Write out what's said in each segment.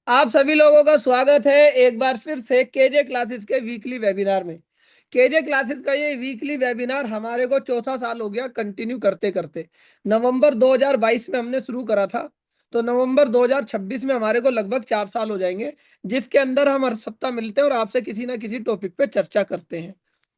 आप सभी लोगों का स्वागत है एक बार फिर से केजे क्लासेस के वीकली वेबिनार में। केजे क्लासेस का ये वीकली वेबिनार हमारे को चौथा साल हो गया कंटिन्यू करते करते। नवंबर 2022 में हमने शुरू करा था, तो नवंबर 2026 में हमारे को लगभग 4 साल हो जाएंगे, जिसके अंदर हम हर सप्ताह मिलते हैं और आपसे किसी ना किसी टॉपिक पे चर्चा करते हैं।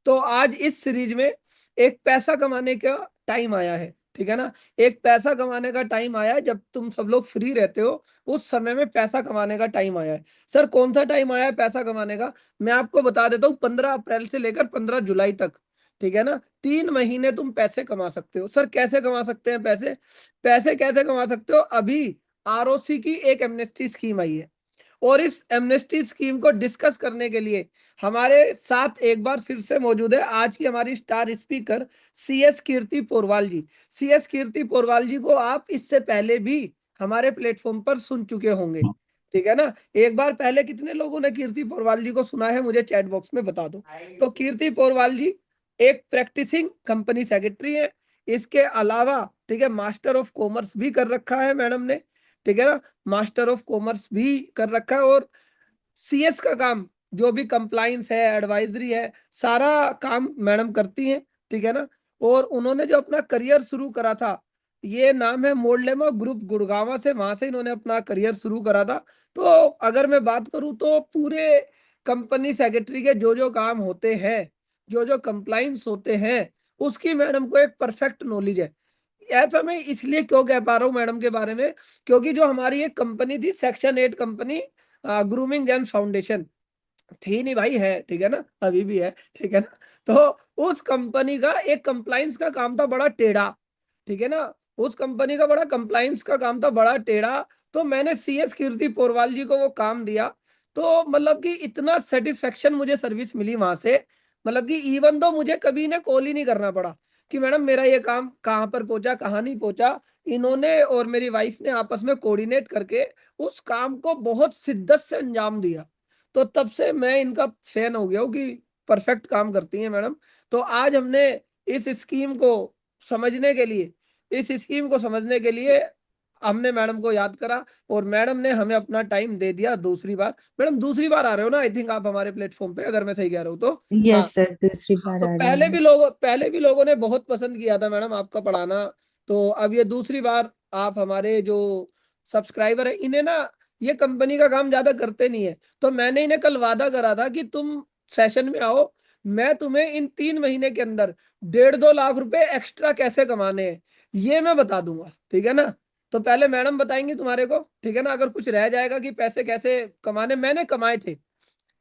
तो आज इस सीरीज में एक पैसा कमाने का टाइम आया है, ठीक है ना। एक पैसा कमाने का टाइम आया है, जब तुम सब लोग फ्री रहते हो उस समय में पैसा कमाने का टाइम आया है। सर कौन सा टाइम आया है पैसा कमाने का? मैं आपको बता देता हूँ, 15 अप्रैल से लेकर 15 जुलाई तक, ठीक है ना, 3 महीने तुम पैसे कमा सकते हो। सर कैसे कमा सकते हैं पैसे? पैसे कैसे कमा सकते हो? अभी आरओसी की एक एमनेस्टी स्कीम आई है, और इस एमनेस्टी स्कीम को डिस्कस करने के लिए हमारे साथ एक बार फिर से मौजूद है आज की हमारी स्टार स्पीकर सीएस कीर्ति पोरवाल जी। सीएस कीर्ति पोरवाल जी को आप इससे पहले भी हमारे प्लेटफॉर्म पर सुन चुके होंगे, ठीक है ना। एक बार पहले कितने लोगों ने कीर्ति पोरवाल जी को सुना है, मुझे चैट बॉक्स में बता दो। तो कीर्ति पोरवाल जी एक प्रैक्टिसिंग कंपनी सेक्रेटरी है। इसके अलावा, ठीक है, मास्टर ऑफ कॉमर्स भी कर रखा है मैडम ने, ठीक है ना। मास्टर ऑफ कॉमर्स भी कर रखा है, और सीएस का काम, जो भी कंप्लाइंस है, एडवाइजरी है, सारा काम मैडम करती हैं, ठीक है ना। और उन्होंने जो अपना करियर शुरू करा था, ये नाम है मोडलेमा ग्रुप गुड़गांव से, वहां से इन्होंने अपना करियर शुरू करा था। तो अगर मैं बात करूं तो पूरे कंपनी सेक्रेटरी के जो जो काम होते हैं, जो जो कंप्लाइंस होते हैं, उसकी मैडम को एक परफेक्ट नॉलेज है। ऐसा मैं इसलिए क्यों कह पा रहा हूँ मैडम के बारे में, क्योंकि जो हमारी एक कंपनी थी section 8 company, grooming James foundation, थी नहीं भाई, है, ठीक है ना, अभी भी है, ठीक है ना। तो उस कंपनी का एक कंप्लाइंस का काम था बड़ा टेढ़ा, ठीक है ना। उस कंपनी का बड़ा कंप्लाइंस का काम था बड़ा टेढ़ा। तो मैंने सीएस कीर्ति पोरवाल जी को वो काम दिया। तो मतलब कि इतना सेटिस्फेक्शन मुझे सर्विस मिली वहां से, मतलब कि इवन दो मुझे कभी ने कॉल ही नहीं करना पड़ा कि मैडम मेरा ये काम कहाँ पर पहुंचा, कहाँ नहीं पहुंचा। इन्होंने और मेरी वाइफ ने आपस में कोऑर्डिनेट करके उस काम को बहुत शिद्दत से अंजाम दिया। तो तब से मैं इनका फैन हो गया हूँ कि परफेक्ट काम करती हैं मैडम। तो आज हमने इस स्कीम को समझने के लिए इस स्कीम को समझने के लिए हमने मैडम को याद करा, और मैडम ने हमें अपना टाइम दे दिया दूसरी बार। मैडम दूसरी बार आ रहे हो ना, आई थिंक आप हमारे प्लेटफॉर्म पे, अगर मैं सही कह रहा हूँ तो। हाँ। यस सर, दूसरी हाँ, बार तो आ रही हूँ मैं। पहले भी लोगों ने बहुत पसंद किया था मैडम आपका पढ़ाना। तो अब ये दूसरी बार आप हमारे जो सब्सक्राइबर है, इन्हें ना, ये कंपनी का काम ज्यादा करते नहीं है, तो मैंने इन्हें कल वादा करा था कि तुम सेशन में आओ, मैं तुम्हें इन 3 महीने के अंदर 1.5-2 लाख रुपए एक्स्ट्रा कैसे कमाने हैं ये मैं बता दूंगा, ठीक है ना। तो पहले मैडम बताएंगे तुम्हारे को, ठीक है ना। अगर कुछ रह जाएगा कि पैसे कैसे कमाने, मैंने कमाए थे।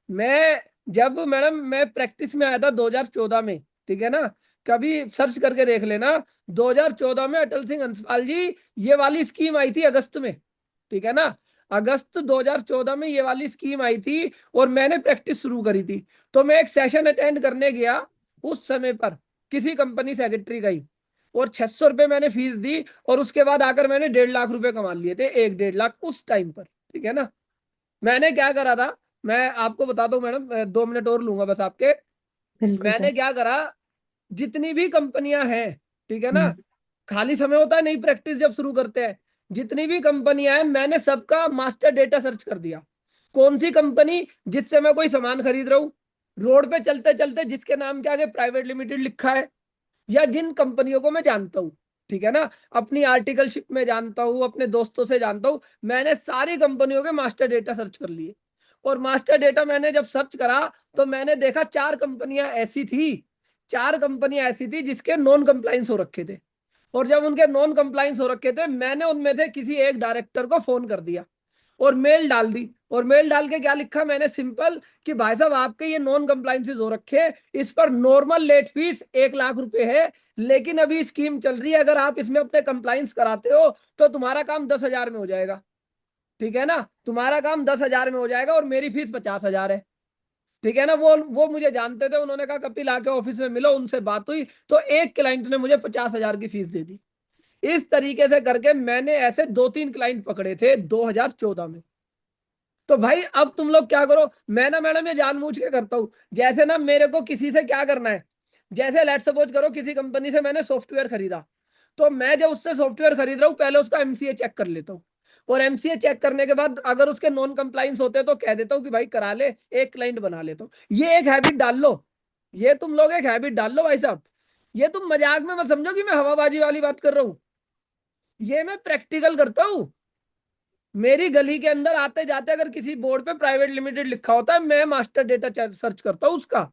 मैं जब मैडम मैं प्रैक्टिस में आया था 2014 में, ठीक है ना, कभी सर्च करके देख लेना। 2014 में अटल सिंह अंशपाल जी, ये वाली स्कीम आई थी अगस्त में, ठीक है ना। अगस्त 2014 में ये वाली स्कीम आई थी, और मैंने प्रैक्टिस शुरू करी थी। तो मैं एक सेशन अटेंड करने गया उस समय पर, किसी कंपनी सेक्रेटरी का ही, और 600 रुपये मैंने फीस दी, और उसके बाद आकर मैंने 1.5 लाख रुपए कमा लिए थे, 1-1.5 लाख उस टाइम पर, ठीक है ना। मैंने क्या करा था, मैं आपको बता दूं मैडम, 2 मिनट और लूंगा बस आपके। बिल्कुल मैंने सर। क्या करा, जितनी भी कंपनियां हैं, ठीक है ना, हम्म। खाली समय होता है नई प्रैक्टिस जब शुरू करते हैं, जितनी भी कंपनियां हैं मैंने सबका मास्टर डेटा सर्च कर दिया। कौन सी कंपनी जिससे मैं कोई सामान खरीद रहा हूँ, रोड पे चलते चलते जिसके नाम के आगे प्राइवेट लिमिटेड लिखा है, या जिन कंपनियों को मैं जानता हूँ, ठीक है ना, अपनी आर्टिकलशिप में जानता हूँ, अपने दोस्तों से जानता हूँ, मैंने सारी कंपनियों के मास्टर डेटा सर्च कर लिए। और मास्टर डेटा मैंने जब सर्च करा, तो मैंने देखा 4 कंपनियां ऐसी थी जिसके नॉन कंप्लाइंस हो रखे थे। और जब उनके नॉन कंप्लाइंस हो रखे थे, मैंने उनमें से किसी एक डायरेक्टर को फोन कर दिया और मेल डाल दी। और मेल डाल के क्या लिखा मैंने, सिंपल, कि भाई साहब आपके ये नॉन कंप्लाइंसेस हो रखे हैं, इस पर नॉर्मल लेट फीस 1 लाख रुपए है, लेकिन अभी स्कीम चल रही है, अगर आप इसमें अपने कंप्लाइंस कराते हो तो तुम्हारा काम 10,000 में हो जाएगा, ठीक है ना। तुम्हारा काम 10,000 में हो जाएगा, और मेरी फीस 50,000 है, ठीक है ना। वो मुझे जानते थे, उन्होंने कहा कपिल आके ऑफिस में मिलो, उनसे बात हुई, तो एक क्लाइंट ने मुझे 50,000 की फीस दे दी। इस तरीके से करके मैंने ऐसे 2-3 क्लाइंट पकड़े थे 2014 में। तो भाई अब तुम लोग क्या करो, मैं ना मैडम ये जानबूझ के करता हूँ, जैसे ना मेरे को किसी से क्या करना है, जैसे लेट सपोज करो किसी कंपनी से मैंने सॉफ्टवेयर खरीदा, तो मैं जब उससे सॉफ्टवेयर खरीद रहा हूँ पहले उसका एमसीए चेक कर लेता हूँ। और एमसीए चेक करने के बाद अगर उसके नॉन कंप्लाइंस होते हैं तो कह देता हूँ कि भाई करा ले, एक क्लाइंट बना लेता हूँ। ये एक हैबिट डाल लो, ये तुम लोग एक हैबिट डाल लो भाई साहब। ये तुम मजाक में मत समझो कि मैं हवाबाजी वाली बात कर रहा हूँ, ये मैं प्रैक्टिकल करता हूँ। मेरी गली के अंदर आते जाते अगर किसी बोर्ड पे प्राइवेट लिमिटेड लिखा होता है, मैं मास्टर डेटा सर्च करता हूँ उसका।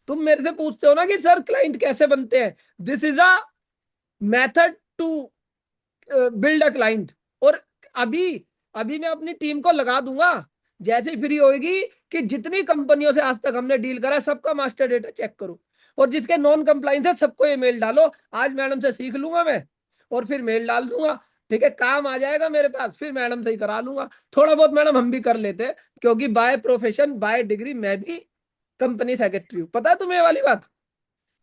तुम मेरे से पूछते हो ना कि सर क्लाइंट कैसे बनते हैं, this is a method to build a client. और अभी अभी मैं अपनी टीम को लगा दूंगा, जैसे ही फ्री होगी, कि जितनी कंपनियों से आज तक हमने डील करा है, सबका मास्टर डेटा चेक करो, और जिसके नॉन कंप्लाइंस है सबको ये मेल डालो। आज मैडम से सीख लूंगा मैं, और फिर मेल डाल दूंगा। ठीक है, काम आ जाएगा मेरे पास, फिर मैडम से ही करा लूंगा। थोड़ा बहुत मैडम हम भी कर लेते हैं, क्योंकि बाय प्रोफेशन बाय डिग्री मैं भी कंपनी सेक्रेटरी हूँ, पता है तुम्हें ये वाली बात।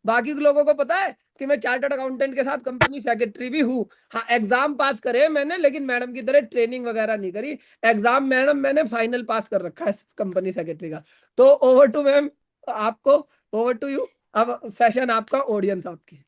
बाकी के लोगों को पता है कि मैं चार्टर्ड अकाउंटेंट के साथ कंपनी सेक्रेटरी भी हूँ। हाँ, एग्जाम पास करे मैंने, लेकिन मैडम की तरह ट्रेनिंग वगैरह नहीं करी। एग्जाम मैडम मैंने फाइनल पास कर रखा है कंपनी सेक्रेटरी का। तो ओवर टू मैम, आपको, ओवर टू यू। अब सेशन आपका, ऑडियंस आपकी।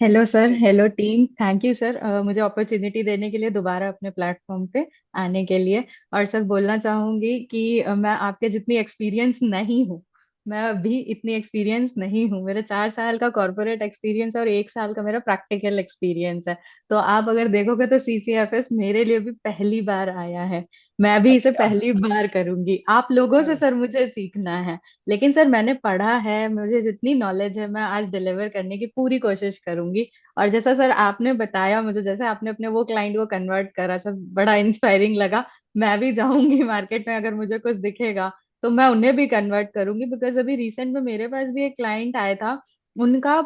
Hello sir, hello team. Thank you sir, मुझे अपॉर्चुनिटी देने के लिए दोबारा अपने प्लेटफॉर्म पे आने के लिए। और सर बोलना चाहूंगी कि मैं आपके जितनी एक्सपीरियंस नहीं हूँ। मैं अभी इतनी एक्सपीरियंस नहीं हूँ। मेरा 4 साल का कॉर्पोरेट एक्सपीरियंस है और 1 साल का मेरा प्रैक्टिकल एक्सपीरियंस है। तो आप अगर देखोगे तो सीसीएफएस मेरे लिए भी पहली बार आया है। मैं भी इसे अच्छा। पहली बार करूंगी। आप लोगों से हाँ। सर मुझे सीखना है। लेकिन सर मैंने पढ़ा है, मुझे जितनी नॉलेज है मैं आज डिलीवर करने की पूरी कोशिश करूंगी। और जैसा सर आपने बताया मुझे, जैसे आपने अपने वो क्लाइंट को कन्वर्ट करा सर, बड़ा इंस्पायरिंग लगा। मैं भी जाऊंगी मार्केट में, अगर मुझे कुछ दिखेगा तो मैं उन्हें भी कन्वर्ट करूंगी। बिकॉज अभी रिसेंट में मेरे पास भी एक क्लाइंट आया था। उनका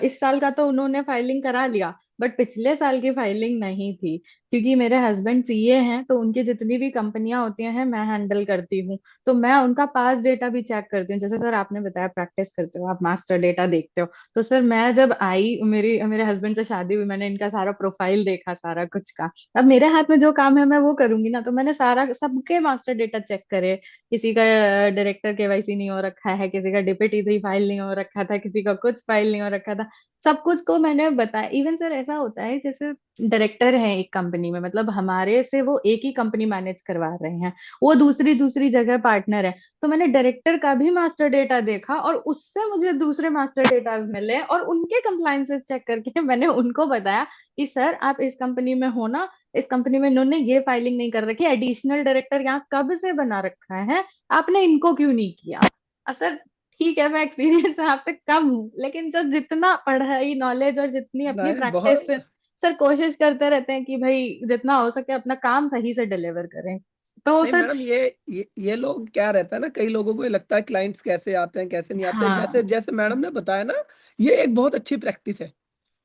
इस साल का तो उन्होंने फाइलिंग करा लिया, बट पिछले साल की फाइलिंग नहीं थी। क्योंकि मेरे हस्बैंड सीए हैं तो उनकी जितनी भी कंपनियां होती हैं मैं हैंडल करती हूँ। तो मैं उनका पास डेटा भी चेक करती हूँ। जैसे सर आपने बताया प्रैक्टिस करते हो, आप मास्टर डेटा देखते हो। तो सर मैं जब आई, मेरी मेरे हस्बैंड से शादी हुई, मैंने इनका सारा प्रोफाइल देखा, सारा कुछ का। अब मेरे हाथ में जो काम है मैं वो करूंगी ना। तो मैंने सारा सबके मास्टर डेटा चेक करे। किसी का डायरेक्टर केवाईसी नहीं हो रखा है, किसी का डिप्टी थी फाइल नहीं हो रखा था, किसी का कुछ फाइल नहीं हो रखा था। सब कुछ को मैंने बताया। इवन सर ऐसा होता है जैसे डायरेक्टर है एक कंपनी में, मतलब हमारे से वो एक ही कंपनी मैनेज करवा रहे हैं, वो दूसरी दूसरी जगह पार्टनर है। तो मैंने डायरेक्टर का भी मास्टर डेटा देखा और उससे मुझे दूसरे मास्टर डेटाज मिले और उनके कंप्लायंसेस चेक करके मैंने उनको बताया कि सर आप इस कंपनी में हो ना, इस कंपनी में इन्होंने ये फाइलिंग नहीं कर रखी, एडिशनल डायरेक्टर यहाँ कब से बना रखा है, आपने इनको क्यों नहीं किया। सर ठीक है, मैं एक्सपीरियंस आपसे कम हूँ, लेकिन सर जितना पढ़ाई नॉलेज और जितनी अपनी नहीं, प्रैक्टिस, बहुत। सर कोशिश करते रहते हैं कि भाई जितना हो सके अपना काम सही से डिलीवर करें। तो नहीं सर मैडम, ये लोग क्या रहता है ना, कई लोगों को ये लगता है क्लाइंट्स कैसे आते हैं कैसे नहीं आते, जैसे हाँ। जैसे मैडम ने बताया ना, ये एक बहुत अच्छी प्रैक्टिस है।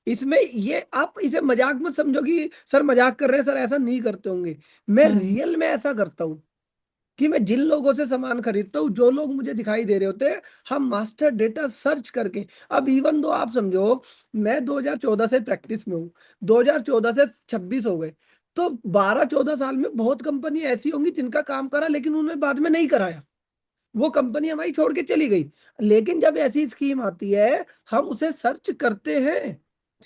इसमें ये आप इसे मजाक मत समझो कि सर मजाक कर रहे हैं, सर ऐसा नहीं करते होंगे। मैं हम्म। रियल में ऐसा करता हूँ कि मैं जिन लोगों से सामान खरीदता हूँ, जो लोग मुझे दिखाई दे रहे होते हैं, हम मास्टर डेटा सर्च करके। अब इवन दो आप समझो, मैं 2014 से प्रैक्टिस में हूँ, 2014 से 26 हो गए, तो 12-14 साल में बहुत कंपनी ऐसी होंगी जिनका काम करा, लेकिन उन्होंने बाद में नहीं कराया, वो कंपनी हमारी छोड़ के चली गई। लेकिन जब ऐसी स्कीम आती है, हम उसे सर्च करते हैं,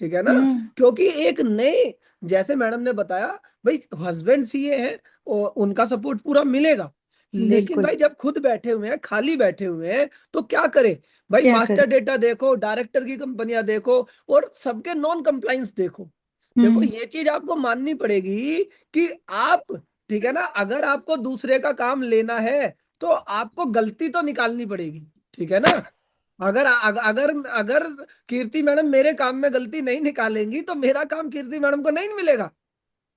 ठीक है ना, हम्म। क्योंकि एक नए, जैसे मैडम ने बताया, भाई हस्बैंड सीए हैं और उनका सपोर्ट पूरा मिलेगा। लेकिन बिल्कुल। भाई जब खुद बैठे हुए हैं, खाली बैठे हुए हैं, तो क्या करें। भाई क्या मास्टर करें। डेटा देखो, डायरेक्टर की कंपनियां देखो, और सबके नॉन कंप्लाइंस देखो। देखो, हम्म। ये चीज आपको माननी पड़ेगी कि आप, ठीक है ना, अगर आपको दूसरे का काम लेना है तो आपको गलती तो निकालनी पड़ेगी, ठीक है ना। अगर अगर अगर कीर्ति मैडम मेरे काम में गलती नहीं निकालेंगी तो मेरा काम कीर्ति मैडम को नहीं मिलेगा,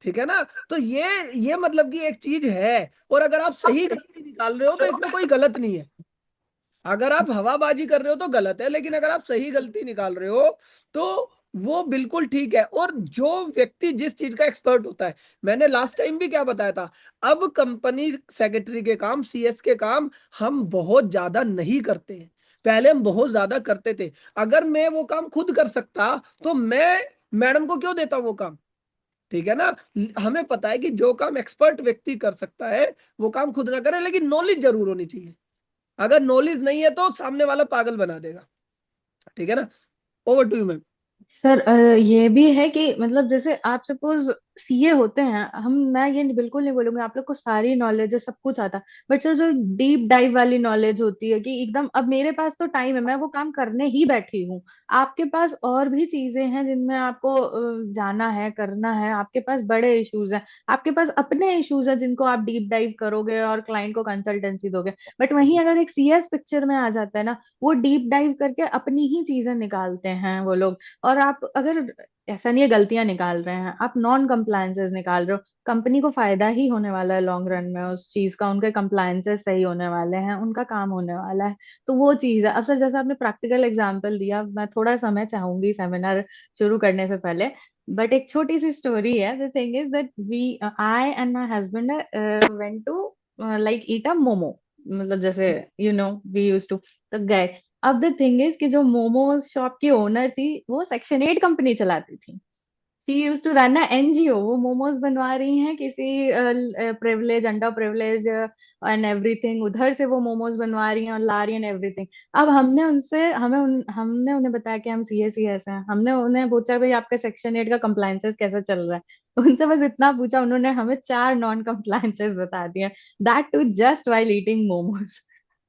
ठीक है ना। तो ये मतलब कि एक चीज है। और अगर आप सही गलती निकाल रहे हो तो इसमें कोई गलत नहीं है। अगर आप हवाबाजी कर रहे हो तो गलत है, लेकिन अगर आप सही गलती निकाल रहे हो तो वो बिल्कुल ठीक है। और जो व्यक्ति जिस चीज का एक्सपर्ट होता है, मैंने लास्ट टाइम भी क्या बताया था, अब कंपनी सेक्रेटरी के काम, सीएस के काम हम बहुत ज्यादा नहीं करते हैं, पहले हम बहुत ज्यादा करते थे। अगर मैं वो काम खुद कर सकता तो मैं मैडम को क्यों देता वो काम, ठीक है ना। हमें पता है कि जो काम एक्सपर्ट व्यक्ति कर सकता है वो काम खुद ना करे, लेकिन नॉलेज जरूर होनी चाहिए। अगर नॉलेज नहीं है तो सामने वाला पागल बना देगा, ठीक है ना। Over to you ma'am. Sir ये भी है कि मतलब जैसे आप सपोज सीए होते हैं हम, मैं ये बिल्कुल नहीं बोलूंगी आप लोग को सारी नॉलेज है, सब कुछ आता है, बट सर जो डीप डाइव वाली नॉलेज होती है कि एकदम, अब मेरे पास तो टाइम है, मैं वो काम करने ही बैठी हूँ, आपके पास और भी चीजें हैं जिनमें आपको जाना है, करना है, आपके पास बड़े इश्यूज हैं, आपके पास अपने इश्यूज हैं जिनको आप डीप डाइव करोगे और क्लाइंट को कंसल्टेंसी दोगे। बट वहीं अगर एक सीएस पिक्चर में आ जाता है ना, वो डीप डाइव करके अपनी ही चीजें निकालते हैं वो लोग। और आप अगर, ऐसा नहीं है गलतियां निकाल रहे हैं, आप नॉन कंप्लायंसेस निकाल रहे हो, कंपनी को फायदा ही होने वाला है लॉन्ग रन में उस चीज का, उनके कंप्लायंसेस सही होने वाले हैं, उनका काम होने वाला है। तो वो चीज है। अब सर जैसे आपने प्रैक्टिकल एग्जांपल दिया, मैं थोड़ा समय चाहूंगी सेमिनार शुरू करने से पहले, बट एक छोटी सी स्टोरी है। The thing is that we, I and my husband went to like eat a momo, मतलब जैसे वी यूज टू, तो गए। अब द थिंग इज कि जो मोमोज शॉप की ओनर थी वो सेक्शन 8 कंपनी चलाती थी। She use to run a NGO, वो मोमोज बनवा रही हैं किसी privilege, under privilege and everything, उधर से वो मोमोज बनवा रही हैं और ला रही हैं एवरीथिंग। अब हमने उन्हें बताया कि हम सीएसीएस हैं, हमने उन्हें पूछा भाई आपके सेक्शन 8 का कंप्लायंसेस कैसा चल रहा है, उनसे बस इतना पूछा, उन्होंने हमें 4 नॉन कंप्लायंसेस बता दिए, that too just while eating momos.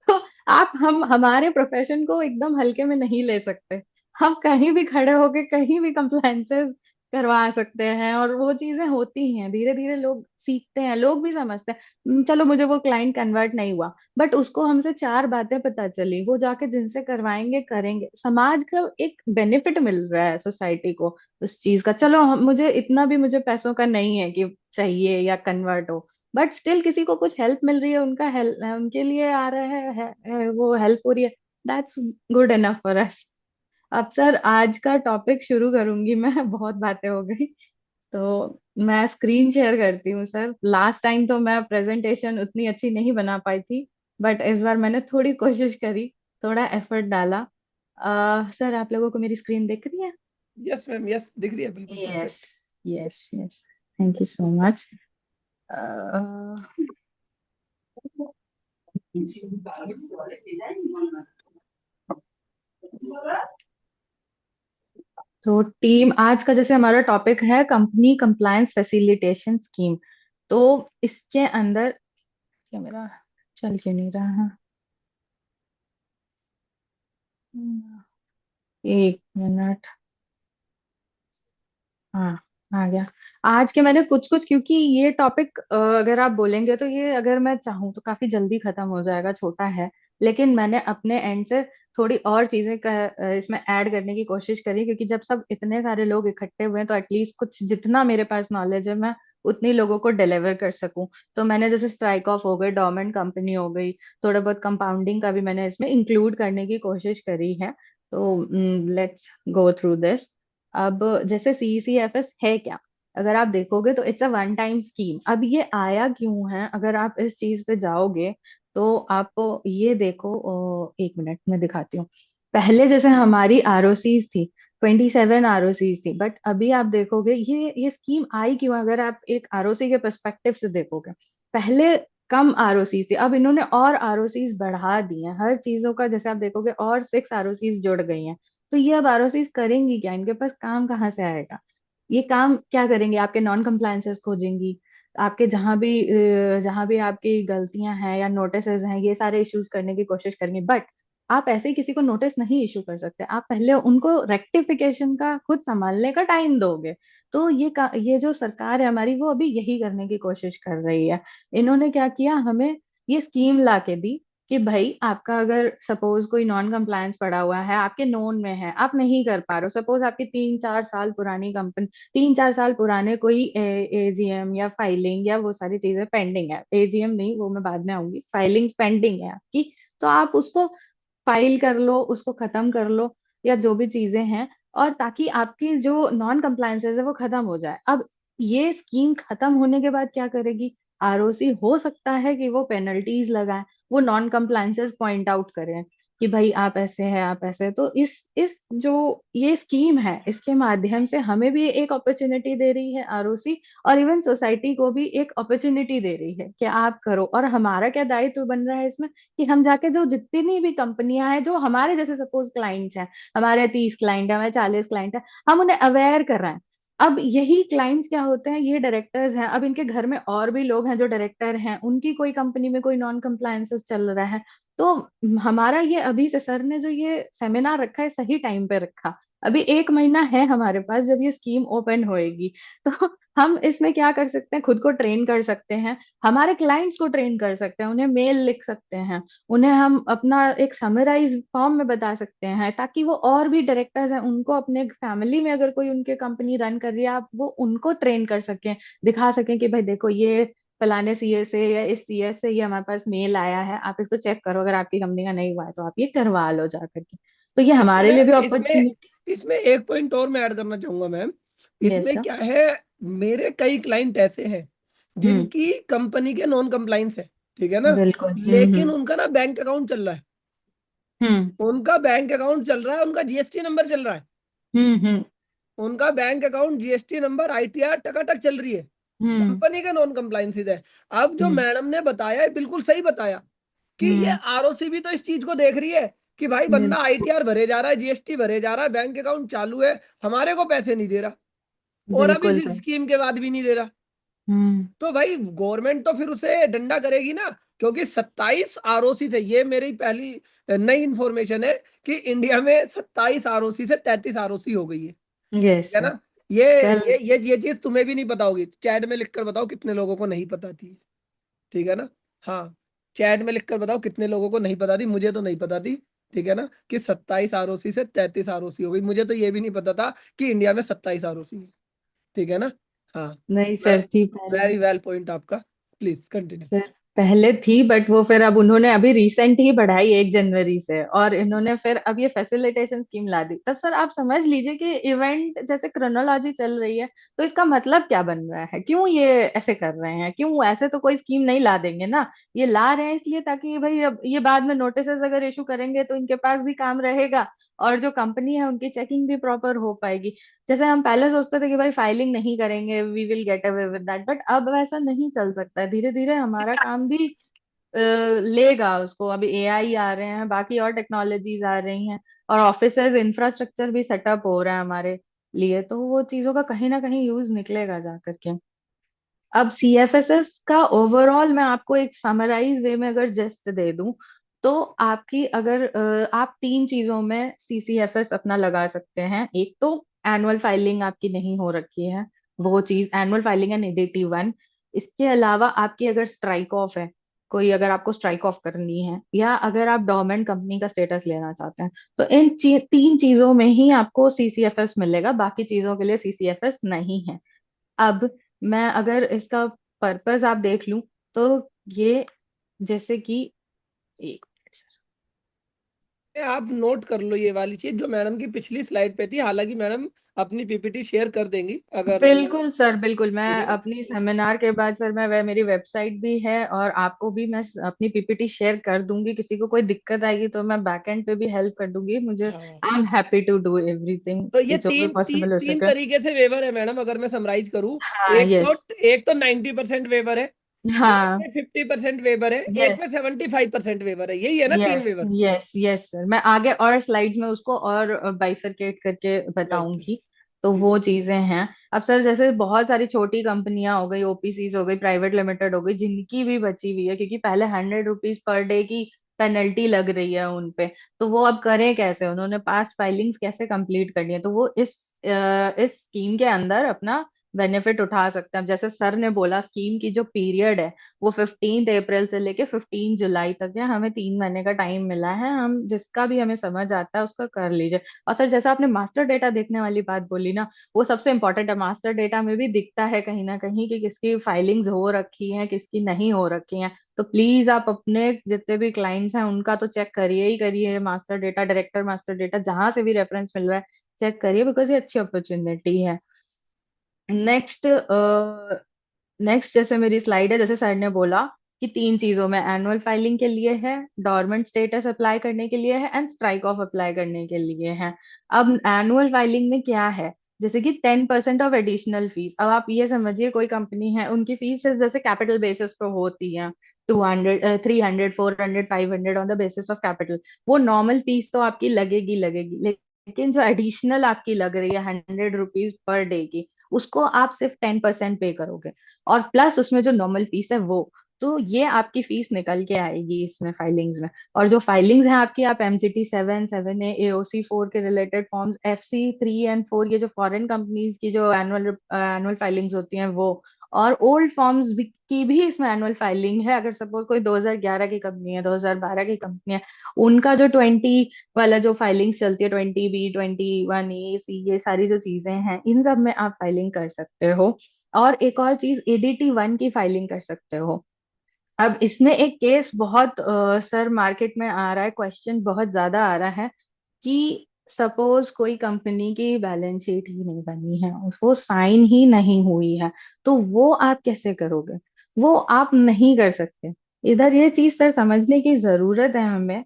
तो आप, हम हमारे प्रोफेशन को एकदम हल्के में नहीं ले सकते, हम कहीं भी खड़े होके कहीं भी कंप्लायंसेस करवा सकते हैं, और वो चीजें होती हैं, धीरे धीरे लोग सीखते हैं, लोग भी समझते हैं। चलो मुझे वो क्लाइंट कन्वर्ट नहीं हुआ, बट उसको हमसे 4 बातें पता चली, वो जाके जिनसे करवाएंगे करेंगे, समाज का एक बेनिफिट मिल रहा है सोसाइटी को उस चीज का। चलो मुझे इतना भी, मुझे पैसों का नहीं है कि चाहिए या कन्वर्ट हो, बट स्टिल किसी को कुछ हेल्प मिल रही है, उनका हेल्प उनके लिए आ रहा है वो हेल्प हो रही है, that's good enough for us. अब सर आज का टॉपिक शुरू करूंगी मैं, बहुत बातें हो गई, तो मैं स्क्रीन शेयर करती हूँ सर। लास्ट टाइम तो मैं प्रेजेंटेशन उतनी अच्छी नहीं बना पाई थी, बट इस बार मैंने थोड़ी कोशिश करी, थोड़ा एफर्ट डाला। सर आप लोगों को मेरी स्क्रीन दिख रही है? यस मैम, यस दिख रही है, बिल्कुल yes, perfect. Yes, yes, thank you so much. तो टीम, आज का जैसे हमारा टॉपिक है कंपनी कंप्लायंस फैसिलिटेशन स्कीम, तो इसके अंदर, क्या मेरा चल क्यों नहीं रहा है? एक मिनट। हाँ, आ गया। आज के मैंने कुछ कुछ, क्योंकि ये टॉपिक अगर आप बोलेंगे तो ये, अगर मैं चाहूँ तो काफी जल्दी खत्म हो जाएगा, छोटा है, लेकिन मैंने अपने एंड से थोड़ी और चीजें इसमें ऐड करने की कोशिश करी, क्योंकि जब सब इतने सारे लोग इकट्ठे हुए हैं तो एटलीस्ट कुछ जितना मेरे पास नॉलेज है मैं उतनी लोगों को डिलीवर कर सकूं। तो मैंने जैसे स्ट्राइक ऑफ हो गई, डोरमेंट कंपनी हो गई, थोड़ा बहुत कंपाउंडिंग का भी मैंने इसमें इंक्लूड करने की कोशिश करी है। तो लेट्स गो थ्रू दिस। अब जैसे सीईसीएफएस है क्या, अगर आप देखोगे तो it's a one time scheme. अब ये आया क्यों है, अगर आप इस चीज पे जाओगे तो आप ये देखो, एक मिनट में दिखाती हूँ। पहले जैसे हमारी आरओसीज थी, 27 आरओसीज थी, बट अभी आप देखोगे ये स्कीम आई क्यों, अगर आप एक आरओसी के पर्सपेक्टिव से देखोगे, पहले कम आरओसीज थी, अब इन्होंने और आरओसीज बढ़ा दी हैं, हर चीजों का जैसे आप देखोगे और 6 आरओसीज जुड़ गई हैं। तो ये अब आरओसीज करेंगी क्या, इनके पास काम कहाँ से आएगा, ये काम क्या करेंगे, आपके नॉन कंप्लायंसेस खोजेंगी, आपके जहां भी आपकी गलतियां हैं या नोटिस हैं, ये सारे इश्यूज करने की कोशिश करेंगे। बट आप ऐसे ही किसी को नोटिस नहीं इशू कर सकते, आप पहले उनको रेक्टिफिकेशन का खुद संभालने का टाइम दोगे। तो ये जो सरकार है हमारी, वो अभी यही करने की कोशिश कर रही है। इन्होंने क्या किया, हमें ये स्कीम ला के दी कि भाई आपका अगर सपोज कोई नॉन कंप्लायंस पड़ा हुआ है, आपके नोन में है, आप नहीं कर पा रहे हो, सपोज आपकी 3-4 साल पुरानी कंपनी, 3-4 साल पुराने कोई एजीएम या फाइलिंग या वो सारी चीजें पेंडिंग है, एजीएम नहीं वो मैं बाद में आऊंगी, फाइलिंग्स पेंडिंग है आपकी, तो आप उसको फाइल कर लो, उसको खत्म कर लो, या जो भी चीजें हैं, और ताकि आपकी जो नॉन कंप्लायंसेस है वो खत्म हो जाए। अब ये स्कीम खत्म होने के बाद क्या करेगी, आरओसी हो सकता है कि वो पेनल्टीज लगाए, वो नॉन कंप्लायंसेस पॉइंट आउट करें कि भाई आप ऐसे हैं, आप ऐसे। तो इस जो ये स्कीम है, इसके माध्यम से हमें भी एक अपॉर्चुनिटी दे रही है आरओसी, और इवन सोसाइटी को भी एक अपॉर्चुनिटी दे रही है कि आप करो। और हमारा क्या दायित्व बन रहा है इसमें, कि हम जाके जो जितनी भी कंपनियां हैं जो हमारे जैसे सपोज क्लाइंट्स हैं, हमारे 30 क्लाइंट है, हमारे 40 क्लाइंट है, हम उन्हें अवेयर कर रहे हैं। अब यही क्लाइंट्स क्या होते हैं, ये डायरेक्टर्स हैं, अब इनके घर में और भी लोग हैं जो डायरेक्टर हैं, उनकी कोई कंपनी में कोई नॉन कंप्लायंसेस चल रहा है। तो हमारा ये अभी से सर ने जो ये सेमिनार रखा है सही टाइम पे रखा। अभी 1 महीना है हमारे पास जब ये स्कीम ओपन होएगी। तो हम इसमें क्या कर सकते हैं, खुद को ट्रेन कर सकते हैं, हमारे क्लाइंट्स को ट्रेन कर सकते हैं, उन्हें मेल लिख सकते हैं, उन्हें हम अपना एक समराइज फॉर्म में बता सकते हैं, ताकि वो और भी डायरेक्टर्स हैं उनको अपने फैमिली में अगर कोई उनके कंपनी रन कर रही है, आप वो उनको ट्रेन कर सकें, दिखा सकें कि भाई देखो ये फलाने सीए से या इस सीए से ये हमारे पास मेल आया है, आप इसको चेक करो, अगर आपकी कंपनी का नहीं हुआ है तो आप ये करवा लो जा करके। तो ये हमारे लिए इसमें भी इसमें अपॉर्चुनिटी। इसमें एक पॉइंट और मैं ऐड करना चाहूंगा मैम। यस इसमें सर। क्या है, मेरे कई क्लाइंट ऐसे हैं हम्म। जिनकी कंपनी के नॉन कंप्लाइंस है, ठीक है ना, बिल्कुल। लेकिन उनका ना बैंक अकाउंट चल रहा है, हम्म। उनका बैंक अकाउंट चल रहा है, उनका जीएसटी नंबर चल रहा है, हम्म। उनका bank account GST number ITR टकाटक चल रही है, हम्म। कंपनी का नॉन कंप्लाइंस है। अब जो हम्म। मैडम ने बताया है बिल्कुल सही बताया कि ये हम्म। आरओसी भी तो इस चीज को देख रही है कि भाई बंदा बिल्कुल। आईटीआर भरे जा रहा है, जीएसटी भरे जा रहा है, बैंक अकाउंट चालू है, हमारे को पैसे नहीं दे रहा, और अब बिल्कुल इस सर। स्कीम के बाद भी नहीं दे रहा। हम्म। तो भाई गवर्नमेंट तो फिर उसे डंडा करेगी ना, क्योंकि 27 आरओसी से, ये मेरी पहली नई इंफॉर्मेशन है कि इंडिया में 27 आरओसी से 33 आरओसी हो गई है, यस ठीक है सर। ना। ये कल। ये चीज तुम्हें भी नहीं पता होगी, चैट में लिखकर बताओ कितने लोगों को नहीं पता थी, ठीक है ना। हाँ, चैट में लिखकर बताओ कितने लोगों को नहीं पता थी, मुझे तो नहीं पता थी, ठीक है ना, कि 27 आरओसी से 33 आरओसी हो गई, मुझे तो ये भी नहीं पता था कि इंडिया में 27 आरओसी है, ठीक है ना। हाँ, नहीं सर थी पहले। वेरी वेल पॉइंट आपका, प्लीज कंटिन्यू। सर पहले थी, बट वो फिर अब उन्होंने अभी रिसेंट ही बढ़ाई 1 जनवरी से, और इन्होंने फिर अब ये फैसिलिटेशन स्कीम ला दी। तब सर आप समझ लीजिए कि इवेंट जैसे क्रोनोलॉजी चल रही है, तो इसका मतलब क्या बन रहा है, क्यों ये ऐसे कर रहे हैं, क्यों ऐसे तो कोई स्कीम नहीं ला देंगे ना। ये ला रहे हैं इसलिए ताकि भाई अब ये बाद में नोटिस अगर इशू करेंगे तो इनके पास भी काम रहेगा, और जो कंपनी है उनकी चेकिंग भी प्रॉपर हो पाएगी। जैसे हम पहले सोचते थे कि भाई फाइलिंग नहीं करेंगे, we will get away with that, but अब वैसा नहीं चल सकता है, धीरे धीरे हमारा काम भी लेगा उसको। अभी एआई आ रहे हैं, बाकी और टेक्नोलॉजीज आ रही हैं, और ऑफिसेज इंफ्रास्ट्रक्चर भी सेटअप हो रहा है हमारे लिए, तो वो चीजों का कहीं ना कहीं यूज निकलेगा जा करके। अब सीएफएसएस का ओवरऑल मैं आपको एक समराइज वे में अगर जस्ट दे दूं, तो आपकी अगर आप 3 चीजों में सीसीएफएस अपना लगा सकते हैं। एक तो एनुअल फाइलिंग आपकी नहीं हो रखी है, वो चीज एनुअल फाइलिंग एंड एडीटी 1। इसके अलावा आपकी अगर स्ट्राइक ऑफ है, कोई अगर आपको स्ट्राइक ऑफ करनी है, या अगर आप डोरमेंट कंपनी का स्टेटस लेना चाहते हैं, तो इन 3 चीजों में ही आपको सीसीएफएस मिलेगा, बाकी चीजों के लिए सीसीएफएस नहीं है। अब मैं अगर इसका पर्पस आप देख लूं, तो ये जैसे कि एक मिनट सर। आप नोट कर लो ये वाली चीज जो मैडम की पिछली स्लाइड पे थी, हालांकि मैडम अपनी पीपीटी शेयर कर देंगी अगर, बिल्कुल सर बिल्कुल, मैं ठीक है ना। अपनी सेमिनार के बाद सर मैं वह मेरी वेबसाइट भी है, और आपको भी मैं अपनी पीपीटी शेयर कर दूंगी, किसी को कोई दिक्कत आएगी तो मैं बैकएंड पे भी हेल्प कर दूंगी, मुझे हाँ, I am happy to do everything तो ये जो भी पॉसिबल हो तीन सके। तरीके से वेवर है मैडम, अगर मैं समराइज करूं। हाँ यस। एक तो 90% वेवर है, एक हाँ में 50% वेवर है, एक में यस। 75% वेवर है, यही है ना, तीन yes waiver. Yes yes sir, मैं आगे और स्लाइड्स में उसको और बाइफरकेट करके ओके, बताऊंगी। तो ठीक वो है। चीजें हैं। अब सर जैसे बहुत सारी छोटी कंपनियां हो गई, ओपीसीज हो गई, प्राइवेट लिमिटेड हो गई, जिनकी भी बची हुई है, क्योंकि पहले 100 रुपीज पर डे की पेनल्टी लग रही है उन पे, तो वो अब करें कैसे, उन्होंने पास्ट फाइलिंग्स कैसे कंप्लीट करनी है, तो वो इस स्कीम के अंदर अपना बेनिफिट उठा सकते हैं। अब जैसे सर ने बोला, स्कीम की जो पीरियड है वो 15 अप्रैल से लेके 15 जुलाई तक है, हमें 3 महीने का टाइम मिला है, हम जिसका भी हमें समझ आता है उसका कर लीजिए। और सर जैसा आपने मास्टर डेटा देखने वाली बात बोली ना, वो सबसे इंपॉर्टेंट है। मास्टर डेटा में भी दिखता है कहीं ना कहीं कि किसकी फाइलिंग्स हो रखी हैं, किसकी नहीं हो रखी हैं। तो प्लीज आप अपने जितने भी क्लाइंट्स हैं उनका तो चेक करिए ही करिए, master data, director master data, जहां से भी रेफरेंस मिल रहा है चेक करिए, बिकॉज ये अच्छी अपॉर्चुनिटी है। नेक्स्ट, नेक्स्ट जैसे मेरी स्लाइड है, जैसे सर ने बोला कि 3 चीजों में, एनुअल फाइलिंग के लिए है, डोरमेंट स्टेटस अप्लाई करने के लिए है, एंड स्ट्राइक ऑफ अप्लाई करने के लिए है। अब एनुअल फाइलिंग में क्या है, जैसे कि 10% ऑफ एडिशनल फीस। अब आप ये समझिए कोई कंपनी है, उनकी फीस जैसे कैपिटल बेसिस पे होती है, 200, 300, 400, 500 on the basis of capital. वो नॉर्मल फीस तो आपकी लगेगी लगेगी, लेकिन जो एडिशनल आपकी लग रही है 100 रुपीज पर डे की, उसको आप सिर्फ 10% पे करोगे, और प्लस उसमें जो नॉर्मल फीस है वो, तो ये आपकी फीस निकल के आएगी इसमें फाइलिंग्स में। और जो फाइलिंग्स हैं आपकी, आप MCT 7, 7A, AOC 4 के रिलेटेड फॉर्म्स, FC 3 and 4, ये जो फॉरेन कंपनीज की जो एनुअल एनुअल फाइलिंग्स होती हैं वो, और ओल्ड फॉर्म्स भी की भी इसमें एनुअल फाइलिंग है। अगर सपोज कोई 2011 की कंपनी है, 2012 की कंपनी है, उनका जो 20 वाला जो फाइलिंग चलती है, 20B, 21A, C, ये सारी जो चीजें हैं, इन सब में आप फाइलिंग कर सकते हो। और एक और चीज, ADT 1 की फाइलिंग कर सकते हो। अब इसमें एक केस बहुत सर मार्केट में आ रहा है, क्वेश्चन बहुत ज्यादा आ रहा है कि सपोज कोई कंपनी की बैलेंस शीट ही नहीं बनी है, उसको साइन ही नहीं हुई है, तो वो आप कैसे करोगे? वो आप नहीं कर सकते। इधर ये चीज सर समझने की जरूरत है हमें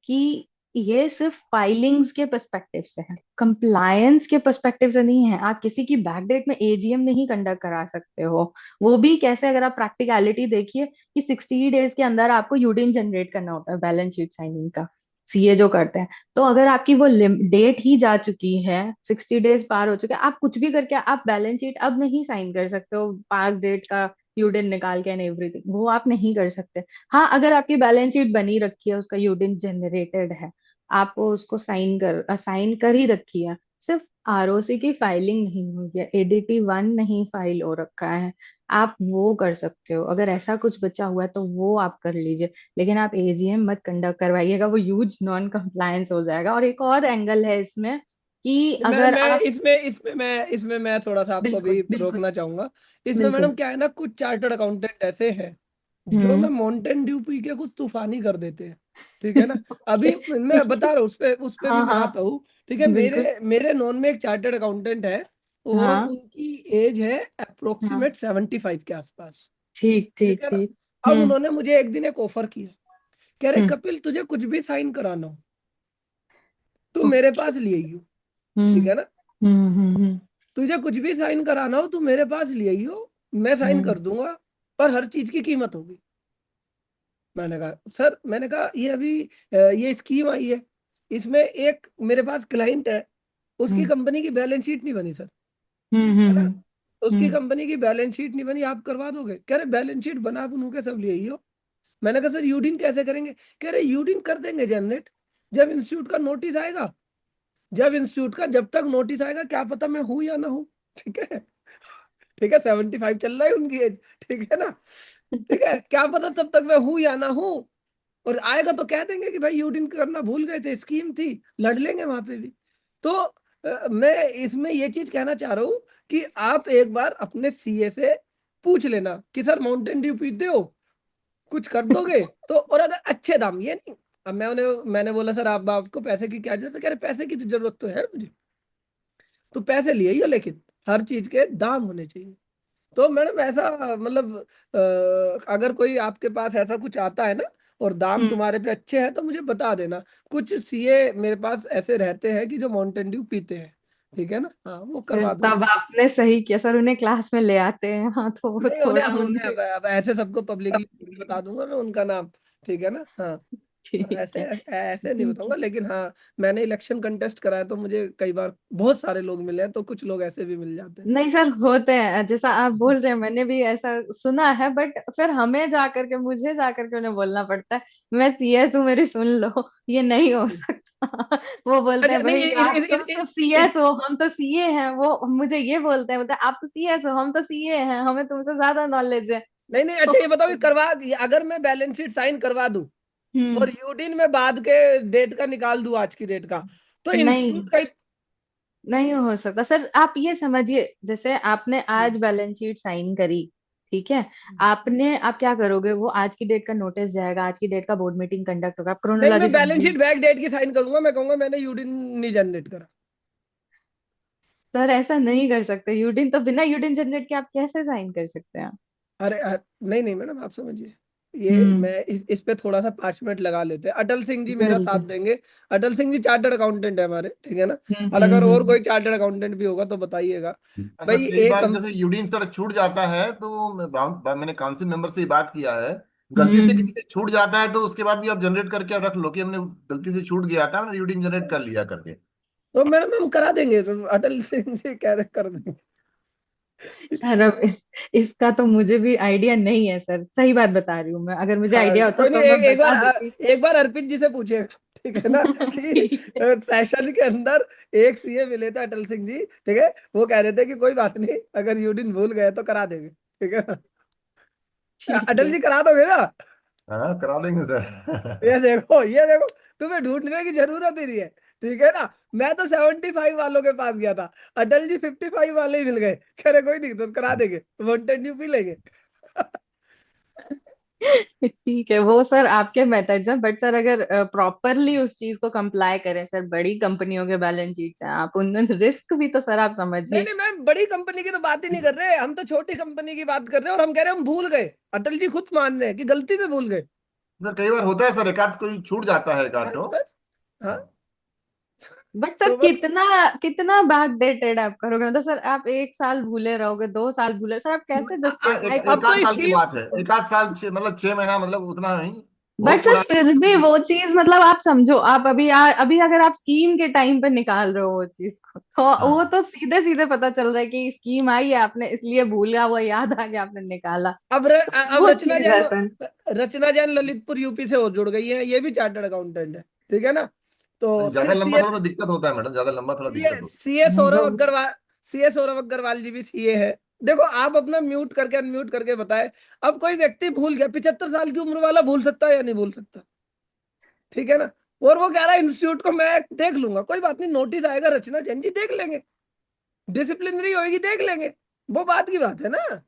कि ये सिर्फ फाइलिंग्स के पर्सपेक्टिव से है, कंप्लायंस के पर्सपेक्टिव से नहीं है। आप किसी की बैकडेट में AGM नहीं कंडक्ट करा सकते हो। वो भी कैसे? अगर आप प्रैक्टिकलिटी देखिए कि 60 डेज के अंदर आपको यूडिन जनरेट करना होता है बैलेंस शीट साइनिंग का, CA जो करते हैं। तो अगर आपकी वो डेट ही जा चुकी है, 60 डेज पार हो चुके हैं, आप कुछ भी करके आप बैलेंस शीट अब नहीं साइन कर सकते हो, पास डेट का यूडिन निकाल के एंड एवरीथिंग, वो आप नहीं कर सकते। हाँ, अगर आपकी बैलेंस शीट बनी रखी है, उसका यूडिन जनरेटेड है, आप उसको साइन कर ही रखी है, सिर्फ ROC की फाइलिंग नहीं हुई है, ADT 1 नहीं फाइल हो रखा है, आप वो कर सकते हो। अगर ऐसा कुछ बचा हुआ है तो वो आप कर लीजिए, लेकिन आप AGM मत कंडक्ट करवाइएगा, वो ह्यूज नॉन कंप्लायंस हो जाएगा। और एक और एंगल है इसमें कि मैडम अगर मैं आप, इसमें थोड़ा सा आपको बिल्कुल अभी बिल्कुल रोकना चाहूंगा। इसमें बिल्कुल। मैडम क्या है ना, कुछ चार्टर्ड अकाउंटेंट ऐसे हैं जो हम्म। ना माउंटेन ड्यू पी के कुछ तूफानी कर देते हैं। ठीक है ना। अभी मैं बता रहा हूँ, उस पे भी हाँ मैं हाँ, आता हूँ। ठीक है, बिल्कुल। मेरे मेरे नॉन में एक चार्टर्ड अकाउंटेंट है, और हाँ उनकी एज है हाँ, अप्रोक्सीमेट 75 के आसपास। ठीक ठीक ठीक है ना। ठीक। अब हम्म उन्होंने मुझे एक दिन एक ऑफर किया, कह रहे हम्म। कपिल तुझे कुछ भी साइन कराना हो तू मेरे ओके। पास ले आइयो। ठीक हम्म है ना। हम्म। तुझे कुछ भी साइन कराना हो तू मेरे पास ले आइयो, मैं साइन हम्म कर दूंगा, पर हर चीज की कीमत होगी। मैंने कहा सर, मैंने कहा ये अभी ये स्कीम आई है, इसमें एक मेरे पास क्लाइंट है, उसकी हम्म कंपनी की बैलेंस शीट नहीं बनी सर। हम्म है हम्म ना। हम्म उसकी हम्म। कंपनी की बैलेंस शीट नहीं बनी, आप करवा दोगे? कह रहे बैलेंस शीट बना बनू के सब ले आइयो। मैंने कहा सर यूडीन कैसे करेंगे? कह रहे यूडीन कर देंगे जनरेट, जब इंस्टीट्यूट का नोटिस आएगा, जब तक नोटिस आएगा क्या पता मैं हूं या ना हूं। ठीक है। ठीक है, 75 चल रहा है उनकी एज। ठीक है ना। ठीक है, क्या पता तब तक मैं हूं या ना हूं, और आएगा तो कह देंगे कि भाई यूडिन करना भूल गए थे, स्कीम थी, लड़ लेंगे वहां पे भी। तो मैं इसमें ये चीज कहना चाह रहा हूँ कि आप एक बार अपने सीए से पूछ लेना कि सर माउंटेन ड्यू पीते हो, कुछ कर दोगे तो, और अगर अच्छे दाम, ये नहीं। अब मैंने बोला सर आप आपको पैसे की क्या जरूरत है? कह रहे पैसे की तो जरूरत तो है मुझे, तो पैसे लिए ही हो, लेकिन हर चीज के दाम होने चाहिए। तो मैडम ऐसा, मतलब अगर कोई आपके पास ऐसा कुछ आता है ना, और दाम हम्म। तुम्हारे पे अच्छे हैं, तो मुझे बता देना। कुछ सीए मेरे पास ऐसे रहते हैं कि जो माउंटेन ड्यू पीते हैं। ठीक है ना, हाँ वो फिर करवा दूंगा। तब आपने सही किया सर, उन्हें क्लास में ले आते हैं, हाँ, तो वो नहीं, उन्हें थोड़ा उन्हें उनके। अब ऐसे सबको पब्लिकली बता दूंगा मैं उनका नाम। ठीक है ना, हाँ। ठीक ऐसे है ऐसे नहीं ठीक बताऊंगा, है। लेकिन हाँ, मैंने इलेक्शन कंटेस्ट कराया तो मुझे कई बार बहुत सारे लोग मिले हैं, तो कुछ लोग ऐसे भी मिल जाते हैं। नहीं सर, होते हैं जैसा आप बोल रहे हैं, मैंने भी ऐसा सुना है, बट फिर हमें जाकर के, मुझे जाकर के उन्हें बोलना पड़ता है, मैं CS हूँ, मेरी सुन लो, ये नहीं हो सकता। वो बोलते अच्छा हैं नहीं, भाई आप तो सिर्फ CS हो, हम तो CA हैं। वो मुझे ये बोलते हैं आप तो CS हो, हम तो CA हैं, हमें तुमसे ज्यादा नॉलेज है। नहीं नहीं, अच्छा ये बताओ, कि अगर मैं बैलेंस शीट साइन करवा दूं हम्म। और यूडिन में बाद के डेट का निकाल दूं, आज की डेट का, तो नहीं, इंस्टीट्यूट का नहीं हो सकता सर। आप ये समझिए, जैसे आपने आज बैलेंस शीट साइन करी, ठीक है, आप क्या करोगे? वो आज की डेट का नोटिस जाएगा, आज की डेट का बोर्ड मीटिंग कंडक्ट होगा, आप नहीं, क्रोनोलॉजी मैं बैलेंस समझिए। शीट बैक डेट की साइन करूंगा, मैं कहूंगा मैंने यूडिन नहीं जनरेट करा। सर ऐसा नहीं कर सकते, यूडिन तो बिना यूडिन जनरेट के आप कैसे साइन कर सकते हैं? अरे नहीं नहीं मैडम, आप समझिए, ये हम्म। मैं इस पे थोड़ा सा 5 मिनट लगा लेते हैं। अटल सिंह जी मेरा साथ बिल्कुल। देंगे। अटल सिंह जी चार्टर्ड अकाउंटेंट है हमारे। ठीक है ना। और अगर और हम्म। कोई चार्टर्ड अकाउंटेंट भी होगा तो बताइएगा। अच्छा, भाई कई एक बार जैसे यूडीन सर छूट जाता है तो मैंने काउंसिल मेंबर से ही बात किया है, गलती से हम्म। किसी से छूट जाता है तो उसके बाद भी आप जनरेट करके आप रख लो कि हमने गलती से छूट गया था, हमने यूडीन जनरेट कर लिया करके। तो मैडम हम करा देंगे, तो अटल सिंह जी कह रहे कर देंगे। सर अब इसका तो मुझे भी आइडिया नहीं है सर, सही बात बता रही हूँ मैं, अगर मुझे हाँ आइडिया तो होता कोई नहीं, तो मैं एक बार बता देती। एक बार अर्पित जी से पूछिएगा, ठीक है ना, कि ठीक है। सेशन के अंदर एक सीए मिले थे अटल सिंह जी, ठीक है, वो कह रहे थे कि कोई बात नहीं, अगर यूडिन भूल गए तो करा देंगे, ठीक है ना। ठीक अटल है। जी करा दोगे ना? हाँ, करा देंगे सर। ये देखो तुम्हें ढूंढने की जरूरत ही नहीं है, ठीक है ना। मैं तो 75 वालों के पास गया था, अटल जी 55 वाले ही मिल गए, कह रहे कोई नहीं तो करा देंगे, 110 पी लेंगे। ठीक है, वो सर आपके मेथड्स हैं, बट सर अगर प्रॉपरली उस चीज को कंप्लाई करें सर, बड़ी कंपनियों के बैलेंस शीट हैं, आप उनमें रिस्क भी तो सर आप नहीं समझिए। नहीं, मैं बड़ी कंपनी की तो बात ही नहीं कर रहे, हम तो छोटी कंपनी की बात कर रहे हैं, और हम कह रहे हैं हम भूल गए। अटल जी खुद मान रहे हैं कि गलती से भूल गए। सर कई बार होता है सर, एक आध कोई छूट जाता है, एक आध बस तो। बस। हाँ। बट सर तो बस। कितना कितना बैकडेटेड आप करोगे, मतलब सर आप 1 साल भूले रहोगे, 2 साल भूले, सर आप कैसे जस्टिफाई एक अब आध तो साल की स्कीम। बात है, एक आध साल, मतलब 6 महीना, मतलब उतना नहीं, बट बहुत सर पुराना। फिर भी वो चीज, मतलब आप समझो, आप अभी अभी अगर आप स्कीम के टाइम पे निकाल रहे हो वो चीज को, तो वो हाँ। तो सीधे सीधे पता चल रहा है कि स्कीम आई है, आपने इसलिए भूला, वो याद आ गया, आपने निकाला। अब वो रचना चीज जैन, है सर। ललितपुर यूपी से और जुड़ गई है, ये भी चार्टर्ड अकाउंटेंट है, ठीक है ना। तो ज्यादा लंबा थोड़ा तो दिक्कत होता है मैडम, ज्यादा लंबा थोड़ा दिक्कत होता सीए जो सौरभ अग्रवाल, सीए सौरभ अग्रवाल जी भी सीए है। देखो आप अपना म्यूट करके अनम्यूट करके बताए, अब कोई व्यक्ति भूल गया, 75 साल की उम्र वाला भूल सकता है या नहीं भूल सकता? ठीक है ना। और वो कह रहा है इंस्टीट्यूट को मैं देख लूंगा, कोई बात नहीं, नोटिस आएगा रचना जैन जी देख लेंगे, डिसिप्लिनरी होगी देख लेंगे, वो बात की बात है ना।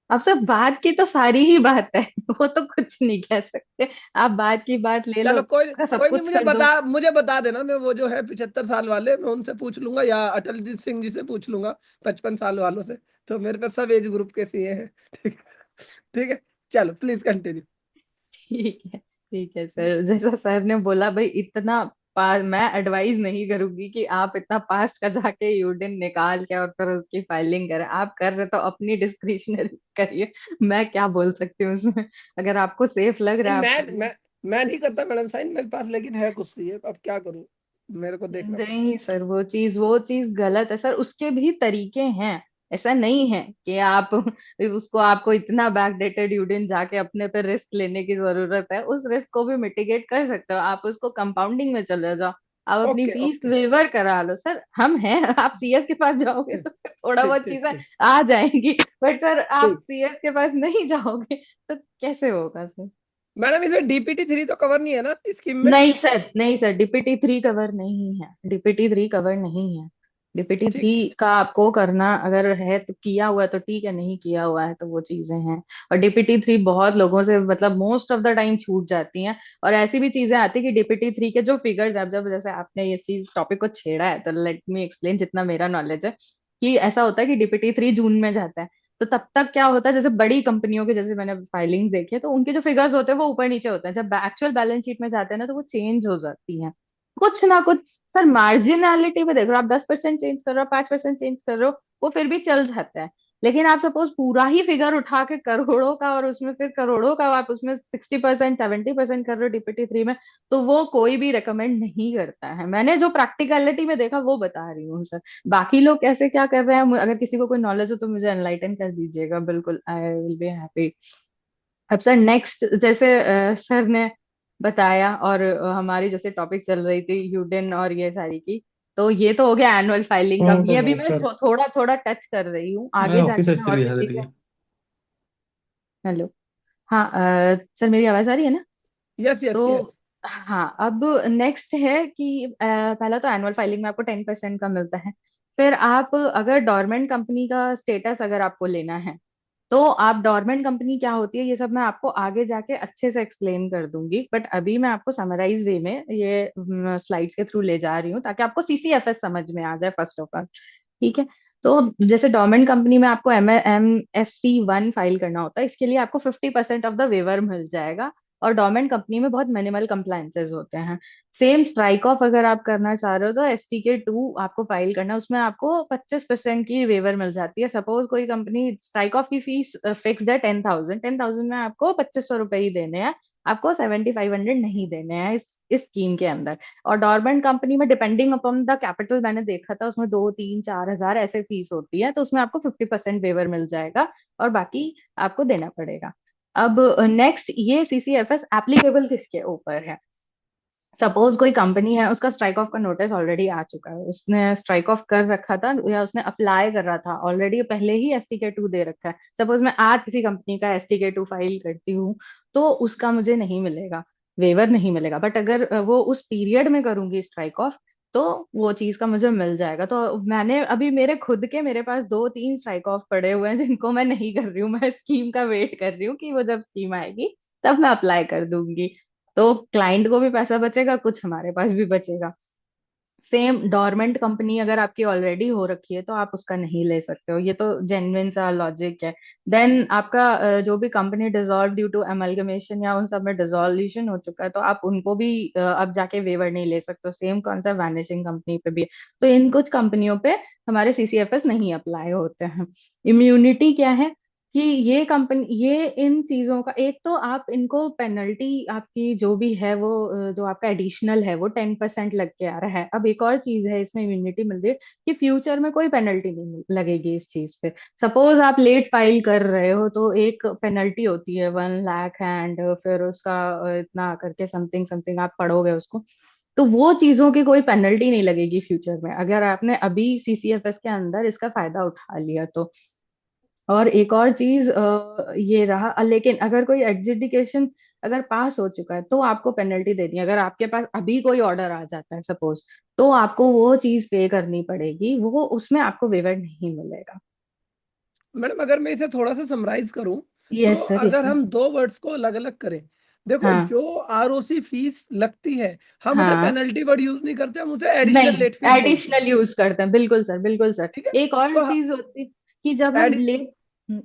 अब सर बात की तो सारी ही बात है, वो तो कुछ नहीं कह सकते। आप बात की बात ले लो, चलो कोई का सब कोई नहीं, कुछ कर दो। मुझे बता देना, मैं वो जो है 75 साल वाले, मैं उनसे पूछ लूंगा, या अटल जी सिंह जी से पूछ लूंगा 55 साल वालों से। तो मेरे पे सब एज ग्रुप के सीए हैं, ठीक है, ठीक है। चलो प्लीज कंटिन्यू। ठीक है सर, जैसा सर ने बोला भाई, इतना मैं एडवाइस नहीं करूंगी कि आप इतना पास्ट का जाके यूडिन निकाल के और फिर उसकी फाइलिंग करें, आप कर रहे तो अपनी डिस्क्रिशनरी करिए। मैं क्या बोल सकती हूँ उसमें, अगर आपको सेफ लग रहा नहीं, है आप मैं करिए। मैं मैं नहीं करता मैडम साइन मेरे पास, लेकिन है कुछ सीए, अब क्या करूं, मेरे को देखना पड़ता नहीं सर, वो चीज गलत है सर, उसके भी तरीके हैं। ऐसा नहीं है कि आप उसको, आपको इतना बैकडेटेड यूडिन जाके अपने पे रिस्क लेने की जरूरत है, उस रिस्क को भी मिटिगेट कर सकते हो, आप उसको कंपाउंडिंग में चले जाओ, आप है। अपनी ओके फीस ओके। वेवर करा लो सर, हम हैं। आप सीएस के पास जाओगे ठीक तो फिर थोड़ा ठीक बहुत ठीक चीजें ठीक आ जाएंगी, बट सर आप ठीक। सीएस के पास नहीं जाओगे तो कैसे होगा सर। मैडम इसमें DPT 3 तो कवर नहीं है ना स्कीम में? नहीं सर, नहीं सर, डीपीटी थ्री कवर नहीं है, डीपीटी थ्री कवर नहीं है। डीपीटी थ्री ठीक। का आपको करना अगर है तो किया हुआ है तो ठीक है, नहीं किया हुआ है तो वो चीजें हैं। और डीपीटी थ्री बहुत लोगों से, मतलब मोस्ट ऑफ द टाइम छूट जाती हैं। और ऐसी भी चीजें आती है कि डीपीटी थ्री के जो फिगर्स, अब जब जैसे आपने इस चीज टॉपिक को छेड़ा है तो लेट मी एक्सप्लेन जितना मेरा नॉलेज है, कि ऐसा होता है कि डीपीटी थ्री जून में जाता है, तो तब तक क्या होता है, जैसे बड़ी कंपनियों के, जैसे मैंने फाइलिंग्स देखी है, तो उनके जो फिगर्स होते हैं वो ऊपर नीचे होते हैं, जब एक्चुअल बैलेंस शीट में जाते हैं ना तो वो चेंज हो जाती हैं, कुछ ना कुछ। सर मार्जिनलिटी में देख रहे हो, आप 10% चेंज कर रहे हो, 5% चेंज कर रहे हो, वो फिर भी चल जाता है। लेकिन आप सपोज पूरा ही फिगर उठा के करोड़ों का, और उसमें फिर करोड़ों का आप उसमें 60% 70% कर रहे हो डीपीटी थ्री में, तो वो कोई भी रेकमेंड नहीं करता है। मैंने जो प्रैक्टिकलिटी में देखा वो बता रही हूँ सर, बाकी लोग कैसे क्या कर रहे हैं, अगर किसी को कोई नॉलेज हो तो मुझे एनलाइटन कर दीजिएगा, बिल्कुल आई विल बी हैप्पी। अब सर नेक्स्ट, जैसे सर ने बताया, और हमारी जैसे टॉपिक चल रही थी यूडेन और ये सारी की, तो ये तो हो गया एनुअल फाइलिंग का, ये भी मैं सर थोड़ा थोड़ा टच कर रही हूँ, मैं आगे ऑफिस जाके मैं और चली भी जा रही चीजें। थी। हेलो। हाँ, सर मेरी आवाज आ रही है ना? यस यस तो यस। हाँ, अब नेक्स्ट है कि पहला तो एनुअल फाइलिंग में आपको 10% का मिलता है। फिर आप अगर डोरमेंट कंपनी का स्टेटस अगर आपको लेना है, तो आप डोरमेंट कंपनी क्या होती है ये सब मैं आपको आगे जाके अच्छे से एक्सप्लेन कर दूंगी, बट अभी मैं आपको समराइज वे में ये स्लाइड्स के थ्रू ले जा रही हूँ ताकि आपको सीसीएफएस समझ में आ जाए फर्स्ट ऑफ ऑल। ठीक है। तो जैसे डोरमेंट कंपनी में आपको MSC 1 फाइल करना होता है, इसके लिए आपको 50% ऑफ द वेवर मिल जाएगा। और डोरमेंट कंपनी में बहुत मिनिमल कंप्लायंसेस होते हैं। सेम स्ट्राइक ऑफ अगर आप करना चाह रहे हो तो STK 2 आपको फाइल करना है, उसमें आपको 25% की वेवर मिल जाती है। सपोज कोई कंपनी, स्ट्राइक ऑफ की फीस फिक्स्ड है 10,000, 10,000 में आपको 2500 रुपए ही देने हैं, आपको 7500 नहीं देने हैं इस स्कीम के अंदर। और डॉर्मेंट कंपनी में डिपेंडिंग अपॉन द कैपिटल, मैंने देखा था उसमें 2 3 4 हजार ऐसे फीस होती है, तो उसमें आपको 50% वेवर मिल जाएगा और बाकी आपको देना पड़ेगा। अब नेक्स्ट, ये सीसीएफएस एप्लीकेबल किसके ऊपर है? सपोज कोई कंपनी है, उसका स्ट्राइक ऑफ का नोटिस ऑलरेडी आ चुका है, उसने स्ट्राइक ऑफ कर रखा था या उसने अप्लाई कर रहा था ऑलरेडी, पहले ही STK 2 दे रखा है। सपोज मैं आज किसी कंपनी का STK 2 फाइल करती हूँ, तो उसका मुझे नहीं मिलेगा, वेवर नहीं मिलेगा। बट अगर वो उस पीरियड में करूंगी स्ट्राइक ऑफ, तो वो चीज का मुझे मिल जाएगा। तो मैंने अभी मेरे खुद के, मेरे पास 2 3 स्ट्राइक ऑफ पड़े हुए हैं जिनको मैं नहीं कर रही हूँ, मैं स्कीम का वेट कर रही हूँ कि वो जब स्कीम आएगी तब मैं अप्लाई कर दूंगी। तो क्लाइंट को भी पैसा बचेगा, कुछ हमारे पास भी बचेगा। सेम डोरमेंट कंपनी अगर आपकी ऑलरेडी हो रखी है तो आप उसका नहीं ले सकते हो, ये तो जेन्युइन सा लॉजिक है। देन आपका जो भी company dissolve due to amalgamation या उन सब में डिसोल्यूशन हो चुका है, तो आप उनको भी अब जाके वेवर नहीं ले सकते हो। सेम कॉन्सेप्ट वैनिशिंग कंपनी पे भी है। तो इन कुछ कंपनियों पे हमारे CCFS नहीं अप्लाई होते हैं। इम्यूनिटी क्या है कि ये कंपनी, ये इन चीजों का, एक तो आप इनको पेनल्टी आपकी जो भी है वो जो आपका एडिशनल है वो 10% लग के आ रहा है। अब एक और चीज है इसमें इम्यूनिटी मिल रही है कि फ्यूचर में कोई पेनल्टी नहीं लगेगी इस चीज पे। सपोज आप लेट फाइल कर रहे हो तो एक पेनल्टी होती है 1 लाख, एंड फिर उसका इतना करके समथिंग समथिंग आप पढ़ोगे उसको। तो वो चीजों की कोई पेनल्टी नहीं लगेगी फ्यूचर में, अगर आपने अभी CCFS के अंदर इसका फायदा उठा लिया तो। और एक और चीज ये रहा, लेकिन अगर कोई एडजुडिकेशन अगर पास हो चुका है तो आपको पेनल्टी देनी है। अगर आपके पास अभी कोई ऑर्डर आ जाता है सपोज, तो आपको वो चीज पे करनी पड़ेगी, वो उसमें आपको वेवर नहीं मिलेगा। मैडम अगर मैं इसे थोड़ा सा समराइज करूं, तो यस सर, अगर यस सर। हम दो वर्ड्स को अलग अलग करें, देखो हाँ जो ROC फीस लगती है, हम उसे हाँ। पेनल्टी वर्ड यूज नहीं करते, हम उसे एडिशनल नहीं, लेट फीस बोलते हैं। एडिशनल यूज करते हैं, बिल्कुल सर, बिल्कुल सर। ठीक है। एक और तो चीज होती कि जब हम एडि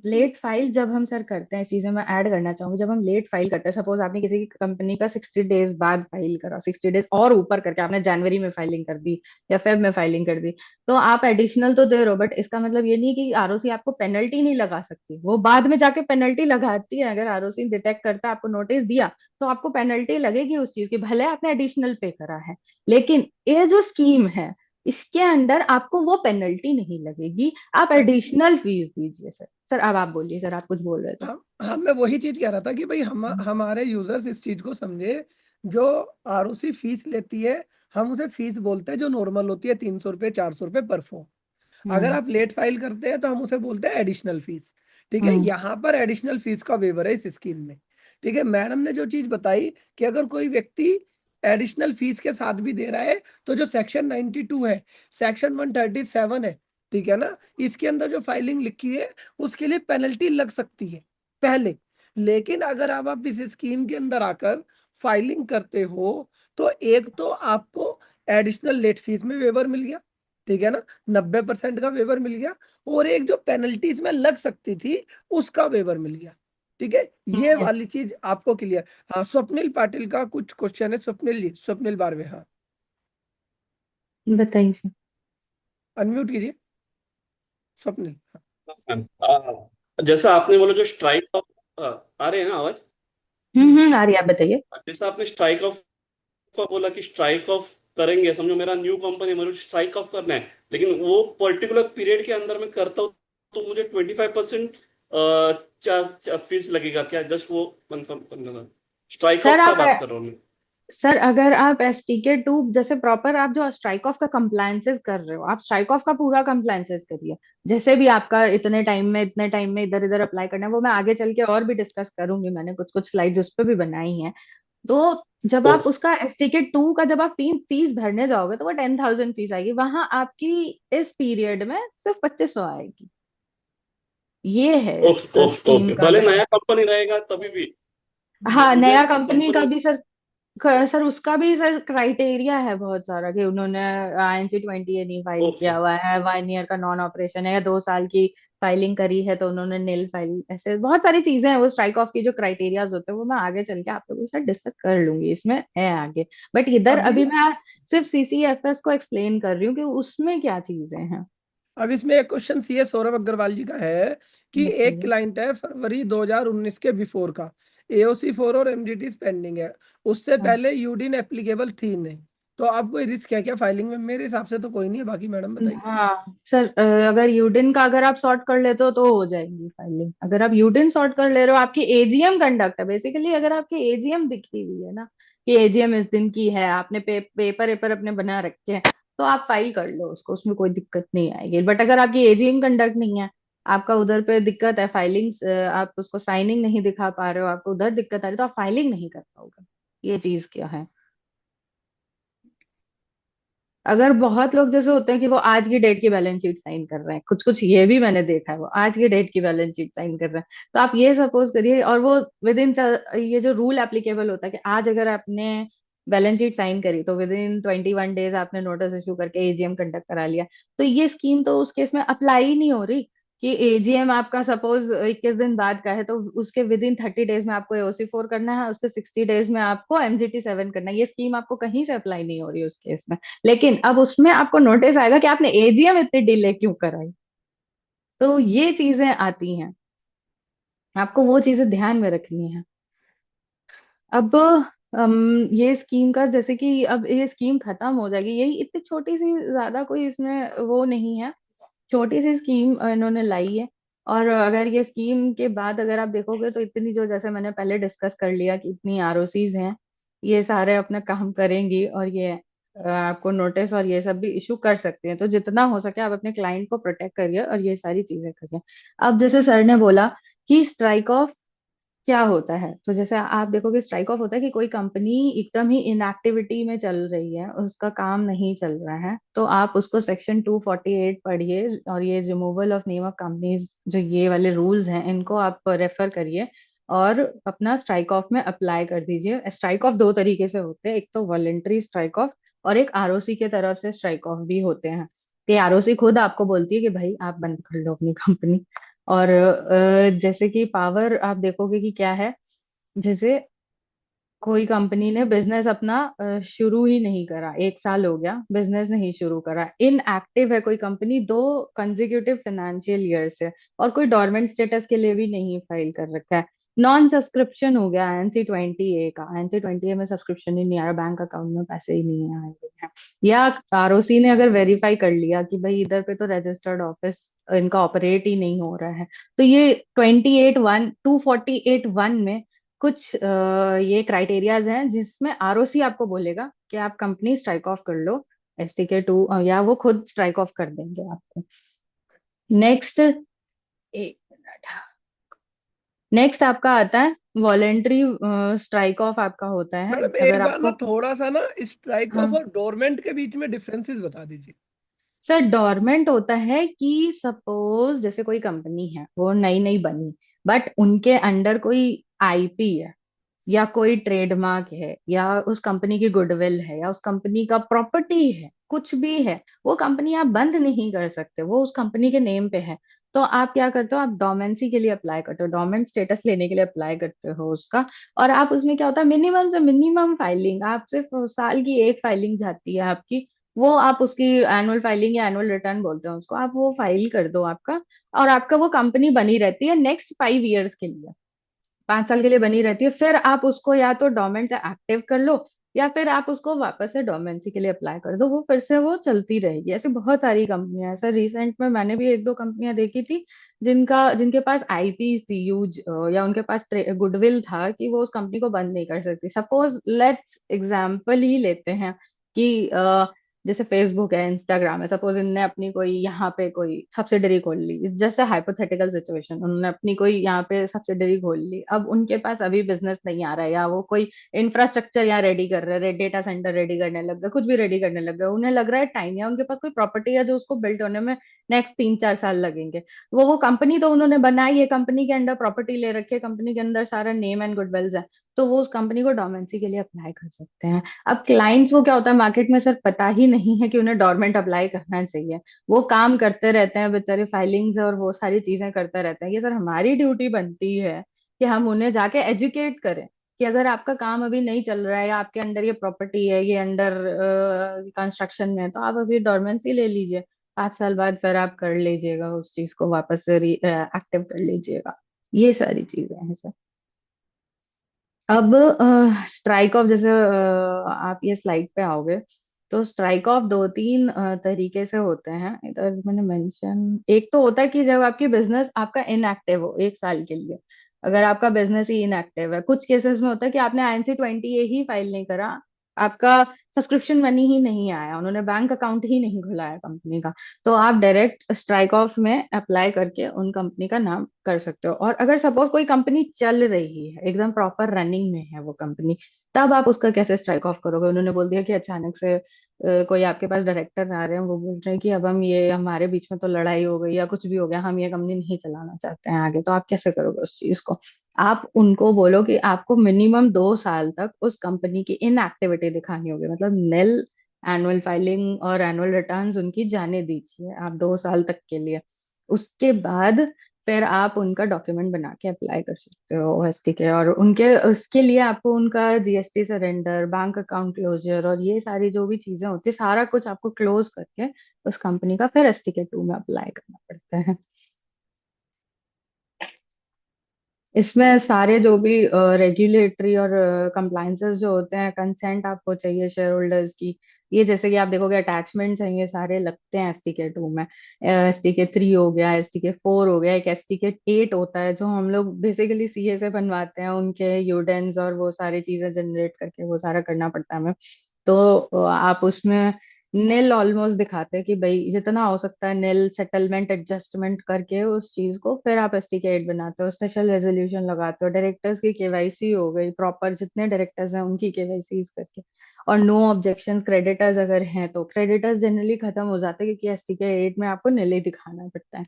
लेट फाइल जब हम सर करते हैं, इस चीज में मैं ऐड करना चाहूंगी, जब हम लेट फाइल करते हैं, सपोज आपने किसी की कंपनी का 60 डेज बाद फाइल करा, 60 डेज और ऊपर करके आपने जनवरी में फाइलिंग कर दी या फेब में फाइलिंग कर दी, तो आप एडिशनल तो दे रहे हो, बट इसका मतलब ये नहीं कि ROC आपको पेनल्टी नहीं लगा सकती, वो बाद में जाके पेनल्टी लगाती है। अगर ROC डिटेक्ट करता है, आपको नोटिस दिया, तो आपको पेनल्टी लगेगी उस चीज की, भले आपने एडिशनल पे करा है। लेकिन ये जो स्कीम है, इसके अंदर आपको वो पेनल्टी नहीं लगेगी, आप एडिशनल फीस दीजिए सर। सर अब आप बोलिए सर, आप कुछ बोल रहे थे। हम मैं वही चीज कह रहा था कि भाई हमारे यूजर्स इस चीज को समझे। जो ROC फीस लेती है, हम उसे फीस बोलते हैं जो नॉर्मल होती है, 300 रुपये 400 रुपये पर फॉर्म। अगर हम्म आप लेट फाइल करते हैं तो हम उसे बोलते हैं एडिशनल फीस। ठीक है, हम्म यहाँ पर एडिशनल फीस का वेवर है इस स्कीम में। ठीक है, मैडम ने जो चीज बताई कि अगर कोई व्यक्ति एडिशनल फीस के साथ भी दे रहा है, तो जो सेक्शन 92 है, सेक्शन 137 है, ठीक है ना, इसके अंदर जो फाइलिंग लिखी है उसके लिए पेनल्टी लग सकती है पहले। लेकिन अगर आप इस स्कीम के अंदर आकर फाइलिंग करते हो, तो एक तो आपको एडिशनल लेट फीस में वेवर मिल गया, ठीक है ना, 90% का वेवर मिल गया, और एक जो पेनल्टी इसमें लग सकती थी उसका वेवर मिल गया। ठीक है, ये यस, वाली चीज आपको क्लियर। हाँ, स्वप्निल पाटिल का कुछ क्वेश्चन है, स्वप्निल जी, स्वप्निल बारवे, हाँ, बताइए सर। अनम्यूट कीजिए स्वप्निल, हाँ। जैसा आपने बोला जो स्ट्राइक ऑफ, आ रहे हैं ना आवाज? आ रही है, आप बताइए। जैसा आपने स्ट्राइक ऑफ का बोला कि स्ट्राइक ऑफ करेंगे, समझो मेरा न्यू कंपनी, मुझे स्ट्राइक ऑफ करना है, लेकिन वो पर्टिकुलर पीरियड के अंदर मैं करता हूँ, तो मुझे 25% फीस लगेगा क्या? जस्ट वो कंफर्म करना था, स्ट्राइक सर ऑफ का आप बात कर रहा हूँ मैं। सर अगर आप STK 2 जैसे प्रॉपर आप जो स्ट्राइक ऑफ का कंप्लायंसेस कर रहे हो, आप स्ट्राइक ऑफ का पूरा कंप्लायंसेस करिए। जैसे भी आपका इतने टाइम में इतने टाइम में इधर इधर अप्लाई करना है, वो मैं आगे चल के और भी डिस्कस करूंगी, मैंने कुछ कुछ स्लाइड्स उस पर भी बनाई हैं। तो जब ओह, आप उसका STK 2 का जब आप फीस भरने जाओगे, तो वो 10,000 फीस आएगी, वहां आपकी इस पीरियड में सिर्फ 2500 आएगी। ये है इस ओके ओके स्कीम ओके, का भले नया बेनिफिट। कंपनी रहेगा तभी भी हाँ, मुझे नया कंपनी का कंपनी। भी सर, सर उसका भी सर क्राइटेरिया है बहुत सारा कि उन्होंने INC 20 नहीं फाइल ओके, किया हुआ है, 1 ईयर का नॉन ऑपरेशन है, या 2 साल की फाइलिंग करी है तो उन्होंने नील फाइल, ऐसे बहुत सारी चीजें हैं। वो स्ट्राइक ऑफ की जो क्राइटेरियाज होते हैं वो मैं आगे चल के आप लोगों से डिस्कस कर लूंगी, इसमें है आगे। बट इधर अभी अभी मैं सिर्फ CCFS को एक्सप्लेन कर रही हूँ कि उसमें क्या चीजें हैं। अब इसमें एक क्वेश्चन CA सौरभ अग्रवाल जी का है कि एक बताइए। क्लाइंट है फरवरी 2019 के बिफोर का, AOC 4 और MGT पेंडिंग है। उससे हाँ पहले यूडीन एप्लीकेबल थी नहीं। तो अब कोई रिस्क है क्या फाइलिंग में? मेरे हिसाब से तो कोई नहीं है, बाकी मैडम बताइए। हाँ सर, अगर यूडिन का अगर आप सॉर्ट कर लेते हो तो हो जाएगी फाइलिंग। अगर आप यूडिन सॉर्ट कर ले रहे हो, आपकी एजीएम कंडक्ट है बेसिकली, अगर आपकी एजीएम दिखी हुई है ना कि एजीएम इस दिन की है, आपने पेपर वेपर अपने बना रखे हैं, तो आप फाइल कर लो उसको, उसमें कोई दिक्कत नहीं आएगी। बट अगर आपकी एजीएम कंडक्ट नहीं है, आपका उधर पे दिक्कत है फाइलिंग, आप उसको साइनिंग नहीं दिखा पा रहे हो, आपको उधर दिक्कत आ रही है, तो आप फाइलिंग नहीं कर पाओगे। ये चीज क्या है। अगर बहुत लोग जैसे होते हैं कि वो आज की डेट की बैलेंस शीट साइन कर रहे हैं, कुछ कुछ ये भी मैंने देखा है, वो आज की डेट की बैलेंस शीट साइन कर रहे हैं, तो आप ये सपोज करिए, और वो विद इन, ये जो रूल एप्लीकेबल होता है कि आज अगर आपने बैलेंस शीट साइन करी तो विद इन 21 डेज आपने नोटिस इशू करके एजीएम कंडक्ट करा लिया, तो ये स्कीम तो उस केस में अप्लाई ही नहीं हो रही। कि एजीएम आपका सपोज 21 दिन बाद का है, तो उसके विद इन 30 डेज में आपको AOC 4 करना है, उसके 60 डेज में आपको MGT 7 करना है। ये स्कीम आपको कहीं से अप्लाई नहीं हो रही उस केस में। लेकिन अब उसमें आपको नोटिस आएगा कि आपने एजीएम इतनी डिले क्यों कराई। तो ये चीजें आती हैं, आपको वो चीजें ध्यान में रखनी है। अब ये स्कीम का जैसे कि अब ये स्कीम खत्म हो जाएगी, यही इतनी छोटी सी, ज्यादा कोई इसमें वो नहीं है, छोटी सी स्कीम इन्होंने लाई है। और अगर ये स्कीम के बाद अगर आप देखोगे तो इतनी, जो जैसे मैंने पहले डिस्कस कर लिया कि इतनी आरओसीज हैं, ये सारे अपना काम करेंगी, और ये आपको नोटिस और ये सब भी इशू कर सकते हैं। तो जितना हो सके आप अपने क्लाइंट को प्रोटेक्ट करिए और ये सारी चीजें करिए। अब जैसे सर ने बोला कि स्ट्राइक ऑफ क्या होता है, तो जैसे आप देखोगे स्ट्राइक ऑफ होता है कि कोई कंपनी एकदम ही इनएक्टिविटी में चल रही है, उसका काम नहीं चल रहा है, तो आप उसको सेक्शन 248 पढ़िए, और ये removal of name of companies, जो ये वाले रूल्स हैं, इनको आप रेफर करिए और अपना स्ट्राइक ऑफ में अप्लाई कर दीजिए। स्ट्राइक ऑफ दो तरीके से होते हैं, एक तो वॉलेंट्री स्ट्राइक ऑफ, और एक आरओसी के तरफ से स्ट्राइक ऑफ भी होते हैं। कि आरओसी खुद आपको बोलती है कि भाई आप बंद कर लो अपनी कंपनी। और जैसे कि पावर आप देखोगे कि क्या है, जैसे कोई कंपनी ने बिजनेस अपना शुरू ही नहीं करा, 1 साल हो गया बिजनेस नहीं शुरू करा, इनएक्टिव है कोई कंपनी 2 कंजिक्यूटिव फाइनेंशियल ईयर से, और कोई डोरमेंट स्टेटस के लिए भी नहीं फाइल कर रखा है, नॉन सब्सक्रिप्शन हो गया NC 20A का, NC 20A में सब्सक्रिप्शन ही नहीं आ रहा, बैंक अकाउंट में पैसे ही नहीं आए हुए हैं, या आरओसी ने अगर वेरीफाई कर लिया कि भाई इधर पे तो रजिस्टर्ड ऑफिस इनका ऑपरेट ही नहीं हो रहा है, तो ये 248(1) में कुछ ये क्राइटेरियाज हैं जिसमें आरओसी आपको बोलेगा कि आप कंपनी स्ट्राइक ऑफ कर लो STK 2, या वो खुद स्ट्राइक ऑफ कर देंगे आपको। नेक्स्ट, एक मिनट, नेक्स्ट आपका आता है वॉलेंट्री स्ट्राइक ऑफ, आपका होता है मैडम अगर एक बार ना आपको। थोड़ा सा ना स्ट्राइक ऑफ हाँ और डोरमेंट के बीच में डिफरेंसेस बता दीजिए। सर, डोरमेंट होता है कि सपोज जैसे कोई कंपनी है, वो नई नई बनी, बट उनके अंडर कोई आईपी है, या कोई ट्रेडमार्क है, या उस कंपनी की गुडविल है, या उस कंपनी का प्रॉपर्टी है, कुछ भी है, वो कंपनी आप बंद नहीं कर सकते, वो उस कंपनी के नेम पे है। तो आप क्या करते हो, आप डोमेंसी के लिए अप्लाई करते हो, डोमेंट स्टेटस लेने के लिए अप्लाई करते हो उसका। और आप उसमें क्या होता है, मिनिमम से मिनिमम फाइलिंग, आप सिर्फ साल की एक फाइलिंग जाती है आपकी, वो आप उसकी एनुअल फाइलिंग या एनुअल रिटर्न बोलते हैं उसको, आप वो फाइल कर दो आपका, और आपका वो कंपनी बनी रहती है नेक्स्ट 5 ईयर्स के लिए, 5 साल के लिए बनी रहती है। फिर आप उसको या तो डोमेन से एक्टिव कर लो, या फिर आप उसको वापस से डोमेंसी के लिए अप्लाई कर दो, वो फिर से वो चलती रहेगी। ऐसी बहुत सारी कंपनियां हैं सर, रिसेंट में मैंने भी एक दो कंपनियां देखी थी जिनके पास आईपी थी यूज, या उनके पास गुडविल था कि वो उस कंपनी को बंद नहीं कर सकती। सपोज लेट्स एग्जाम्पल ही लेते हैं कि जैसे फेसबुक है, इंस्टाग्राम है, सपोज इनने अपनी कोई यहाँ पे कोई सब्सिडरी खोल ली, जैसे हाइपोथेटिकल सिचुएशन, उन्होंने अपनी कोई यहाँ पे सब्सिडरी खोल ली, अब उनके पास अभी बिजनेस नहीं आ रहा है, या वो कोई इंफ्रास्ट्रक्चर यहाँ रेडी कर रहे हैं, डेटा सेंटर रेडी करने लग गए, कुछ भी रेडी करने लग गए, उन्हें लग रहा है टाइम, या उनके पास कोई प्रॉपर्टी है जो उसको बिल्ड होने में नेक्स्ट 3-4 साल लगेंगे, वो कंपनी तो उन्होंने बनाई है, कंपनी के अंडर प्रॉपर्टी ले रखी है, कंपनी के अंदर सारा नेम एंड गुडविल्स है, तो वो उस कंपनी को डोमेंसी के लिए अप्लाई कर सकते हैं। अब क्लाइंट्स को क्या होता है, मार्केट में सर पता ही नहीं है कि उन्हें डोरमेंट अप्लाई करना चाहिए, वो काम करते रहते हैं बेचारे, फाइलिंग्स और वो सारी चीजें करते रहते हैं। ये सर हमारी ड्यूटी बनती है कि हम उन्हें जाके एजुकेट करें कि अगर आपका काम अभी नहीं चल रहा है, या आपके अंडर ये प्रॉपर्टी है, ये अंडर कंस्ट्रक्शन में है, तो आप अभी डोरमेंसी ले लीजिए, 5 साल बाद फिर आप कर लीजिएगा उस चीज को, वापस से एक्टिव कर लीजिएगा। ये सारी चीजें हैं सर। अब स्ट्राइक ऑफ, जैसे आप ये स्लाइड पे आओगे तो स्ट्राइक ऑफ दो तीन तरीके से होते हैं, इधर मैंने मेंशन। एक तो होता है कि जब आपकी बिजनेस आपका इनएक्टिव हो 1 साल के लिए, अगर आपका बिजनेस ही इनएक्टिव है। कुछ केसेस में होता है कि आपने INC 20A ही फाइल नहीं करा, आपका सब्सक्रिप्शन मनी ही नहीं आया, उन्होंने बैंक अकाउंट ही नहीं खुलाया कंपनी का, तो आप डायरेक्ट स्ट्राइक ऑफ में अप्लाई करके उन कंपनी का नाम कर सकते हो। और अगर सपोज कोई कंपनी चल रही है, एकदम प्रॉपर रनिंग में है वो कंपनी, तब आप उसका कैसे स्ट्राइक ऑफ करोगे? उन्होंने बोल दिया कि अचानक से कोई आपके पास डायरेक्टर आ रहे हैं, वो बोल रहे हैं कि अब हम ये, हमारे बीच में तो लड़ाई हो गई या कुछ भी हो गया, हम ये कंपनी नहीं चलाना चाहते हैं आगे, तो आप कैसे करोगे उस चीज को? आप उनको बोलो कि आपको मिनिमम 2 साल तक उस कंपनी की इनएक्टिविटी दिखानी होगी, मतलब नेल एनुअल फाइलिंग और एनुअल रिटर्न्स उनकी जाने दीजिए आप 2 साल तक के लिए। उसके बाद फिर आप उनका डॉक्यूमेंट बना के अप्लाई कर सकते हो OST के, और उनके उसके लिए आपको उनका GST surrender, bank account closure और ये सारी जो भी चीजें होती है, सारा कुछ आपको क्लोज करके उस कंपनी का फिर STK 2 में अप्लाई करना पड़ता है। इसमें सारे जो भी रेगुलेटरी और कंप्लाइंसेस जो होते हैं, कंसेंट आपको चाहिए शेयर होल्डर्स की, ये जैसे कि आप देखोगे अटैचमेंट चाहिए, सारे लगते हैं STK 2 में। STK 3 हो गया, STK 4 हो गया, एक STK 8 होता है जो हम लोग बेसिकली CA से बनवाते हैं, उनके यूडेंस और वो सारी चीजें जनरेट करके वो सारा करना पड़ता है हमें। तो आप उसमें नेल ऑलमोस्ट दिखाते हैं कि भाई जितना हो सकता है नेल सेटलमेंट एडजस्टमेंट करके उस चीज को, फिर आप STK 8 बनाते हो, स्पेशल रेजोल्यूशन लगाते हो, डायरेक्टर्स की KYC हो गई प्रॉपर, जितने डायरेक्टर्स हैं उनकी KYC करके, और नो ऑब्जेक्शन। क्रेडिटर्स अगर हैं तो क्रेडिटर्स जनरली खत्म हो जाते हैं, क्योंकि STK 8 में आपको नेल ही दिखाना पड़ता है।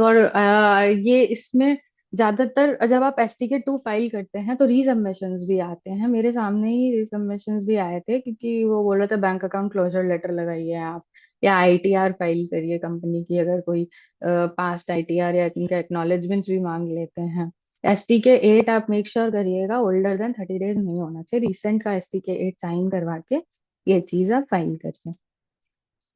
और ये इसमें ज्यादातर जब आप STK 2 फाइल करते हैं तो रीसबमिशंस भी आते हैं, मेरे सामने ही रीसबमिशंस भी आए थे, क्योंकि वो बोल रहे थे बैंक अकाउंट क्लोजर लेटर लगाइए आप, या ITR फाइल करिए कंपनी की, अगर कोई पास्ट ITR या इनका एक्नॉलेजमेंट्स भी मांग लेते हैं। STK 8 आप मेक श्योर करिएगा ओल्डर देन 30 डेज नहीं होना चाहिए, रिसेंट का STK 8 साइन करवा के ये चीज आप फाइल करिए,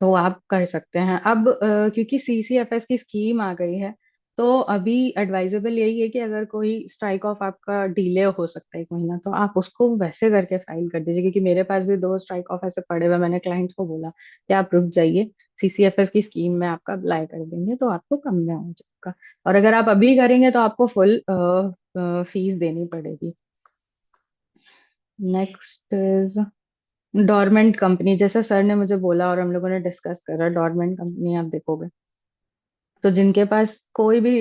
तो आप कर सकते हैं। अब क्योंकि CCFS की स्कीम आ गई है, तो अभी एडवाइजेबल यही है कि अगर कोई स्ट्राइक ऑफ आपका डिले हो सकता है 1 महीना, तो आप उसको वैसे करके फाइल कर दीजिए, क्योंकि मेरे पास भी 2 स्ट्राइक ऑफ ऐसे पड़े हुए, मैंने क्लाइंट को बोला कि आप रुक जाइए, CCFS की स्कीम में आपका अप्लाई कर देंगे तो आपको कम में हो जाएगा, और अगर आप अभी करेंगे तो आपको फुल फीस देनी पड़ेगी। Next is dormant company. जैसा सर ने मुझे बोला और हम लोगों ने डिस्कस करा, डॉर्मेंट कंपनी आप देखोगे तो जिनके पास कोई भी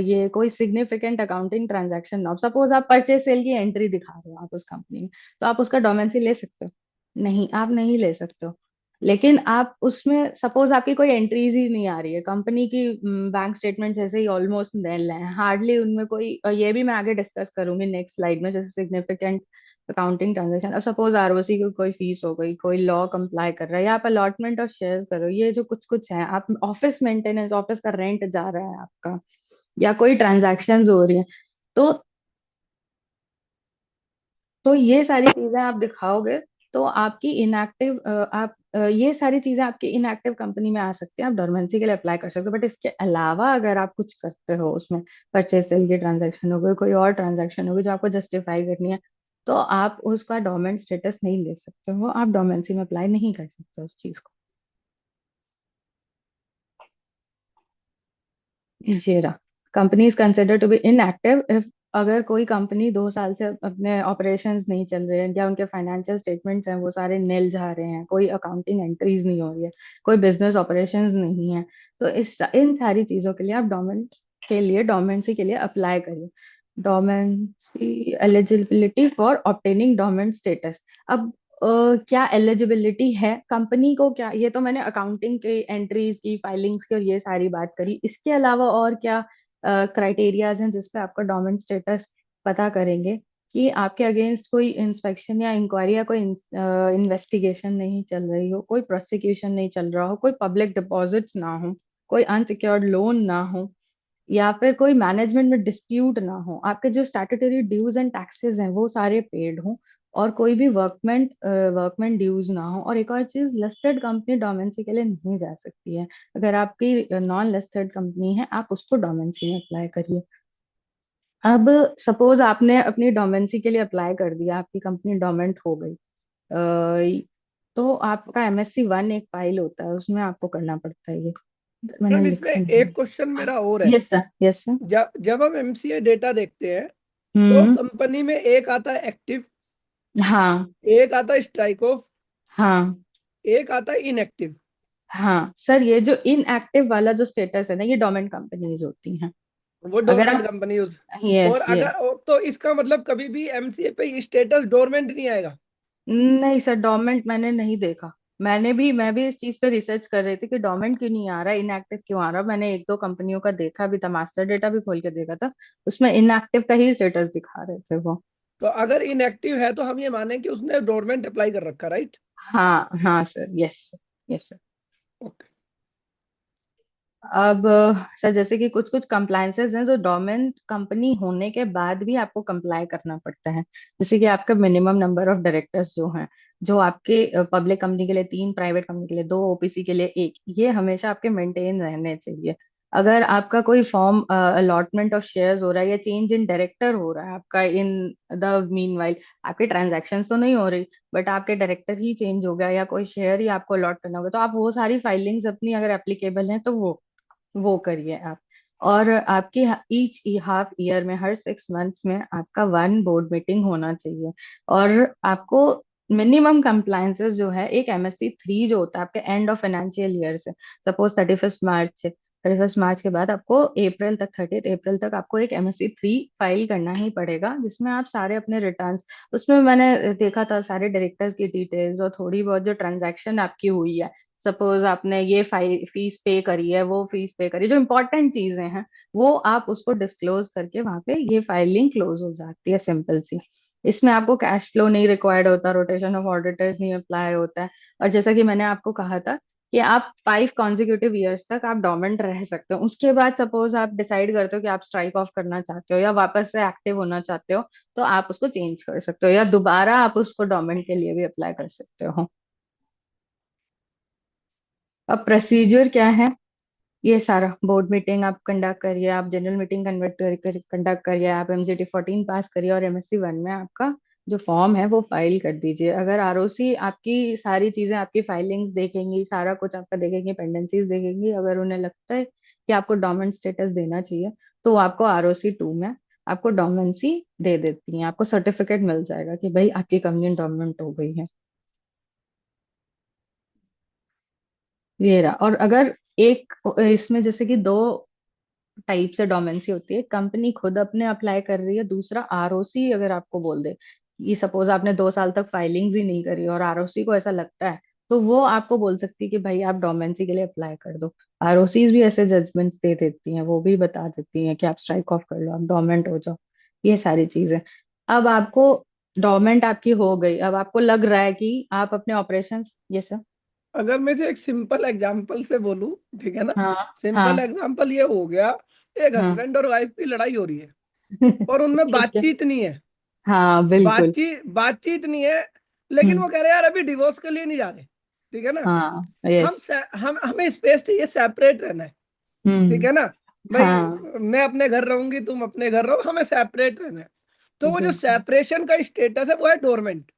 ये कोई सिग्निफिकेंट अकाउंटिंग ट्रांजैक्शन ना हो, सपोज आप परचेज सेल की एंट्री दिखा रहे हो आप उस कंपनी में, तो आप उसका डोमेंसी ले सकते हो? नहीं, आप नहीं ले सकते हो। लेकिन आप उसमें सपोज आपकी कोई एंट्रीज ही नहीं आ रही है, कंपनी की बैंक स्टेटमेंट जैसे ही ऑलमोस्ट नल है, हार्डली उनमें कोई, ये भी मैं आगे डिस्कस करूंगी नेक्स्ट स्लाइड में, जैसे सिग्निफिकेंट अकाउंटिंग ट्रांजेक्शन। अब सपोज ROC की कोई फीस हो गई, कोई लॉ कंप्लाई कर रहा है, या आप अलॉटमेंट ऑफ शेयर्स कर रहे हो, ये जो कुछ कुछ है, आप ऑफिस मेंटेनेंस, ऑफिस का रेंट जा रहा है आपका, या कोई ट्रांजैक्शन हो रही है, तो ये सारी चीजें आप दिखाओगे तो आपकी इनएक्टिव आप ये सारी चीजें आपकी इनएक्टिव कंपनी में आ सकती है, आप डोरमेंसी के लिए अप्लाई कर सकते हो। बट इसके अलावा अगर आप कुछ करते हो उसमें, परचेज सेल की ट्रांजैक्शन हो गई, कोई और ट्रांजैक्शन हो गई जो आपको जस्टिफाई करनी है, तो आप उसका डोमेंट स्टेटस नहीं ले सकते हो, आप डोमेंसी में अप्लाई नहीं कर सकते उस चीज को। ये रहा, company is consider to be inactive if, अगर कोई कंपनी 2 साल से अपने ऑपरेशंस नहीं चल रहे हैं, या उनके फाइनेंशियल स्टेटमेंट्स हैं वो सारे नील जा रहे हैं, कोई अकाउंटिंग एंट्रीज नहीं हो रही है, कोई बिजनेस ऑपरेशंस नहीं है, तो इस इन सारी चीजों के लिए आप डोमेंसी के लिए अप्लाई करिए। Dormancy eligibility for obtaining डोमेंट status. अब क्या एलिजिबिलिटी है कंपनी को, क्या, ये तो मैंने अकाउंटिंग की एंट्रीज की, फाइलिंग्स की और ये सारी बात करी, इसके अलावा और क्या क्राइटेरियाज हैं जिसपे आपका डोमेंट स्टेटस पता करेंगे कि आपके अगेंस्ट कोई इंस्पेक्शन या इंक्वायरी या कोई इन्वेस्टिगेशन नहीं चल रही हो, कोई प्रोसिक्यूशन नहीं चल रहा हो, कोई पब्लिक डिपॉजिट्स ना हो, कोई अनसिक्योर्ड लोन ना हो, या फिर कोई मैनेजमेंट में डिस्प्यूट ना हो, आपके जो स्टैट्यूटरी ड्यूज एंड टैक्सेस हैं वो सारे पेड हों, और कोई भी वर्कमेंट ड्यूज ना हो। और एक और चीज, लिस्टेड कंपनी डोमेंसी के लिए नहीं जा सकती है, अगर आपकी नॉन लिस्टेड कंपनी है आप उसको डोमेंसी में अप्लाई करिए। अब सपोज आपने अपनी डोमेंसी के लिए अप्लाई कर दिया, आपकी कंपनी डोमेंट हो गई, तो आपका MSc 1 एक फाइल होता है, उसमें आपको करना पड़ता है ये। मैंने मैम इसमें लिखा नहीं एक क्वेश्चन मेरा और है। है। Yes sir, yes sir. जब जब हम एमसीए डेटा देखते हैं तो हम्म। कंपनी में एक आता है एक्टिव, हाँ एक आता है स्ट्राइक ऑफ, हाँ एक आता है इनएक्टिव। हाँ सर, ये जो इनएक्टिव वाला जो स्टेटस है ना, ये डोमेंट कंपनीज होती हैं। वो अगर डोरमेंट आप, कंपनी यूज। और यस अगर यस, तो इसका मतलब कभी भी एमसीए पे स्टेटस डोरमेंट नहीं आएगा। नहीं सर, डोमेंट मैंने नहीं देखा। मैं भी इस चीज पे रिसर्च कर रही थी कि डोमेंट क्यों नहीं आ रहा, इनएक्टिव क्यों आ रहा। मैंने एक दो कंपनियों का देखा भी था, मास्टर डेटा भी खोल के देखा था, उसमें इनएक्टिव का ही स्टेटस दिखा रहे थे वो। तो अगर इनएक्टिव है तो हम ये माने कि उसने डोरमेंट अप्लाई कर रखा, राइट? हाँ हाँ सर, यस, यस। ओके। अब सर, जैसे कि कुछ कुछ कंप्लायंसेस हैं जो डोमेन कंपनी होने के बाद भी आपको कंप्लाई करना पड़ता है। जैसे कि आपका मिनिमम नंबर ऑफ डायरेक्टर्स जो हैं, जो आपके पब्लिक कंपनी के लिए 3, प्राइवेट कंपनी के लिए 2, ओपीसी के लिए 1, ये हमेशा आपके मेंटेन रहने चाहिए। अगर आपका कोई फॉर्म अलॉटमेंट ऑफ शेयर्स हो रहा है या चेंज इन डायरेक्टर हो रहा है आपका इन द मीनवाइल, आपके ट्रांजैक्शंस तो नहीं हो रही, बट आपके डायरेक्टर ही चेंज हो गया या कोई शेयर ही आपको अलॉट करना होगा, तो आप वो सारी फाइलिंग्स अपनी अगर एप्लीकेबल हैं तो वो करिए आप। और आपकी ईच हाफ ईयर में, हर 6 मंथ्स में आपका 1 बोर्ड मीटिंग होना चाहिए। और आपको मिनिमम कंप्लायंसेस जो है, एक MSc 3 जो होता है आपके एंड ऑफ फाइनेंशियल ईयर से, सपोज 31 मार्च से, 31 मार्च के बाद आपको अप्रैल तक, 30 अप्रैल तक आपको एक MSc 3 फाइल करना ही पड़ेगा, जिसमें आप सारे अपने रिटर्न्स, उसमें मैंने देखा था सारे डायरेक्टर्स की डिटेल्स और थोड़ी बहुत जो ट्रांजैक्शन आपकी हुई है, सपोज आपने ये फीस पे करी है, वो फीस पे करी, जो इंपॉर्टेंट चीजें हैं वो आप उसको डिस्क्लोज करके वहां पे ये फाइलिंग क्लोज हो जाती है, सिंपल सी। इसमें आपको कैश फ्लो नहीं रिक्वायर्ड होता, रोटेशन ऑफ ऑडिटर्स नहीं अप्लाई होता है। और जैसा कि मैंने आपको कहा था कि आप 5 consecutive years तक आप डोमेंट रह सकते हो, उसके बाद सपोज आप डिसाइड करते हो कि आप स्ट्राइक ऑफ करना चाहते हो या वापस से एक्टिव होना चाहते हो, तो आप उसको चेंज कर सकते हो या दोबारा आप उसको डोमेंट के लिए भी अप्लाई कर सकते हो। अब प्रोसीजर क्या है, ये सारा बोर्ड मीटिंग आप कंडक्ट करिए, आप जनरल मीटिंग कंडक्ट करिए, आप MGT 14 पास करिए, और MSc 1 में आपका जो फॉर्म है वो फाइल कर दीजिए। अगर ROC आपकी सारी चीजें, आपकी फाइलिंग्स देखेंगी, सारा कुछ आपका देखेंगी, पेंडेंसीज देखेंगी, अगर उन्हें लगता है कि आपको डोमेंट स्टेटस देना चाहिए, तो वो आपको ROC 2 में आपको डोमेंसी दे देती हैं, आपको सर्टिफिकेट मिल जाएगा कि भाई आपकी कंपनी डोमेंट हो गई है। ये रहा। और अगर एक इसमें जैसे कि दो टाइप से डोमेंसी होती है, कंपनी खुद अपने अप्लाई कर रही है, दूसरा ROC अगर आपको बोल दे कि सपोज आपने 2 साल तक फाइलिंग्स ही नहीं करी और ROC को ऐसा लगता है, तो वो आपको बोल सकती है कि भाई आप डोमेंसी के लिए अप्लाई कर दो। ROCs भी ऐसे जजमेंट्स दे देती हैं, वो भी बता देती हैं कि आप स्ट्राइक ऑफ कर लो, आप डोमेंट हो जाओ, ये सारी चीजें। अब आपको डोमेंट आपकी हो गई, अब आपको लग रहा है कि आप अपने ऑपरेशन, ये सर। अगर मैं से एक सिंपल एग्जांपल से बोलूं, ठीक है ना? हाँ सिंपल हाँ एग्जांपल ये हो गया, एक हाँ। हस्बैंड और वाइफ की लड़ाई हो रही है और उनमें ठीक है। बातचीत नहीं है। हाँ बिल्कुल। बातचीत नहीं है, लेकिन हम्म। वो कह रहे हैं यार अभी डिवोर्स के लिए नहीं जा रहे, ठीक है ना? हाँ, यस। हम हमें स्पेस चाहिए, सेपरेट रहना है, ठीक हम्म। है ना? भाई हाँ, मैं अपने घर रहूंगी, तुम अपने घर रहो, हमें सेपरेट रहना है। तो वो जो बिल्कुल, सेपरेशन का स्टेटस है वो है डोरमेंट।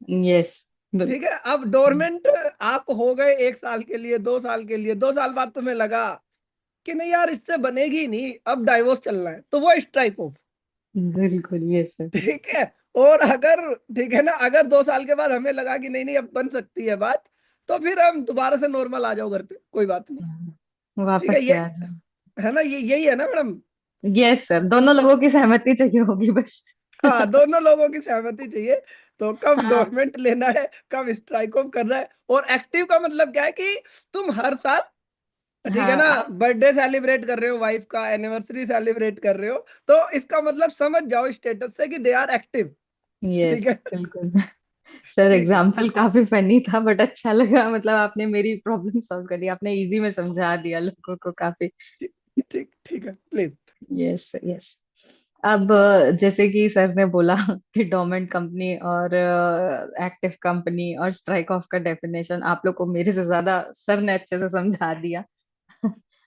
यस, ठीक बिल्कुल। है, अब डोरमेंट आप हो गए 1 साल के लिए, 2 साल के लिए, 2 साल बाद तुम्हें लगा कि नहीं यार इससे बनेगी ही नहीं, अब डाइवोर्स चलना है, तो वो स्ट्राइक ऑफ। बिल्कुल, यस सर। ठीक है। और अगर, ठीक है ना, अगर 2 साल के बाद हमें लगा कि नहीं नहीं अब बन सकती है बात, तो फिर हम दोबारा से नॉर्मल आ जाओ घर पे, कोई बात नहीं। ठीक है, वापस ये से आ जाओ। है ना, ये यही है ना मैडम? यस सर, दोनों लोगों की सहमति चाहिए होगी बस। हाँ, दोनों लोगों की सहमति चाहिए। तो कब हाँ डोरमेंट लेना है, कब स्ट्राइक ऑफ करना है। और एक्टिव का मतलब क्या है कि तुम हर साल, ठीक है हाँ, ना, आप, बर्थडे सेलिब्रेट कर रहे हो, वाइफ का एनिवर्सरी सेलिब्रेट कर रहे हो, तो इसका मतलब समझ जाओ स्टेटस से कि दे आर एक्टिव। यस, ठीक है। बिल्कुल। सर, ठीक है, एग्जाम्पल काफी फनी था बट अच्छा लगा, मतलब आपने मेरी प्रॉब्लम सॉल्व कर दी, आपने इजी में समझा दिया लोगों को काफी। ठीक, ठीक, ठीक है, प्लीज। Yes yes. अब जैसे कि सर ने बोला कि डोमेंट कंपनी और एक्टिव कंपनी और स्ट्राइक ऑफ का डेफिनेशन आप लोग को मेरे से ज्यादा सर ने अच्छे से समझा दिया।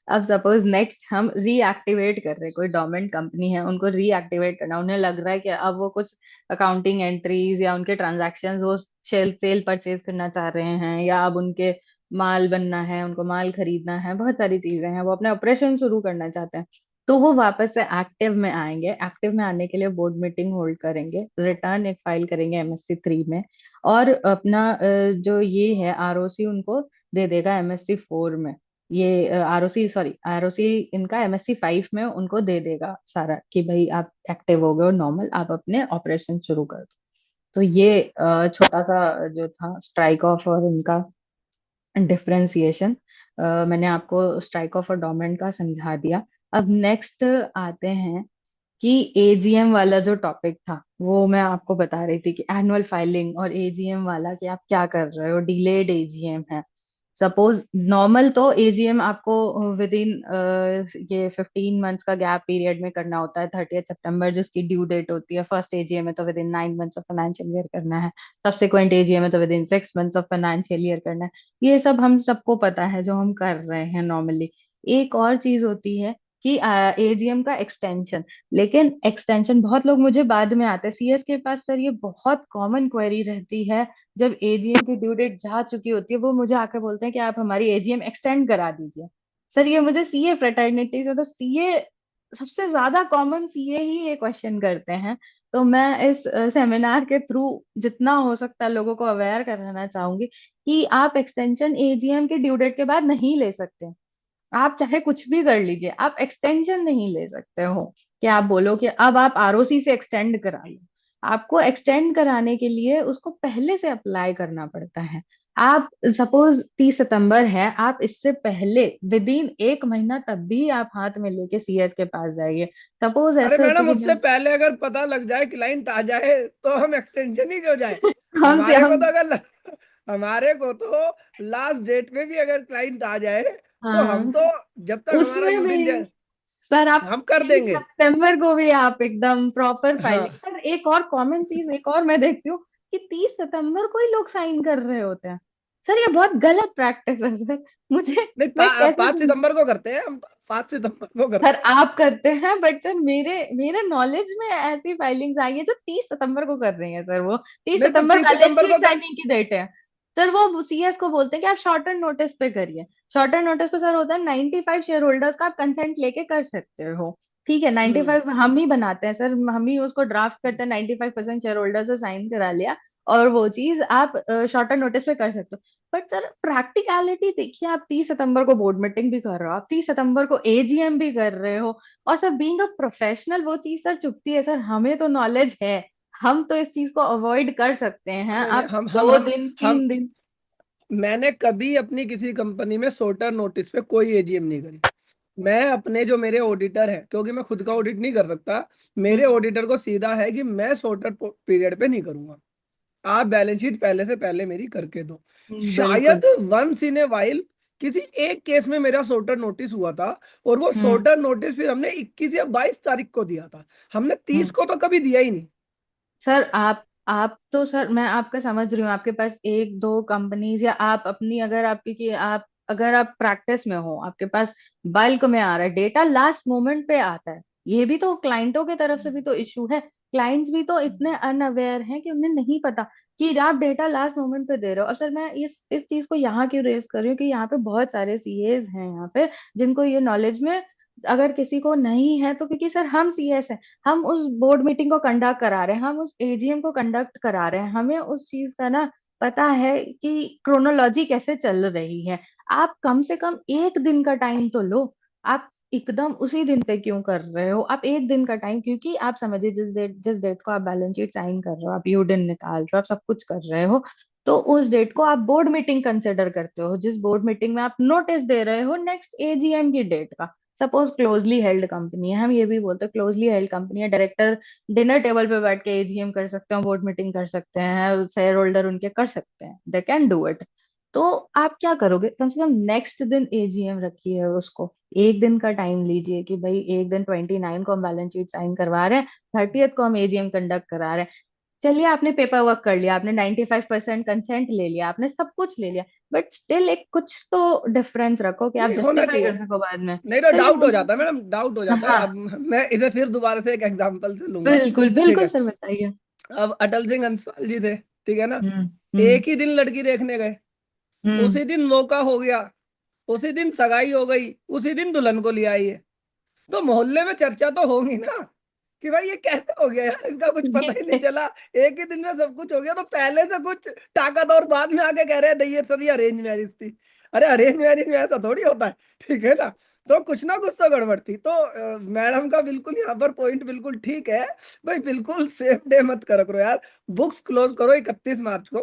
अब सपोज नेक्स्ट हम रीएक्टिवेट कर रहे हैं, कोई डोमेंट कंपनी है, उनको रीएक्टिवेट करना, उन्हें लग रहा है कि अब वो कुछ अकाउंटिंग एंट्रीज या उनके ट्रांजैक्शंस वो सेल सेल परचेज करना चाह रहे हैं, या अब उनके माल बनना है, उनको माल खरीदना है, बहुत सारी चीजें हैं, वो अपने ऑपरेशन शुरू करना चाहते हैं। तो वो वापस से एक्टिव में आएंगे। एक्टिव में आने के लिए बोर्ड मीटिंग होल्ड करेंगे, रिटर्न एक फाइल करेंगे MSc 3 में, और अपना जो ये है ROC उनको दे देगा MSc 4 में। ये ROC इनका MSc 5 में उनको दे देगा सारा, कि भाई आप एक्टिव हो गए और नॉर्मल आप अपने ऑपरेशन शुरू कर दो। तो ये छोटा सा जो था स्ट्राइक ऑफ और इनका डिफरेंशिएशन, मैंने आपको स्ट्राइक ऑफ और डोमेन का समझा दिया। अब नेक्स्ट आते हैं कि AGM वाला जो टॉपिक था वो मैं आपको बता रही थी, कि एनुअल फाइलिंग और AGM वाला, कि आप क्या कर रहे हो, डिलेड AGM है। सपोज नॉर्मल तो AGM आपको विद इन ये 15 मंथ्स का गैप पीरियड में करना होता है, 30 सितंबर जिसकी ड्यू डेट होती है। फर्स्ट AGM है तो with in 9 months of financial year करना है, सब्सिक्वेंट AGM है तो with in 6 months of financial year करना है। ये सब हम सबको पता है जो हम कर रहे हैं नॉर्मली। एक और चीज होती है कि AGM का एक्सटेंशन। लेकिन एक्सटेंशन बहुत लोग मुझे बाद में आते हैं CS के पास, सर ये बहुत कॉमन क्वेरी रहती है। जब AGM की ड्यू डेट जा चुकी होती है, वो मुझे आके बोलते हैं कि आप हमारी AGM एक्सटेंड करा दीजिए। सर ये मुझे CA फ्रेटर्निटी से, तो CA सबसे ज्यादा कॉमन CA ही ये क्वेश्चन करते हैं। तो मैं इस सेमिनार के थ्रू जितना हो सकता है लोगों को अवेयर कराना चाहूंगी कि आप एक्सटेंशन AGM के ड्यू डेट के बाद नहीं ले सकते। आप चाहे कुछ भी कर लीजिए, आप एक्सटेंशन नहीं ले सकते हो कि आप बोलो कि अब आप ROC से एक्सटेंड करा लो। आपको एक्सटेंड कराने के लिए उसको पहले से अप्लाई करना पड़ता है। आप सपोज 30 सितंबर है, आप इससे पहले विद इन 1 महीना तब भी आप हाथ में लेके CS के पास जाइए। सपोज अरे ऐसे होते मैडम, कि उससे पहले अगर पता लग जाए, क्लाइंट आ जाए, तो हम एक्सटेंशन ही क्यों जाए? हम हमारे को हम तो अगर हमारे को तो लास्ट डेट में भी अगर क्लाइंट आ जाए, तो हम हाँ, तो जब तक हमारा उसमें यूडिल भी जाए सर आप हम कर 30 देंगे। सितंबर को भी आप एकदम प्रॉपर हाँ, फाइलिंग। सर एक और कॉमन चीज एक और मैं देखती हूँ कि 30 सितंबर को ही लोग साइन कर रहे होते हैं। सर ये बहुत गलत प्रैक्टिस है सर। मुझे नहीं, मैं कैसे 5 सितंबर को करते हैं हम तो, 5 सितंबर को सर करते आप करते हैं, बट सर मेरे मेरे नॉलेज में ऐसी फाइलिंग्स आई है जो 30 सितंबर को कर रही है सर। वो तीस हैं। नहीं तो सितंबर 30 सितंबर बैलेंस शीट को तो साइनिंग की डेट है। सर वो CS को बोलते हैं कि आप शॉर्ट टर्म नोटिस पे करिए। शॉर्ट टर्म नोटिस पे सर होता है 95 शेयर होल्डर्स का आप कंसेंट लेके कर सकते हो। ठीक है, हम्म 95 हम ही बनाते हैं सर, हम ही उसको ड्राफ्ट करते हैं, 95% शेयर होल्डर से साइन करा लिया, और वो चीज आप शॉर्ट टर्म नोटिस पे कर सकते हो। बट सर प्रैक्टिकलिटी देखिए, आप 30 सितंबर को बोर्ड मीटिंग भी कर रहे हो, आप 30 सितंबर को AGM भी कर रहे हो, और सर बीइंग अ प्रोफेशनल वो चीज सर चुभती है। सर हमें तो नॉलेज है, हम तो इस चीज को अवॉइड कर सकते हैं। नहीं नहीं, आप हम दो हम दिन हम 3 दिन मैंने कभी अपनी किसी कंपनी में शॉर्टर नोटिस पे कोई एजीएम नहीं करी। मैं अपने जो मेरे ऑडिटर है, क्योंकि मैं खुद का ऑडिट नहीं कर सकता, मेरे हम्म, ऑडिटर को सीधा है कि मैं शॉर्टर पीरियड पे नहीं करूंगा। आप बैलेंस शीट पहले से पहले मेरी करके दो। बिल्कुल। शायद वंस इन ए वाइल किसी एक केस में मेरा शॉर्टर नोटिस हुआ था, और वो हम्म शॉर्टर नोटिस फिर हमने 21 या 22 तारीख को दिया था। हमने 30 हम्म को तो कभी दिया ही नहीं। सर आप तो सर मैं आपका समझ रही हूँ, आपके पास एक दो कंपनीज, या आप अपनी अगर आपकी कि आप अगर आप प्रैक्टिस में हो, आपके पास बल्क में आ रहा है डेटा, लास्ट मोमेंट पे आता है। ये भी तो क्लाइंटों की तरफ से भी तो इशू है। क्लाइंट्स भी तो इतने अनअवेयर हैं कि उन्हें नहीं पता कि आप डेटा लास्ट मोमेंट पे दे रहे हो। और सर मैं इस चीज को यहाँ क्यों रेस कर रही हूँ कि यहाँ पे बहुत सारे CAs हैं यहाँ पे जिनको ये नॉलेज में, अगर किसी को नहीं है तो, क्योंकि सर हम CS हैं, हम उस बोर्ड मीटिंग को कंडक्ट करा रहे हैं, हम उस AGM को कंडक्ट करा रहे हैं, हमें उस चीज का ना पता है कि क्रोनोलॉजी कैसे चल रही है। आप कम से कम एक दिन का टाइम तो लो। आप एकदम उसी दिन पे क्यों कर रहे हो? आप एक दिन का टाइम, क्योंकि आप समझिए जिस डेट को आप बैलेंस शीट साइन कर रहे हो, आप यूडिन निकाल रहे हो, आप सब कुछ कर रहे हो, तो उस डेट को आप बोर्ड मीटिंग कंसिडर करते हो, जिस बोर्ड मीटिंग में आप नोटिस दे रहे हो नेक्स्ट AGM की डेट का। सपोज क्लोजली हेल्ड कंपनी है, हम ये भी बोलते हैं क्लोजली हेल्ड कंपनी है, डायरेक्टर डिनर टेबल पे बैठ के AGM कर सकते हैं, बोर्ड मीटिंग कर सकते हैं, शेयर होल्डर उनके कर सकते हैं, दे कैन डू इट। तो आप क्या करोगे? कम से कम नेक्स्ट दिन AGM रखिए उसको, एक दिन का टाइम लीजिए कि भाई एक दिन 29 को हम बैलेंस शीट साइन करवा रहे हैं, 30th को हम AGM कंडक्ट करा रहे हैं। चलिए आपने पेपर वर्क कर लिया, आपने 95% कंसेंट ले लिया, आपने सब कुछ ले लिया, बट स्टिल एक कुछ तो डिफरेंस रखो कि आप नहीं होना जस्टिफाई चाहिए। कर सको बाद में। नहीं तो सर ये डाउट हो मुझे, जाता है मैडम, डाउट हो जाता है। हाँ अब मैं इसे फिर दोबारा से एक एग्जांपल से लूंगा। बिल्कुल ठीक बिल्कुल है। सर बताइए। अब अटल सिंह अंसवाल जी थे, ठीक है ना। हम्म। एक ही दिन लड़की देखने गए, हम्म। उसी दिन मौका हो गया, उसी दिन सगाई हो गई, उसी दिन दुल्हन को लिया आई है। तो मोहल्ले में चर्चा तो होगी ना कि भाई ये कैसे हो गया यार, इसका कुछ पता ही नहीं चला, एक ही दिन में सब कुछ हो गया। तो पहले से कुछ ताकत और बाद में आके कह रहे हैं नहीं ये सभी अरेंज मैरिज थी। अरे अरेंज मैरिज में ऐसा थोड़ी होता है, ठीक है ना। तो कुछ ना कुछ तो गड़बड़ थी। तो मैडम का बिल्कुल यहाँ पर पॉइंट बिल्कुल ठीक है। भाई बिल्कुल सेम डे मत करो करो यार, बुक्स क्लोज करो 31 मार्च को,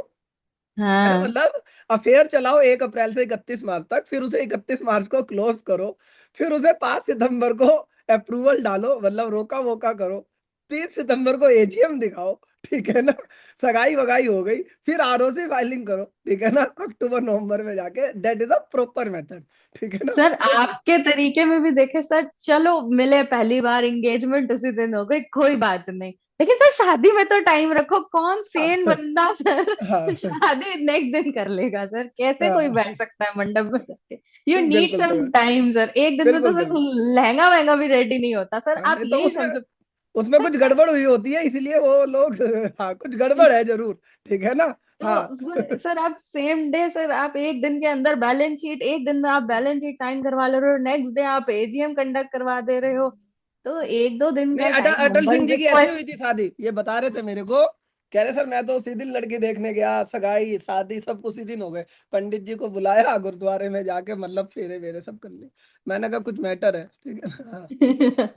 है ना। हाँ। मतलब अफेयर चलाओ 1 अप्रैल से 31 मार्च तक, फिर उसे 31 मार्च को क्लोज करो, फिर उसे 5 सितंबर को अप्रूवल डालो, मतलब रोका वोका करो, 30 सितंबर को एजीएम दिखाओ, ठीक है ना। सगाई वगाई हो गई, फिर आरओसी फाइलिंग करो, ठीक है ना, अक्टूबर नवंबर में जाके। That is a proper method, ठीक है ना। सर तो आपके तरीके में भी देखे सर, चलो मिले पहली बार, एंगेजमेंट उसी दिन हो गई, कोई बात नहीं। लेकिन सर शादी में तो टाइम रखो, कौन सेन हाँ बंदा सर हाँ शादी नेक्स्ट दिन कर लेगा सर, कैसे कोई हाँ बैठ सकता है मंडप में जाके। यू नहीं, नीड बिल्कुल सम तो टाइम सर, एक दिन में तो बिल्कुल सर बिल्कुल। लहंगा वहंगा भी रेडी नहीं होता सर, हाँ, आप नहीं तो यही उसमें समझो। उसमें सर कुछ गड़बड़ हुई होती है इसलिए वो लोग हाँ कुछ गड़बड़ है जरूर, ठीक है ना। हाँ तो सर आप सेम डे सर, आप एक दिन के अंदर बैलेंस शीट, एक दिन में आप बैलेंस शीट साइन करवा ले रहे हो, नेक्स्ट डे आप एजीएम कंडक्ट करवा दे रहे हो, तो एक दो दिन नहीं, का अटल टाइम अटल हम्बल सिंह जी की ऐसे हुई रिक्वेस्ट। थी शादी, ये बता रहे थे मेरे को। कह रहे सर मैं तो उसी दिन लड़की देखने गया, सगाई शादी सब उसी दिन हो गए, पंडित जी को बुलाया गुरुद्वारे में जाके, मतलब फेरे वेरे सब कर लिए। मैंने कहा कुछ मैटर है, ठीक है ना।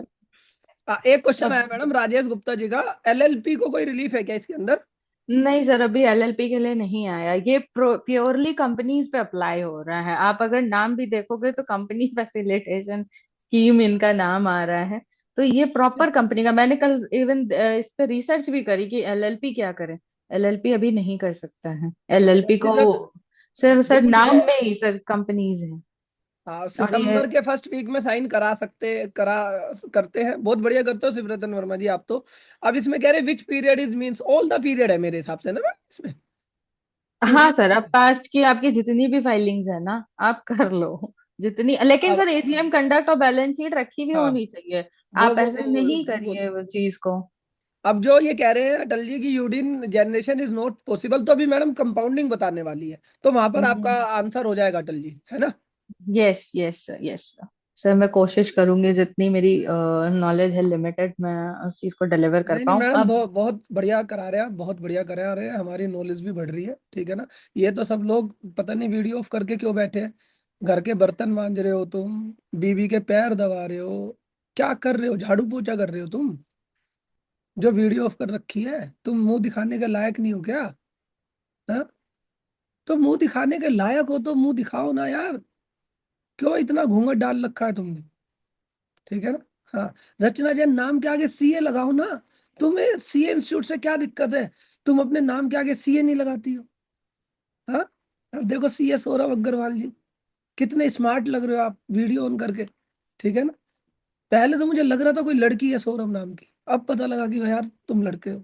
हाँ। एक क्वेश्चन आया मैडम राजेश गुप्ता जी का, एलएलपी को कोई रिलीफ है क्या इसके अंदर? नहीं सर, अभी एलएलपी के लिए नहीं आया, ये प्योरली कंपनीज पे अप्लाई हो रहा है। आप अगर नाम भी देखोगे तो कंपनी फैसिलिटेशन स्कीम इनका नाम आ रहा है। तो ये प्रॉपर कंपनी का, मैंने कल इवन इस पे रिसर्च भी करी कि एलएलपी क्या करे। एलएलपी अभी नहीं कर सकता है अच्छा एलएलपी को, सिमरन, सर सर बिल्कुल ठीक नाम है। में ही सर कंपनीज है। हाँ और ये, सितंबर के फर्स्ट वीक में साइन करा सकते, करा करते हैं, बहुत बढ़िया करते हो शिवरतन वर्मा जी आप तो। अब इसमें कह रहे which period is means all the period है मेरे हिसाब से ना मैम इसमें, हाँ पूरी। सर, अब पास्ट की आपकी जितनी भी फाइलिंग्स है ना, आप कर लो जितनी, लेकिन अब सर एजीएम कंडक्ट और बैलेंस शीट रखी भी हाँ होनी चाहिए। वो आप वो ऐसे वो नहीं बिल्कुल। करिए वो चीज को। अब जो ये कह रहे हैं अटल जी की UDIN generation is not possible, तो अभी मैडम कंपाउंडिंग बताने वाली है, तो वहां पर आपका आंसर हो जाएगा अटल जी, है ना। Yes yes sir, yes sir. Sir मैं कोशिश करूंगी, जितनी मेरी नॉलेज है लिमिटेड, मैं उस चीज को डिलीवर कर नहीं नहीं पाऊँ मैडम, अब। बहुत बढ़िया करा रहे हैं आप, बहुत बढ़िया करा रहे हैं, हमारी नॉलेज भी बढ़ रही है, ठीक है ना। ये तो सब लोग पता नहीं वीडियो ऑफ करके क्यों बैठे हैं। घर के बर्तन मांज रहे हो तुम, बीवी के पैर दबा रहे हो, क्या कर रहे हो, झाड़ू पोछा कर रहे हो तुम, जो वीडियो ऑफ कर रखी है। तुम मुंह दिखाने के लायक नहीं हो क्या? हाँ, तो मुंह दिखाने के लायक हो तो मुंह दिखाओ ना यार, क्यों इतना घूंघट डाल रखा है तुमने, ठीक है ना। हाँ, रचना जैन नाम के आगे सीए लगाओ ना। तुम्हें सीए इंस्टीट्यूट से क्या दिक्कत है? तुम अपने नाम के आगे सीए नहीं लगाती हो। हाँ, अब देखो सीए सौरभ अग्रवाल जी, कितने स्मार्ट लग रहे हो आप वीडियो ऑन करके, ठीक है ना। पहले तो मुझे लग रहा था कोई लड़की है सौरभ नाम की, अब पता लगा कि भाई यार तुम लड़के हो,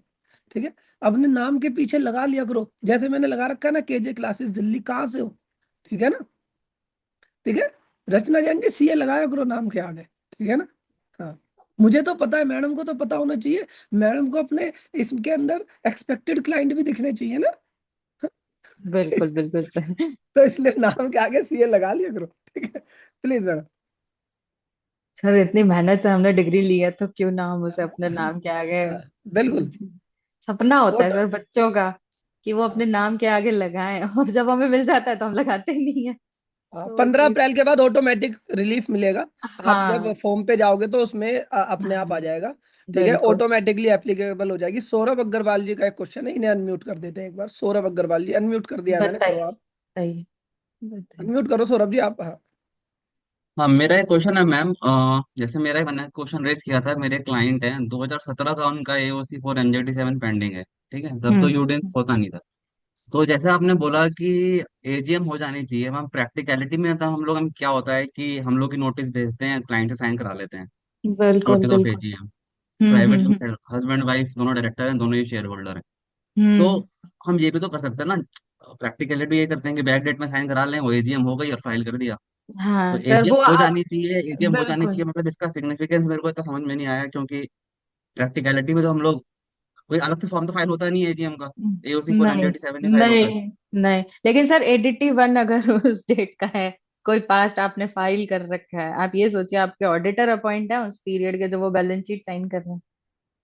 ठीक है। अपने नाम के पीछे लगा लिया करो, जैसे मैंने लगा रखा है ना केजे क्लासेस दिल्ली, कहाँ से हो, ठीक है ना, ठीक है। रचना जैन जी सीए लगाया करो नाम के आगे, ठीक है ना। हाँ, मुझे तो पता है, मैडम को तो पता होना चाहिए। मैडम को अपने इसके अंदर एक्सपेक्टेड क्लाइंट भी दिखने चाहिए ना। बिल्कुल बिल्कुल सर। तो इसलिए नाम के आगे सीए लगा लिया करो, ठीक है, प्लीज मैडम। सर इतनी मेहनत से हमने डिग्री ली है, तो क्यों ना हम उसे हाँ, अपने नाम के आगे, हाँ, बिल्कुल। सपना होता है फोटो, सर बच्चों का कि वो अपने नाम के आगे लगाएं, और जब हमें मिल जाता है तो हम लगाते ही नहीं है, हाँ, तो वो 15 अप्रैल चीज। के बाद ऑटोमेटिक रिलीफ मिलेगा। आप जब हाँ फॉर्म पे जाओगे तो उसमें अपने आप आ हाँ जाएगा, ठीक है, बिल्कुल। ऑटोमेटिकली एप्लीकेबल हो जाएगी। सौरभ अग्रवाल जी का एक क्वेश्चन है, इन्हें अनम्यूट कर देते हैं एक बार। सौरभ अग्रवाल जी अनम्यूट कर दिया है मैंने, करो आप। बताइए बताइए। अनम्यूट करो सौरभ जी आप, हाँ। हाँ, मेरा एक क्वेश्चन है मैम। जैसे मेरा मैंने क्वेश्चन रेज किया था, मेरे क्लाइंट हैं 2017 का उनका एओसी फॉर एनजेटी 7 पेंडिंग है। ठीक है, तब तो यूडिन हम्म। होता नहीं था। तो जैसे आपने बोला कि एजीएम हो जानी चाहिए मैम, प्रैक्टिकलिटी में तो हम क्या होता है कि हम लोग की नोटिस भेजते हैं, क्लाइंट से साइन करा लेते हैं, बिल्कुल नोटिस ऑफ बिल्कुल। एजीएम। प्राइवेट हम्म। लिमिटेड, हस्बैंड वाइफ दोनों डायरेक्टर हैं, दोनों ही शेयर होल्डर हैं। तो हम्म। हम ये भी तो कर सकते हैं ना, प्रैक्टिकली भी ये करते हैं कि बैक डेट में साइन करा लें, वो एजीएम हो गई और फाइल कर दिया। तो हाँ सर, एजीएम वो हो आप जानी चाहिए, एजीएम हो जानी बिल्कुल। चाहिए, मतलब इसका सिग्निफिकेंस मेरे को इतना समझ में नहीं आया, क्योंकि प्रैक्टिकलिटी में तो हम लोग कोई अलग से फॉर्म तो फाइल होता नहीं है एजीएम का, एओसी फोर नहीं, हंड्रेड सेवन ही फाइल होता है। नहीं, नहीं, लेकिन सर एडीटी वन अगर उस डेट का है, कोई पास्ट आपने फाइल कर रखा है, आप ये सोचिए आपके ऑडिटर अपॉइंट है उस पीरियड के जो वो बैलेंस शीट साइन कर रहे हैं,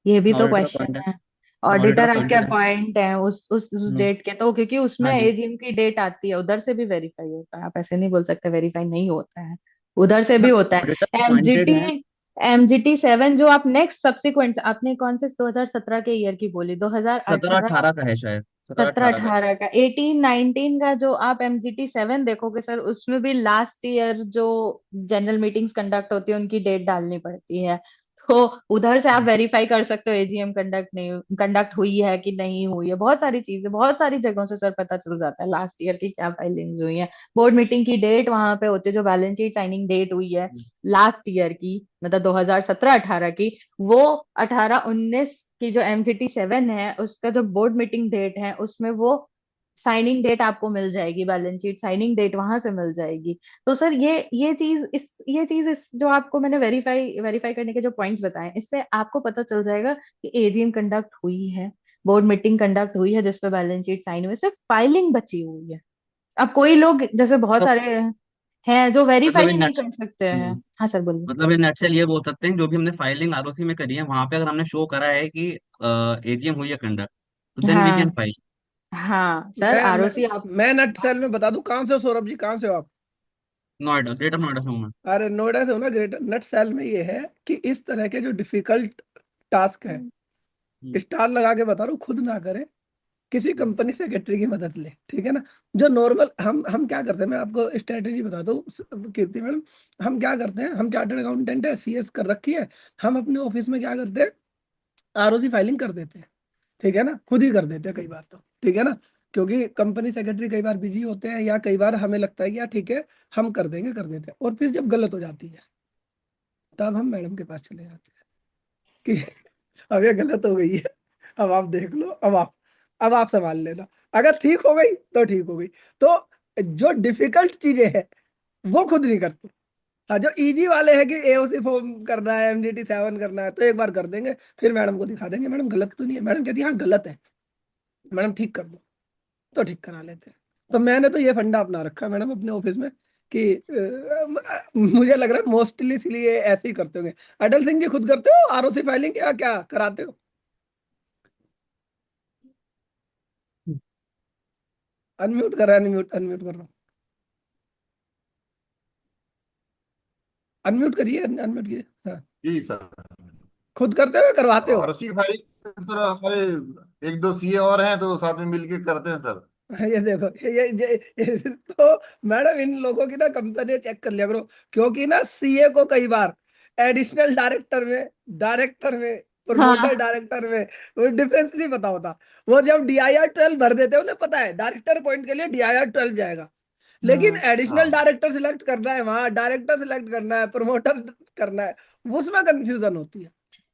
ये भी तो ऑडिटर क्वेश्चन अपॉइंट है, है। ऑडिटर ऑडिटर आपके अपॉइंटेड है। अपॉइंट है उस हम्म, डेट के, तो क्योंकि उसमें हाँ जी। एजीएम की डेट आती है, उधर से भी वेरीफाई होता है, आप ऐसे नहीं बोल सकते वेरीफाई नहीं होता है, उधर से भी हाँ, होता ऑडिटर है। अपॉइंटेड है। एमजीटी 7 जो आप नेक्स्ट सब्सिक्वेंट, आपने कौन से 2017 के ईयर की बोली, 17 2018, 18 का है शायद, 17 17 18 का है। 18 का, 18 19 का जो आप एमजीटी 7 देखोगे सर, उसमें भी लास्ट ईयर जो जनरल मीटिंग्स कंडक्ट होती है उनकी डेट डालनी पड़ती है। तो उधर से आप वेरीफाई कर सकते हो एजीएम कंडक्ट हुई है कि नहीं हुई है, बहुत सारी चीजें, बहुत सारी जगहों से सर पता चल जाता है लास्ट ईयर की क्या फाइलिंग्स हुई है। बोर्ड मीटिंग की डेट वहां पे होती है, जो बैलेंस शीट साइनिंग डेट हुई है लास्ट ईयर की, मतलब 2017-18 की, वो 18-19 की जो एमसीटी 7 है उसका जो बोर्ड मीटिंग डेट है उसमें वो साइनिंग डेट आपको मिल जाएगी, बैलेंस शीट साइनिंग डेट वहां से मिल जाएगी। तो सर ये चीज इस जो आपको मैंने वेरीफाई करने के जो पॉइंट्स बताए, इससे आपको पता चल जाएगा कि एजीएम कंडक्ट हुई है, बोर्ड मीटिंग कंडक्ट हुई है जिसपे बैलेंस शीट साइन हुई, सिर्फ फाइलिंग बची हुई है। अब कोई लोग जैसे बहुत तो सारे हैं जो वेरीफाई मतलब ही इन नहीं नट्स कर सकते हैं। हाँ सर बोलिए। मतलब इन नटसेल ये बोल सकते हैं, जो भी हमने फाइलिंग आरओसी में करी है वहां पे अगर हमने शो करा है कि एजीएम हुई है कंडक्ट, तो देन वी कैन हाँ, फाइल। हाँ सर मैं मैं, आरओसी आप। मैं नट सेल में बता दूं कहाँ से हो सौरभ जी, कहाँ से हो आप? नोएडा, ग्रेटर नोएडा से हूँ मैं। अरे नोएडा से हो ना, ग्रेटर नट सेल में ये है कि इस तरह के जो डिफिकल्ट टास्क है, हम्म, स्टार लगा के बता रहा हूँ, खुद ना करे, किसी कंपनी सेक्रेटरी की मदद ले, ठीक है ना। जो नॉर्मल हम क्या करते हैं, मैं आपको स्ट्रेटेजी बताता हूँ कीर्ति मैडम। हम क्या करते हैं, हम चार्टर्ड अकाउंटेंट है, सीएस कर रखी है, हम अपने ऑफिस में क्या करते हैं, आरओसी फाइलिंग कर देते हैं, ठीक है ना, खुद ही कर देते हैं कई बार तो, ठीक है ना। क्योंकि कंपनी सेक्रेटरी कई बार बिजी होते हैं, या कई बार हमें लगता है कि यार ठीक है हम कर देंगे, कर देते हैं, और फिर जब गलत हो जाती है तब हम मैडम के पास चले जाते हैं कि अब ये गलत हो गई है, अब आप देख लो, अब आप संभाल लेना। अगर ठीक हो गई तो ठीक हो गई। तो जो डिफिकल्ट चीजें हैं वो खुद नहीं करते। हाँ, जो इजी वाले हैं कि एओसी फॉर्म करना है, एमजीटी 7 करना है, तो एक बार कर देंगे, फिर मैडम को दिखा देंगे, मैडम गलत तो नहीं है, मैडम कहती है हाँ गलत है, मैडम ठीक कर दो, तो ठीक करा लेते हैं। तो मैंने तो ये फंडा अपना रखा है मैडम अपने ऑफिस में कि मुझे लग रहा है मोस्टली इसलिए ऐसे ही करते होंगे। अटल सिंह जी खुद करते हो आरओसी फाइलिंग, या क्या कराते हो? अनम्यूट कर रहा है, अनम्यूट अनम्यूट कर रहा हूँ, अनम्यूट करिए, अनम्यूट कीजिए, हाँ। जी सर। खुद करते हो या करवाते हो? आरसी भाई सर, हमारे एक दो सीए और हैं तो साथ में मिलके करते हैं सर। ये देखो, तो मैडम इन लोगों की ना कंपनी चेक कर लिया करो, क्योंकि ना सीए को कई बार एडिशनल डायरेक्टर में, डायरेक्टर में, प्रमोटर हाँ, डायरेक्टर में वो डिफरेंस नहीं पता होता। वो जब DIR 12 भर देते हैं उन्हें पता है डायरेक्टर पॉइंट के लिए DIR 12 जाएगा, लेकिन हाँ एडिशनल हाँ डायरेक्टर सिलेक्ट करना है, वहां डायरेक्टर सिलेक्ट करना है, प्रमोटर करना है, उसमें कंफ्यूजन होती है।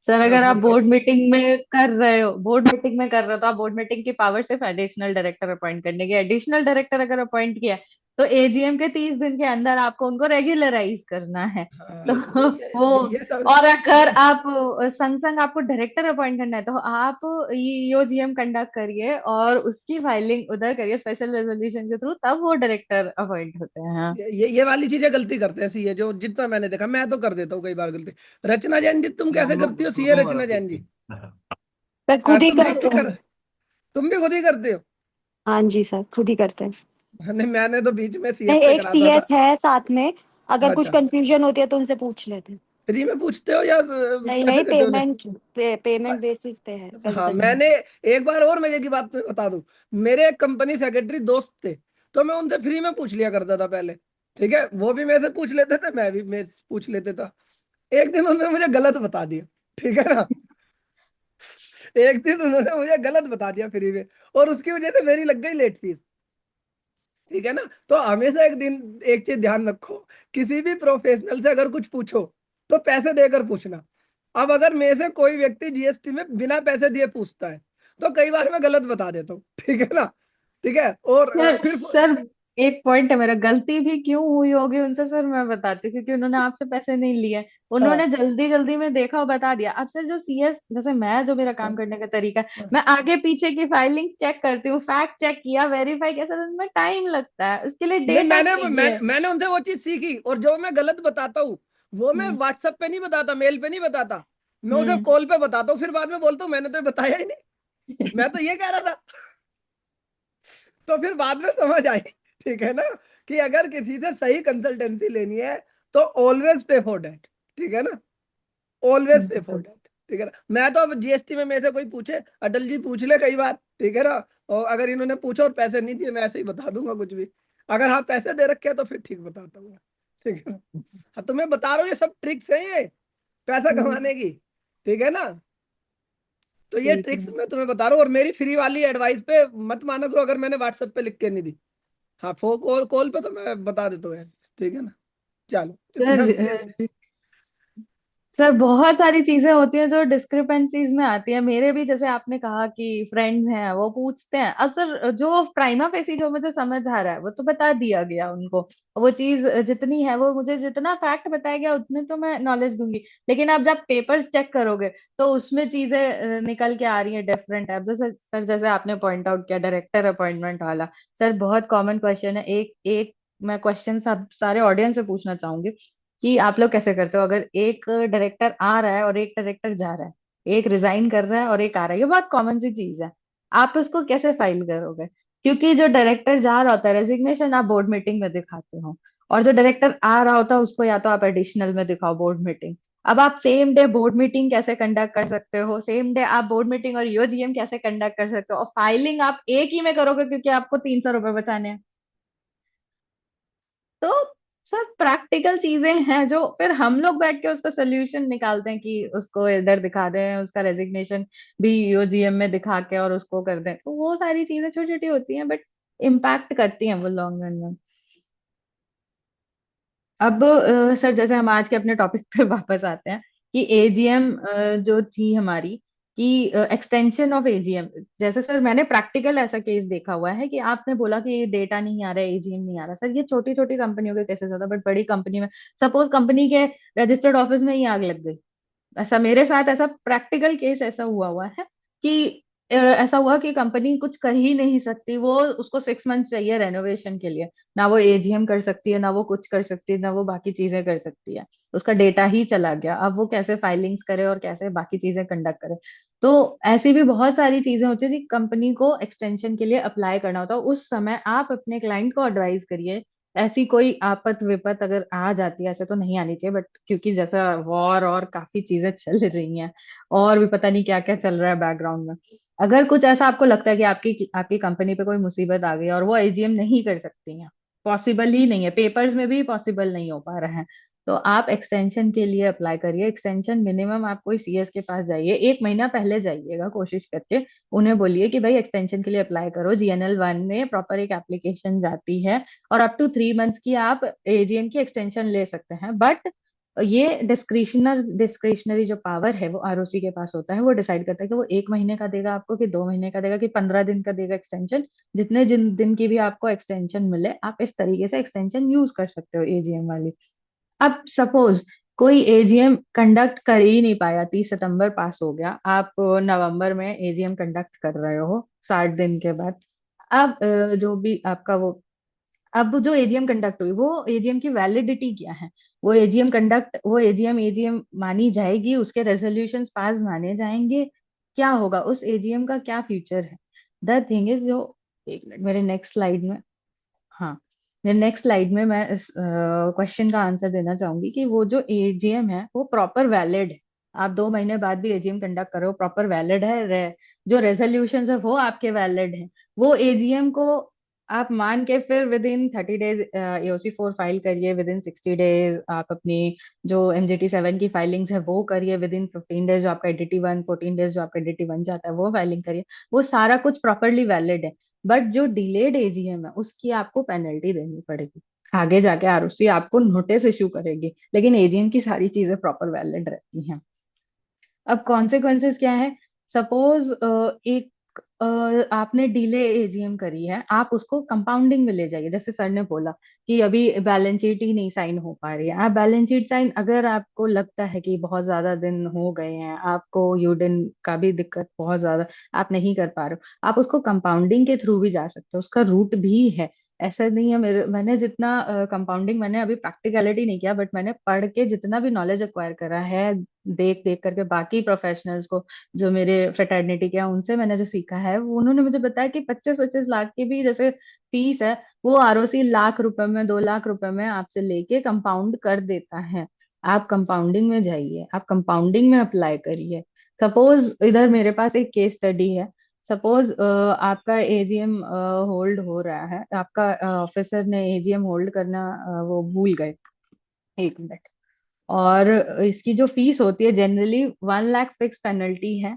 सर, मैं अगर आप उसमें बोर्ड मीटिंग में कर रहे हो तो आप बोर्ड मीटिंग की पावर सिर्फ एडिशनल डायरेक्टर अपॉइंट करने की, एडिशनल डायरेक्टर अगर अपॉइंट किया तो एजीएम के 30 दिन के अंदर आपको उनको रेगुलराइज करना है। तो हाँ, वो, ये सब और अगर आप संग संग आपको डायरेक्टर अपॉइंट करना है तो आप ईओजीएम कंडक्ट करिए और उसकी फाइलिंग उधर करिए स्पेशल रेजोल्यूशन के थ्रू, तब वो डायरेक्टर अपॉइंट होते हैं। ये वाली चीजें गलती करते हैं सीए, जो जितना मैंने देखा, मैं तो कर देता हूँ कई बार गलती। रचना जैन जी, तुम हम कैसे लोग करती हो सीए, शुरू में रचना रखते जैन जी? थे। सर खुद ही तुम ठीक करते ठीक हैं। कर, तुम भी खुद ही करते हो? हाँ जी सर, खुद ही करते हैं। नहीं, मैंने तो बीच में सीएस नहीं, से एक कराता था। सीएस है साथ में, अगर कुछ अच्छा, कंफ्यूजन होती है तो उनसे पूछ लेते हैं। फ्री में पूछते हो या नहीं पैसे नहीं, देते हो उन्हें? पेमेंट बेसिस पे है हाँ, कंसल्टेंट। मैंने एक बार और मजे की बात तुम्हें बता दूं, मेरे एक कंपनी सेक्रेटरी दोस्त थे, तो मैं उनसे फ्री में पूछ लिया करता था पहले, ठीक है, वो भी मेरे से पूछ लेते थे, मैं पूछ लेते था। एक दिन उन्होंने मुझे गलत बता दिया, ठीक है ना, एक दिन उन्होंने मुझे गलत बता दिया फ्री में, और उसकी वजह से मेरी लग गई लेट फीस, ठीक है ना। तो हमेशा एक दिन एक चीज ध्यान रखो, किसी भी प्रोफेशनल से अगर कुछ पूछो तो पैसे देकर पूछना। अब अगर मेरे से कोई व्यक्ति जीएसटी में बिना पैसे दिए पूछता है तो कई बार मैं गलत बता देता हूँ, ठीक है ना। ठीक है। और सर फिर सर एक पॉइंट है मेरा, गलती भी क्यों हुई होगी उनसे सर मैं बताती हूँ, क्योंकि उन्होंने आपसे पैसे नहीं लिए, हाँ, उन्होंने जल्दी जल्दी में देखा और बता दिया। अब सर जो सीएस, जैसे मैं, जो मेरा हाँ, काम करने का तरीका है, हाँ। मैं आगे पीछे की फाइलिंग्स चेक करती हूँ, फैक्ट चेक किया, वेरीफाई किया सर, उनमें टाइम लगता है, उसके लिए नहीं, डेटा चाहिए। मैंने उनसे वो चीज सीखी, और जो मैं गलत बताता हूँ वो मैं हम्म। व्हाट्सएप पे नहीं बताता, मेल पे नहीं बताता, मैं उसे हम्म। कॉल पे बताता हूँ, फिर बाद में बोलता हूँ मैंने तो ये बताया ही नहीं, मैं तो ये कह रहा था। तो फिर बाद में समझ आई, ठीक है ना, कि अगर किसी से सही कंसल्टेंसी लेनी है तो ऑलवेज पे फॉर डेट, ठीक है ना, ऑलवेज पे फॉर बिल्कुल। डेट, ठीक है ना। मैं तो अब जीएसटी में मेरे से कोई पूछे, अटल जी पूछ ले कई बार, ठीक है ना, और अगर इन्होंने पूछा और पैसे नहीं दिए, मैं ऐसे ही बता दूंगा कुछ भी। अगर हाँ पैसे दे रखे हैं तो फिर ठीक बताता हूँ, ठीक है ना। हाँ, तो मैं बता रहा हूँ ये सब ट्रिक्स हैं ये पैसा हम्म। कमाने की, ठीक है ना। तो ये ठीक ट्रिक्स है। मैं तुम्हें बता रहा हूँ, और मेरी फ्री वाली एडवाइस पे मत माना करो अगर मैंने व्हाट्सएप पे लिख के नहीं दी। हाँ, फोन कॉल कॉल पे तो मैं बता देता हूँ ऐसे, ठीक है ना। चलो इतना सर सर बहुत सारी चीजें होती हैं जो डिस्क्रिपेंसीज में आती है, मेरे भी, जैसे आपने कहा कि फ्रेंड्स हैं वो पूछते हैं। अब सर जो प्राइमा फेसी जो मुझे समझ आ रहा है वो तो बता दिया गया उनको, वो चीज जितनी है, वो मुझे जितना फैक्ट बताया गया उतने तो मैं नॉलेज दूंगी। लेकिन अब जब पेपर्स चेक करोगे तो उसमें चीजें निकल के आ रही हैं डिफरेंट। अब जैसे सर, जैसे आपने पॉइंट आउट किया डायरेक्टर अपॉइंटमेंट वाला, सर बहुत कॉमन क्वेश्चन है। एक एक मैं क्वेश्चन सब सारे ऑडियंस से पूछना चाहूंगी कि आप लोग कैसे करते हो अगर एक डायरेक्टर आ रहा है और एक डायरेक्टर जा रहा है, एक रिजाइन कर रहा है और एक आ रहा है, ये बहुत कॉमन सी चीज है, आप उसको कैसे फाइल करोगे? क्योंकि जो डायरेक्टर जा रहा होता है रेजिग्नेशन आप बोर्ड मीटिंग में दिखाते हो, और जो डायरेक्टर आ रहा होता है उसको या तो आप एडिशनल में दिखाओ बोर्ड मीटिंग। अब आप सेम डे बोर्ड मीटिंग कैसे कंडक्ट कर सकते हो, सेम डे आप बोर्ड मीटिंग और यूजीएम कैसे कंडक्ट कर सकते हो, और फाइलिंग आप एक ही में करोगे क्योंकि आपको 300 रुपए बचाने हैं। तो सब प्रैक्टिकल चीजें हैं जो फिर हम लोग बैठ के उसका सोल्यूशन निकालते हैं कि उसको इधर दिखा दें, उसका रेजिग्नेशन भी यूजीएम में दिखा के और उसको कर दें। तो वो सारी चीजें छोटी छोटी होती हैं बट इम्पैक्ट करती हैं वो लॉन्ग रन में। अब सर जैसे हम आज के अपने टॉपिक पे वापस आते हैं कि एजीएम जो थी हमारी, कि एक्सटेंशन ऑफ एजीएम, जैसे सर मैंने प्रैक्टिकल ऐसा केस देखा हुआ है कि आपने बोला कि ये डेटा नहीं आ रहा है, एजीएम नहीं आ रहा। सर ये छोटी छोटी कंपनियों के केसेस होता है, बट बड़ी कंपनी में, सपोज कंपनी के रजिस्टर्ड ऑफिस में ही आग लग गई, ऐसा मेरे साथ ऐसा प्रैक्टिकल केस ऐसा हुआ हुआ है कि ऐसा हुआ कि कंपनी कुछ कर ही नहीं सकती, वो उसको 6 मंथ चाहिए रेनोवेशन के लिए, ना वो एजीएम कर सकती है, ना वो कुछ कर सकती है, ना वो बाकी चीजें कर सकती है, उसका डेटा ही चला गया। अब वो कैसे फाइलिंग्स करे और कैसे बाकी चीजें कंडक्ट करे? तो ऐसी भी बहुत सारी चीजें होती है जी, कंपनी को एक्सटेंशन के लिए अप्लाई करना होता है। उस समय आप अपने क्लाइंट को एडवाइस करिए, ऐसी कोई आपत विपत अगर आ जाती है, ऐसे तो नहीं आनी चाहिए बट क्योंकि जैसा वॉर और काफी चीजें चल रही हैं, और भी पता नहीं क्या क्या चल रहा है बैकग्राउंड में, अगर कुछ ऐसा आपको लगता है कि आपकी आपकी कंपनी पे कोई मुसीबत आ गई और वो एजीएम नहीं कर सकती हैं, पॉसिबल ही नहीं है, पेपर्स में भी पॉसिबल नहीं हो पा रहा है, तो आप एक्सटेंशन के लिए अप्लाई करिए। एक्सटेंशन मिनिमम आप कोई सीएस के पास जाइए, 1 महीना पहले जाइएगा कोशिश करके, उन्हें बोलिए कि भाई एक्सटेंशन के लिए अप्लाई करो। जीएनएल 1 में प्रॉपर एक एप्लीकेशन जाती है और अप टू 3 मंथ्स की आप एजीएम की एक्सटेंशन ले सकते हैं, बट ये डिस्क्रिशनरी जो पावर है वो आरओसी के पास होता है, वो डिसाइड करता है कि वो 1 महीने का देगा आपको, कि 2 महीने का देगा, कि 15 दिन का देगा एक्सटेंशन। जितने जिन दिन की भी आपको एक्सटेंशन मिले, आप इस तरीके से एक्सटेंशन यूज कर सकते हो एजीएम वाली। अब सपोज कोई एजीएम कंडक्ट कर ही नहीं पाया, 30 सितंबर पास हो गया, आप नवंबर में एजीएम कंडक्ट कर रहे हो 60 दिन के बाद। अब जो भी आपका वो, अब जो एजीएम कंडक्ट हुई वो एजीएम की वैलिडिटी क्या है? वो एजीएम एजीएम मानी जाएगी, उसके रेजोल्यूशंस पास माने जाएंगे, क्या होगा उस एजीएम का, क्या फ्यूचर है? द थिंग इज जो, एक मिनट मेरे नेक्स्ट स्लाइड में, हाँ, मेरे नेक्स्ट स्लाइड में मैं इस क्वेश्चन का आंसर देना चाहूंगी कि वो जो एजीएम है वो प्रॉपर वैलिड है। आप 2 महीने बाद भी एजीएम कंडक्ट करो, प्रॉपर वैलिड है, जो रेजोल्यूशन है वो आपके वैलिड है। वो एजीएम को आप मान के फिर with in 30 days AOC 4 file करिए, विद इन 60 डेज आप अपनी जो एमजीटी 7 की फाइलिंग्स है वो करिए, विद इन 15 डेज जो आपका एडीटी 1, 14 डेज जो आपका एडीटी 1 जाता है वो फाइलिंग करिए, वो सारा कुछ प्रॉपरली वैलिड है। बट जो डिलेड एजीएम है उसकी आपको पेनल्टी देनी पड़ेगी, आगे जाके आरओसी आपको नोटिस इशू करेगी, लेकिन एजीएम की सारी चीजें प्रॉपर वैलिड रहती हैं। अब कॉन्सिक्वेंसेस क्या है? सपोज एक आपने डिले एजीएम करी है, आप उसको कंपाउंडिंग में ले जाइए। जैसे सर ने बोला कि अभी बैलेंस शीट ही नहीं साइन हो पा रही है, आप बैलेंस शीट साइन, अगर आपको लगता है कि बहुत ज्यादा दिन हो गए हैं, आपको यूडिन का भी दिक्कत बहुत ज्यादा, आप नहीं कर पा रहे हो, आप उसको कंपाउंडिंग के थ्रू भी जा सकते हो, उसका रूट भी है। ऐसा नहीं है, मैंने जितना कंपाउंडिंग, मैंने अभी प्रैक्टिकलिटी नहीं किया, बट मैंने पढ़ के जितना भी नॉलेज एक्वायर करा है, देख देख करके बाकी प्रोफेशनल्स को, जो मेरे फ्रेटर्निटी के हैं, उनसे मैंने जो सीखा है, वो उन्होंने मुझे बताया कि 25-25 लाख की भी जैसे फीस है, वो आरओसी लाख रुपए में, 2 लाख रुपए में आपसे लेके कंपाउंड कर देता है। आप कंपाउंडिंग में जाइए, आप कंपाउंडिंग में अप्लाई करिए। सपोज इधर मेरे पास एक केस स्टडी है। सपोज आपका एजीएम होल्ड हो रहा है, आपका ऑफिसर ने एजीएम होल्ड करना वो भूल गए, 1 मिनट, और इसकी जो फीस होती है जनरली 1 लाख फिक्स पेनल्टी है,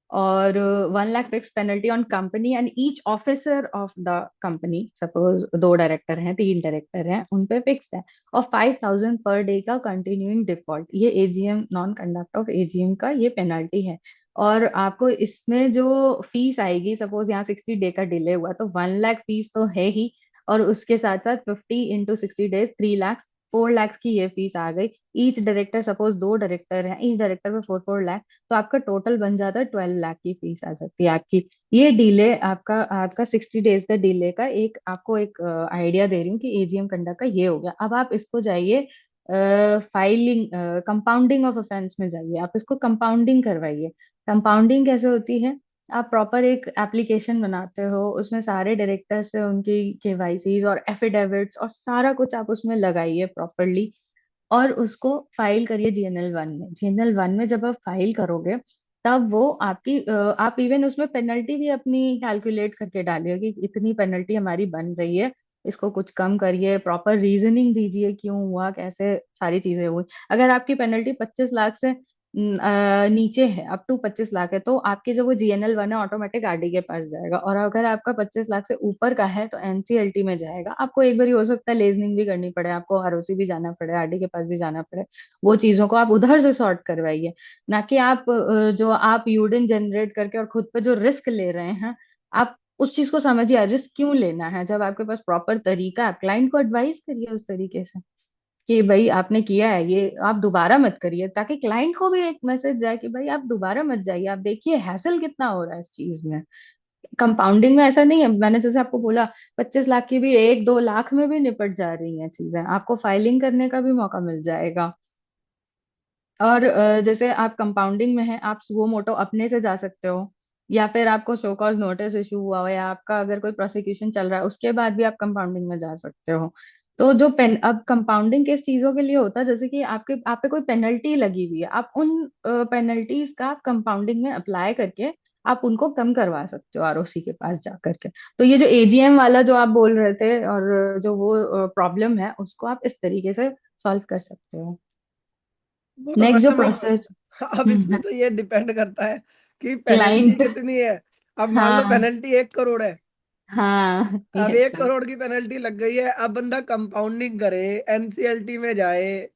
और 1 lakh fix penalty on company and each officer of the company. Suppose 2 director हैं, 3 डायरेक्टर हैं, उन पे फिक्स है। और 5,000 पर डे का कंटिन्यूइंग डिफॉल्ट, ये AGM, non conduct of AGM का ये पेनल्टी है। और आपको इसमें जो फीस आएगी, सपोज यहाँ 60 डे का डिले हुआ तो 1 लाख फीस तो है ही, और उसके साथ साथ 50 × 60 डेज 3 लाख, 4 लाख की ये फीस आ गई। ईच डायरेक्टर, सपोज 2 डायरेक्टर हैं, ईच डायरेक्टर पे 4-4 लाख, तो आपका टोटल बन जाता है 12 लाख की फीस आ सकती है आपकी। ये डिले आपका आपका 60 डेज का डिले का एक आपको एक आइडिया दे रही हूँ कि एजीएम कंडक्ट का ये हो गया। अब आप इसको जाइए फाइलिंग, कंपाउंडिंग ऑफ ऑफेंस में जाइए, आप इसको कंपाउंडिंग करवाइए। कंपाउंडिंग कैसे होती है? आप प्रॉपर एक एप्लीकेशन बनाते हो, उसमें सारे डायरेक्टर से उनकी केवाईसीज और एफिडेविट्स और सारा कुछ आप उसमें लगाइए प्रॉपरली, और उसको फाइल करिए जीएनएल 1 में। जीएनएल 1 में जब आप फाइल करोगे, तब वो आपकी आप इवन उसमें पेनल्टी भी अपनी कैलकुलेट करके डालिए कि इतनी पेनल्टी हमारी बन रही है, इसको कुछ कम करिए, प्रॉपर रीजनिंग दीजिए क्यों हुआ, कैसे सारी चीजें हुई। अगर आपकी पेनल्टी 25 लाख से नीचे है, अप टू 25 लाख है, तो आपके जो वो जीएनएल 1 है ऑटोमेटिक आरडी के पास जाएगा। और अगर आपका 25 लाख से ऊपर का है तो एनसीएलटी में जाएगा। आपको एक बार हो सकता है लेजनिंग भी करनी पड़े, आपको आरओसी भी जाना पड़े, आरडी के पास भी जाना पड़े, वो चीजों को आप उधर से सॉर्ट करवाइए। ना कि आप जो आप यूडिन जनरेट करके और खुद पे जो रिस्क ले रहे हैं, आप उस चीज को समझिए, रिस्क क्यों लेना है जब आपके पास प्रॉपर तरीका है। क्लाइंट को एडवाइस करिए उस तरीके से कि भाई आपने किया है ये, आप दोबारा मत करिए, ताकि क्लाइंट को भी एक मैसेज जाए कि भाई आप दोबारा मत जाइए, आप देखिए हैसल कितना हो रहा है इस चीज में। कंपाउंडिंग में ऐसा नहीं है, मैंने जैसे आपको बोला 25 लाख की भी 1-2 लाख में भी निपट जा रही हैं चीजें, आपको फाइलिंग करने का भी मौका मिल जाएगा। और जैसे आप कंपाउंडिंग में हैं, आप वो मोटो अपने से जा सकते हो, या फिर आपको शो कॉज नोटिस इशू हुआ हो, या आपका अगर कोई प्रोसिक्यूशन चल रहा है उसके बाद भी आप कंपाउंडिंग में जा सकते हो। तो जो पेन अब कंपाउंडिंग किस चीजों के लिए होता है, जैसे कि आप पे कोई पेनल्टी लगी हुई है, आप उन पेनल्टीज का आप कंपाउंडिंग में अप्लाई करके आप उनको कम करवा सकते हो आरओसी के पास जा करके। तो ये जो एजीएम वाला जो आप बोल रहे थे, और जो वो प्रॉब्लम है, उसको आप इस तरीके से सॉल्व कर सकते हो। वो तो नेक्स्ट जो मैडम प्रोसेस, अब इसमें तो ये डिपेंड करता है कि पेनल्टी क्लाइंट, कितनी है। अब मान लो हाँ पेनल्टी 1 करोड़ है। हाँ, अब यस एक सर। करोड़ की पेनल्टी लग गई है, अब बंदा कंपाउंडिंग करे, एनसीएलटी में जाए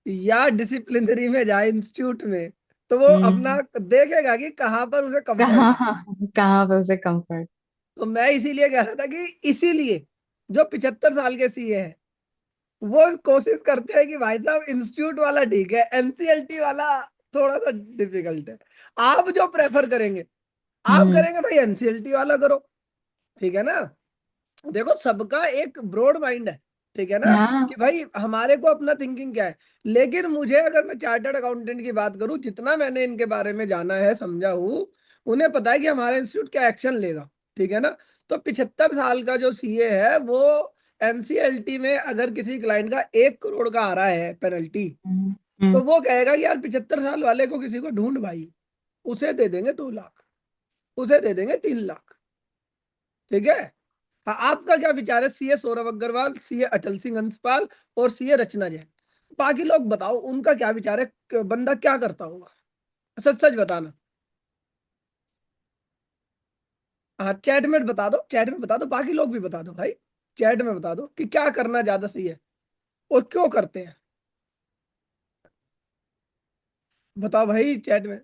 या डिसिप्लिनरी में जाए इंस्टीट्यूट में, तो वो अपना हम्म। देखेगा कि कहाँ पर उसे कंफर्ट कहाँ है। कहाँ पे उसे कंफर्ट। तो मैं इसीलिए कह रहा था कि इसीलिए जो 75 साल के सीए हैं वो कोशिश करते हैं कि भाई साहब इंस्टीट्यूट वाला ठीक है, एनसीएलटी वाला थोड़ा सा डिफिकल्ट है। आप जो प्रेफर करेंगे, आप हम्म। करेंगे भाई एनसीएलटी वाला करो, ठीक है ना। देखो सबका एक ब्रॉड माइंड है, ठीक है ना, हाँ। कि भाई हमारे को अपना थिंकिंग क्या है। लेकिन मुझे अगर मैं चार्टर्ड अकाउंटेंट की बात करूं, जितना मैंने इनके बारे में जाना है, समझा हूं, उन्हें पता है कि हमारा इंस्टीट्यूट क्या एक्शन लेगा, ठीक है ना। तो 75 साल का जो सीए है वो एनसीएलटी में अगर किसी क्लाइंट का 1 करोड़ का आ रहा है पेनल्टी, हम्म। हम्म। तो वो कहेगा कि यार 75 साल वाले को किसी को ढूंढ भाई, उसे दे देंगे 2 लाख, उसे दे देंगे 3 लाख, ठीक है। हाँ, आपका क्या विचार है? सीए सौरभ अग्रवाल, सीए अटल सिंह हंसपाल और सीए रचना जैन, बाकी लोग बताओ उनका क्या विचार है, बंदा क्या करता होगा, सच सच बताना। हाँ चैट में बता दो, चैट में बता दो, बाकी लोग भी बता दो भाई, चैट में बता दो कि क्या करना ज्यादा सही है और क्यों करते हैं। बताओ भाई चैट में,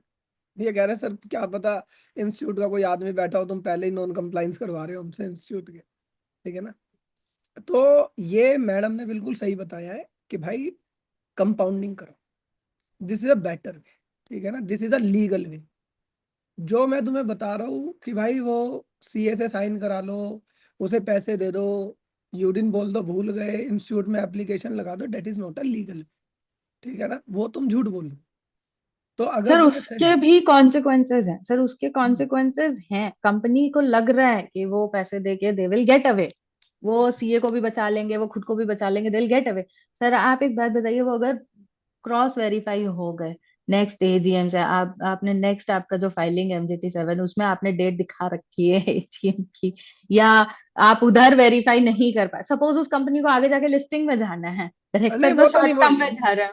ये कह रहे हैं सर क्या पता इंस्टीट्यूट का कोई आदमी बैठा हो, तुम पहले ही नॉन कंप्लाइंस करवा रहे हो हमसे इंस्टीट्यूट के। ठीक है ना। तो ये मैडम ने बिल्कुल सही बताया है कि भाई कंपाउंडिंग करो, this is a better way. ठीक है ना, this is a legal way. जो मैं तुम्हें बता रहा हूँ कि भाई वो सीए से साइन करा लो, उसे पैसे दे दो, यूडिन बोल दो भूल गए, इंस्टीट्यूट में एप्लीकेशन लगा दो, that is not a legal. ठीक है ना, वो तुम झूठ बोल रहे हो। तो अगर सर तुम्हें उसके भी कॉन्सिक्वेंसेज हैं, सर उसके कॉन्सिक्वेंसेज हैं। कंपनी को लग रहा है कि वो पैसे दे के दे विल गेट अवे, वो सीए को भी बचा लेंगे, वो खुद को भी बचा लेंगे, they will get away. Sir आप एक बात बताइए, वो अगर क्रॉस वेरीफाई हो गए नेक्स्ट एजीएम से, आप आपने नेक्स्ट आपका जो फाइलिंग MGT 7 उसमें आपने डेट दिखा रखी है एजीएम की, या आप उधर वेरीफाई नहीं कर पाए, सपोज उस कंपनी को आगे जाके लिस्टिंग में जाना है, नहीं डायरेक्टर तो वो तो नहीं शॉर्ट वो, टर्म में जा रहे हैं,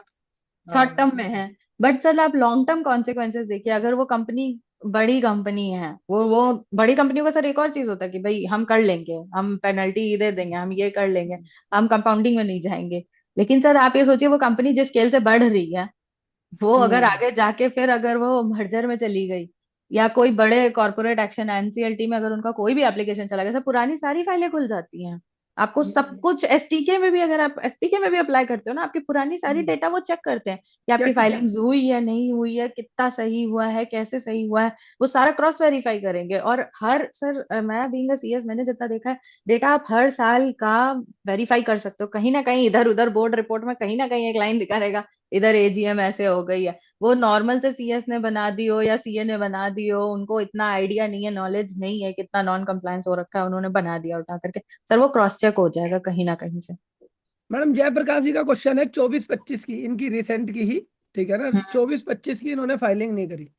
शॉर्ट हाँ। टर्म में है। बट सर आप लॉन्ग टर्म कॉन्सिक्वेंसेज देखिए, अगर वो कंपनी बड़ी कंपनी है, वो बड़ी कंपनियों का सर एक और चीज होता है कि भाई हम कर लेंगे, हम पेनल्टी दे देंगे, हम ये कर लेंगे, हम कंपाउंडिंग में नहीं जाएंगे। लेकिन सर आप ये सोचिए, वो कंपनी जिस स्केल से बढ़ रही है, वो अगर हम्म। आगे जाके फिर अगर वो मर्जर में चली गई, या कोई बड़े कॉर्पोरेट एक्शन एनसीएलटी में अगर उनका कोई भी एप्लीकेशन चला गया, सब पुरानी सारी फाइलें खुल जाती हैं। आपको सब हम्म। कुछ एसटीके में भी, अगर आप एसटीके में भी अप्लाई करते हो ना, आपकी पुरानी सारी हम्म। डेटा वो चेक करते हैं कि आपकी चेक कर। फाइलिंग्स हुई है नहीं हुई है, कितना सही हुआ है, कैसे सही हुआ है, वो सारा क्रॉस वेरीफाई करेंगे। और हर सर मैं बीइंग अ सीएस मैंने जितना देखा है, डेटा आप हर साल का वेरीफाई कर सकते हो। कहीं ना कहीं इधर उधर बोर्ड रिपोर्ट में कहीं ना कहीं एक लाइन दिखा रहेगा, इधर एजीएम ऐसे हो गई है। वो नॉर्मल से सीएस ने बना दी हो या सीए ने बना दी हो, उनको इतना आइडिया नहीं है, नॉलेज नहीं है कितना नॉन कंप्लायंस हो रखा है, उन्होंने बना दिया उठा करके। सर वो क्रॉस चेक हो जाएगा कहीं ना कहीं से। मैडम जयप्रकाश जी का क्वेश्चन है 24-25 की, इनकी रिसेंट की ही। ठीक है ना, हम्म 24-25 की इन्होंने फाइलिंग नहीं करी।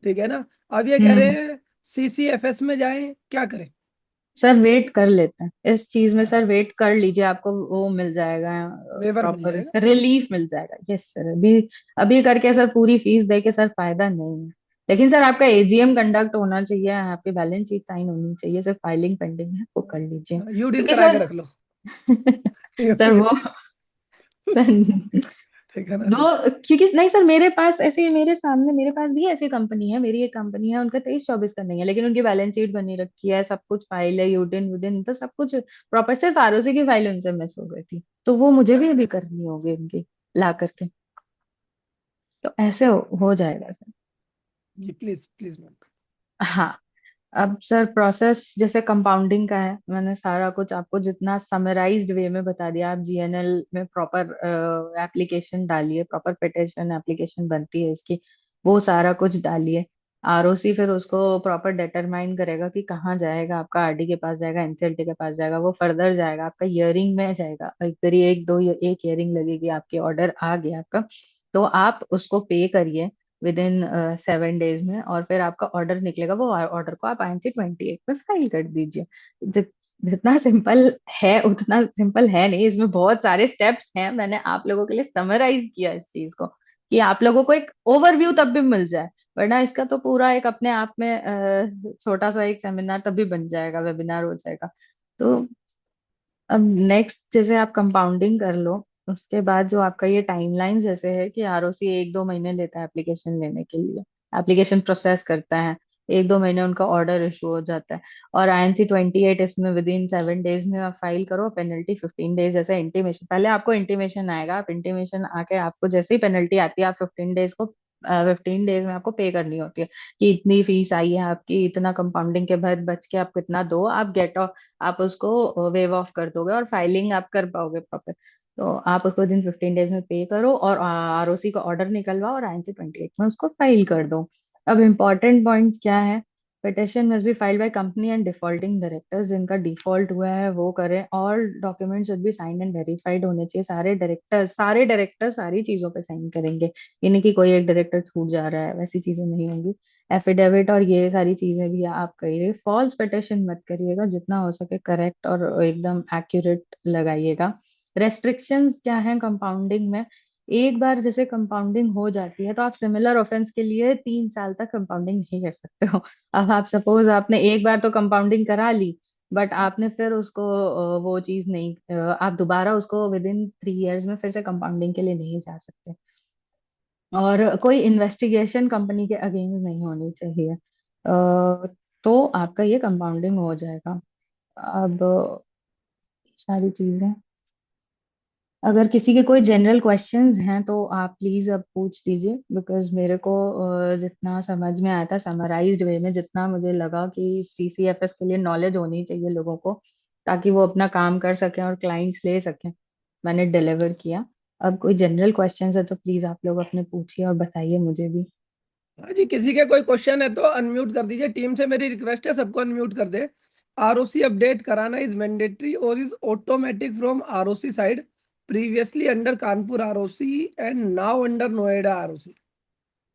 ठीक है ना। अब ये कह रहे हम्म। हैं सीसीएफएस में जाएं, क्या करें? सर वेट कर लेते हैं इस चीज में, सर वेट कर लीजिए, आपको वो मिल जाएगा, वेवर मिल प्रॉपर जाएगा। इसका रिलीफ मिल जाएगा। यस सर, अभी अभी करके सर पूरी फीस दे के सर फायदा नहीं है। लेकिन सर आपका एजीएम कंडक्ट होना चाहिए, आपकी बैलेंस शीट साइन होनी चाहिए, सर फाइलिंग पेंडिंग है वो कर लीजिए, यूडिन क्योंकि करा के सर रख लो। सर वो सर ठीक है ना। दो, क्योंकि नहीं सर मेरे पास ऐसे, मेरे सामने मेरे पास भी ऐसी कंपनी है, मेरी एक कंपनी है, उनका 23-24 का नहीं है, लेकिन उनकी बैलेंस शीट बनी रखी है, सब कुछ फाइल है, यूडिन वुडिन तो सब कुछ प्रॉपर, सिर्फ आरओसी की फाइल उनसे मिस हो गई थी, तो वो मुझे भी अभी करनी होगी उनकी ला करके। तो ऐसे हो जाएगा सर। जी प्लीज प्लीज मैम। हाँ। अब सर प्रोसेस जैसे कंपाउंडिंग का है, मैंने सारा कुछ आपको जितना समराइज्ड वे में बता दिया। आप जीएनएल में प्रॉपर एप्लीकेशन डालिए, प्रॉपर पिटिशन एप्लीकेशन बनती है इसकी, वो सारा कुछ डालिए। आरओसी फिर उसको प्रॉपर डिटरमाइन करेगा कि कहाँ जाएगा, आपका आरडी के पास जाएगा, एनसीएलटी के पास जाएगा, वो फर्दर जाएगा आपका हियरिंग में जाएगा, इधर ही एक दो एक हियरिंग लगेगी, आपके ऑर्डर आ गया आपका, तो आप उसको पे करिए विद इन 7 डेज में, और फिर आपका ऑर्डर निकलेगा, वो ऑर्डर को आप INC 28 में फाइल कर दीजिए। जितना सिंपल है उतना सिंपल है नहीं, इसमें बहुत सारे स्टेप्स हैं, मैंने आप लोगों के लिए समराइज किया इस चीज को, कि आप लोगों को एक ओवरव्यू तब भी मिल जाए, वरना इसका तो पूरा एक अपने आप में छोटा सा एक सेमिनार तब भी बन जाएगा, वेबिनार हो जाएगा। तो अब नेक्स्ट जैसे आप कंपाउंडिंग कर लो, उसके बाद जो आपका ये टाइमलाइन जैसे है कि आरओसी 1-2 महीने लेता है एप्लीकेशन लेने के लिए, एप्लीकेशन प्रोसेस करता है, 1-2 महीने उनका ऑर्डर इशू हो जाता है, और INC 28 इसमें विद इन 7 डेज में आप फाइल करो, पेनल्टी 15 डेज, जैसे इंटीमेशन, पहले आपको इंटीमेशन आएगा, आप इंटीमेशन आके आपको जैसे ही पेनल्टी आती है, आप 15 डेज में आपको पे करनी होती है, कि इतनी फीस आई है आपकी, इतना कंपाउंडिंग के बाद बच के आप कितना दो, आप गेट, आप उसको वेव ऑफ कर दोगे और फाइलिंग आप कर पाओगे प्रॉपर। तो आप उसको दिन 15 डेज में पे करो, और आरओसी का ऑर्डर निकलवाओ, और INC 28 में उसको फाइल कर दो। अब इम्पोर्टेंट पॉइंट क्या है, petition must be filed by company and defaulting directors, जिनका डिफॉल्ट हुआ है वो करें, all documents should be signed and verified होने चाहिए, सारे डायरेक्टर सारी चीजों पे साइन करेंगे, ये नहीं कि कोई एक डायरेक्टर छूट जा रहा है, वैसी चीजें नहीं होंगी। एफिडेविट और ये सारी चीजें भी आप करिए, फॉल्स पिटिशन मत करिएगा, जितना हो सके करेक्ट और एकदम एक्यूरेट लगाइएगा। रेस्ट्रिक्शंस क्या है कंपाउंडिंग में, एक बार जैसे कंपाउंडिंग हो जाती है, तो आप सिमिलर ऑफेंस के लिए 3 साल तक कंपाउंडिंग नहीं कर सकते हो। अब आप सपोज आपने एक बार तो कंपाउंडिंग करा ली, बट आपने फिर उसको वो चीज नहीं, आप दोबारा उसको विद इन 3 ईयर्स में फिर से कंपाउंडिंग के लिए नहीं जा सकते। और कोई इन्वेस्टिगेशन कंपनी के अगेंस्ट नहीं होनी चाहिए। तो आपका ये कंपाउंडिंग हो जाएगा। अब सारी चीजें, अगर किसी के कोई जनरल क्वेश्चंस हैं तो आप प्लीज अब पूछ लीजिए, बिकॉज मेरे को जितना समझ में आया था समराइज्ड वे में, जितना मुझे लगा कि सीसीएफएस के लिए नॉलेज होनी चाहिए लोगों को ताकि वो अपना काम कर सकें और क्लाइंट्स ले सकें, मैंने डिलीवर किया। अब कोई जनरल क्वेश्चंस है तो प्लीज आप लोग अपने पूछिए और बताइए मुझे भी। हाँ जी, किसी के कोई क्वेश्चन है तो अनम्यूट कर दीजिए। टीम से मेरी रिक्वेस्ट है सबको अनम्यूट कर दे। आरओसी अपडेट कराना इज मैंडेटरी और is automatic from ROC side, previously under Kanpur ROC and now under Noida ROC.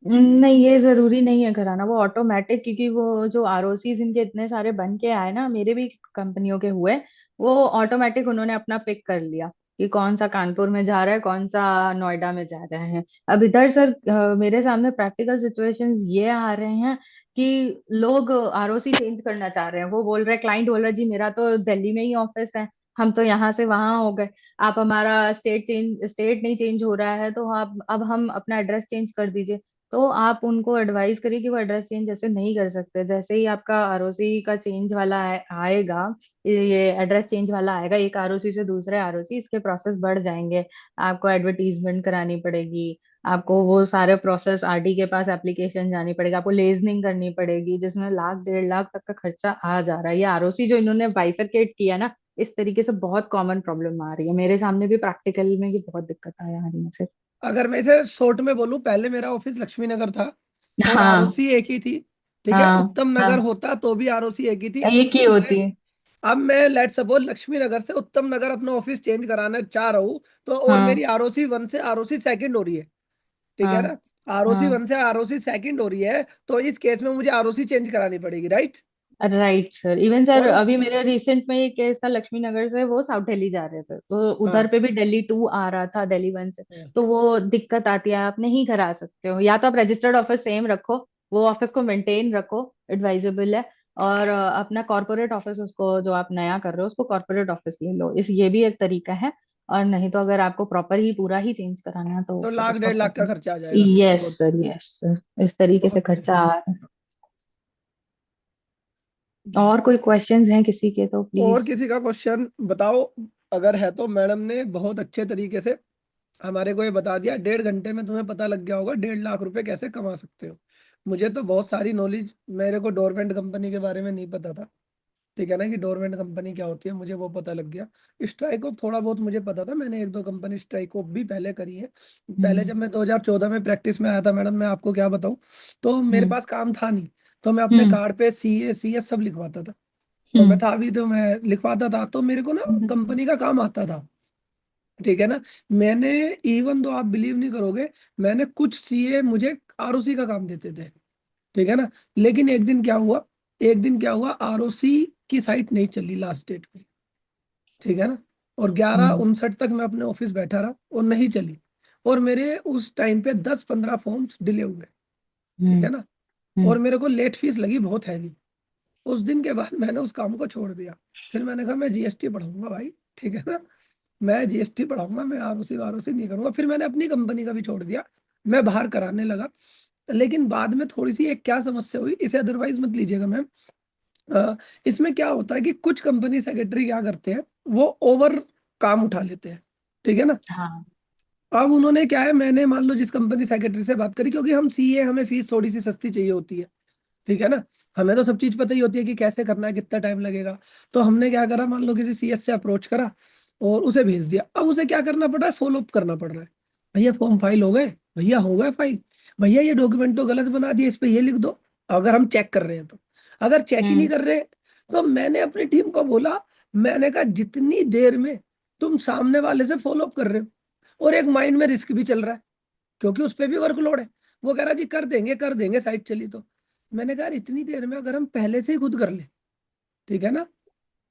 नहीं, ये जरूरी नहीं है कराना वो ऑटोमेटिक, क्योंकि वो जो आरओसीज इनके इतने सारे बन के आए ना, मेरे भी कंपनियों के हुए, वो ऑटोमेटिक उन्होंने अपना पिक कर लिया कि कौन सा कानपुर में जा रहा है, कौन सा नोएडा में जा रहा है। अब इधर सर मेरे सामने प्रैक्टिकल सिचुएशंस ये आ रहे हैं कि लोग आरओसी चेंज करना चाह रहे हैं। वो बोल रहे, क्लाइंट बोल रहा जी मेरा तो दिल्ली में ही ऑफिस है, हम तो यहाँ से वहां हो गए, आप हमारा स्टेट नहीं चेंज हो रहा है तो आप अब हम अपना एड्रेस चेंज कर दीजिए। तो आप उनको एडवाइस करिए कि वो एड्रेस चेंज जैसे नहीं कर सकते। जैसे ही आपका आरओसी का चेंज वाला आएगा, ये एड्रेस चेंज वाला आएगा एक आरओसी से दूसरे आरओसी, इसके प्रोसेस बढ़ जाएंगे। आपको एडवर्टीजमेंट करानी पड़ेगी, आपको वो सारे प्रोसेस आरडी के पास एप्लीकेशन जानी पड़ेगी, आपको लेजनिंग करनी पड़ेगी, जिसमें लाख 1.5 लाख तक का खर्चा आ जा रहा है। ये आरओसी जो इन्होंने बाइफरकेट किया ना, इस तरीके से बहुत कॉमन प्रॉब्लम आ रही है। मेरे सामने भी प्रैक्टिकल में ये बहुत दिक्कत आ रही है। अगर मैं इसे शॉर्ट में बोलूं, पहले मेरा ऑफिस लक्ष्मी नगर था और हाँ आरओसी एक ही थी। ठीक है, हाँ उत्तम नगर हाँ, होता तो भी आरओसी एक ही थी। एक ही होती है। अब मैं लेट सपोज लक्ष्मी नगर से उत्तम नगर अपना ऑफिस चेंज कराना चाह रहा हूँ, तो और मेरी हाँ आरओसी 1 से आरओसी सेकंड हो रही है। ठीक है हाँ ना? आरओसी हाँ, 1 से आरओसी सेकंड हो रही है, तो इस केस में मुझे आरओसी चेंज करानी पड़ेगी, right? Right sir. Even sir और अभी मेरे रिसेंट में एक केस था, लक्ष्मी नगर से वो साउथ दिल्ली जा रहे थे, तो उधर हाँ पे भी दिल्ली 2 आ रहा था, दिल्ली 1 से। हाँ, तो वो दिक्कत आती है, आप नहीं करा सकते हो। या तो आप रजिस्टर्ड ऑफिस सेम रखो, वो ऑफिस को मेंटेन रखो, एडवाइजेबल है। और अपना कॉर्पोरेट ऑफिस, उसको जो आप नया कर रहे हो उसको कॉर्पोरेट ऑफिस ले लो, इस ये भी एक तरीका है। और नहीं तो अगर आपको प्रॉपर ही पूरा ही चेंज कराना है तो तो फिर लाख उसका 1.5 लाख का प्रोसेस। खर्चा आ जाएगा। यस बहुत सर, यस सर, इस तरीके से बहुत बढ़िया। खर्चा आ रहा है। और कोई क्वेश्चंस हैं किसी के तो और प्लीज। किसी का क्वेश्चन बताओ, अगर है तो। मैडम ने बहुत अच्छे तरीके से हमारे को ये बता दिया, 1.5 घंटे में तुम्हें पता लग गया होगा 1.5 लाख रुपए कैसे कमा सकते हो। मुझे तो बहुत सारी नॉलेज, मेरे को डोरमेंट कंपनी के बारे में नहीं पता था। ठीक है ना, कि डोरमेंट कंपनी क्या होती है, मुझे वो पता लग गया। स्ट्राइक ऑफ थोड़ा बहुत मुझे पता था, मैंने एक दो कंपनी स्ट्राइक ऑफ भी पहले करी है। पहले हम्म जब मैं 2014 में प्रैक्टिस में आया था मैडम, मैं आपको क्या बताऊं, तो मेरे हम्म पास काम था नहीं। तो मैं अपने हम्म कार्ड पे सीए सीएस सब लिखवाता था। और मैं हम्म था भी, तो मैं लिखवाता था, तो मेरे को ना हम्म कंपनी का काम आता था। ठीक है ना? मैंने, इवन तो आप बिलीव नहीं करोगे, मैंने कुछ सीए मुझे आरओसी का काम देते थे। ठीक है ना? लेकिन एक दिन क्या हुआ, आरओसी की साइट नहीं चली लास्ट डेट पे। ठीक है ना? और 11:59 तक मैं अपने ऑफिस बैठा रहा और नहीं चली। और मेरे उस टाइम पे 10-15 फॉर्म्स डिले हुए। ठीक हम्म है ना? और हम्म मेरे को लेट फीस लगी बहुत हैवी। उस दिन के बाद मैंने उस काम को छोड़ दिया। फिर मैंने कहा मैं जीएसटी पढ़ाऊंगा भाई। ठीक है ना? मैं जीएसटी पढ़ाऊंगा, मैं आरओसी वारओसी नहीं करूंगा। फिर मैंने अपनी कंपनी का भी छोड़ दिया, मैं बाहर कराने लगा। लेकिन बाद में थोड़ी सी एक क्या समस्या हुई, इसे अदरवाइज मत लीजिएगा मैम। इसमें क्या होता है कि कुछ कंपनी सेक्रेटरी क्या करते हैं, वो ओवर काम उठा लेते हैं। ठीक है ना? हाँ अब उन्होंने क्या है, मैंने मान लो जिस कंपनी सेक्रेटरी से बात करी, क्योंकि हम सीए, हमें फीस थोड़ी सी सस्ती चाहिए होती है। ठीक है ना? हमें तो सब चीज पता ही होती है कि कैसे करना है, कितना टाइम लगेगा। तो हमने क्या करा, मान लो किसी सीएस से अप्रोच करा और उसे भेज दिया। अब उसे क्या करना पड़ रहा है, फॉलो अप करना पड़ रहा है। भैया फॉर्म फाइल हो गए, भैया हो गए फाइल, भैया ये डॉक्यूमेंट तो गलत बना दिया, इस पे ये लिख दो। अगर हम चेक कर रहे हैं तो, अगर चेक ही नहीं हम्म कर रहे, तो मैंने अपनी टीम को बोला, मैंने कहा जितनी देर में तुम सामने वाले से फॉलो अप कर रहे हो, और एक माइंड में रिस्क भी चल रहा है क्योंकि उस पर भी वर्कलोड है। वो कह रहा जी कर देंगे साइट चली तो। मैंने कहा यार, इतनी देर में अगर हम पहले से ही खुद कर ले, ठीक है ना,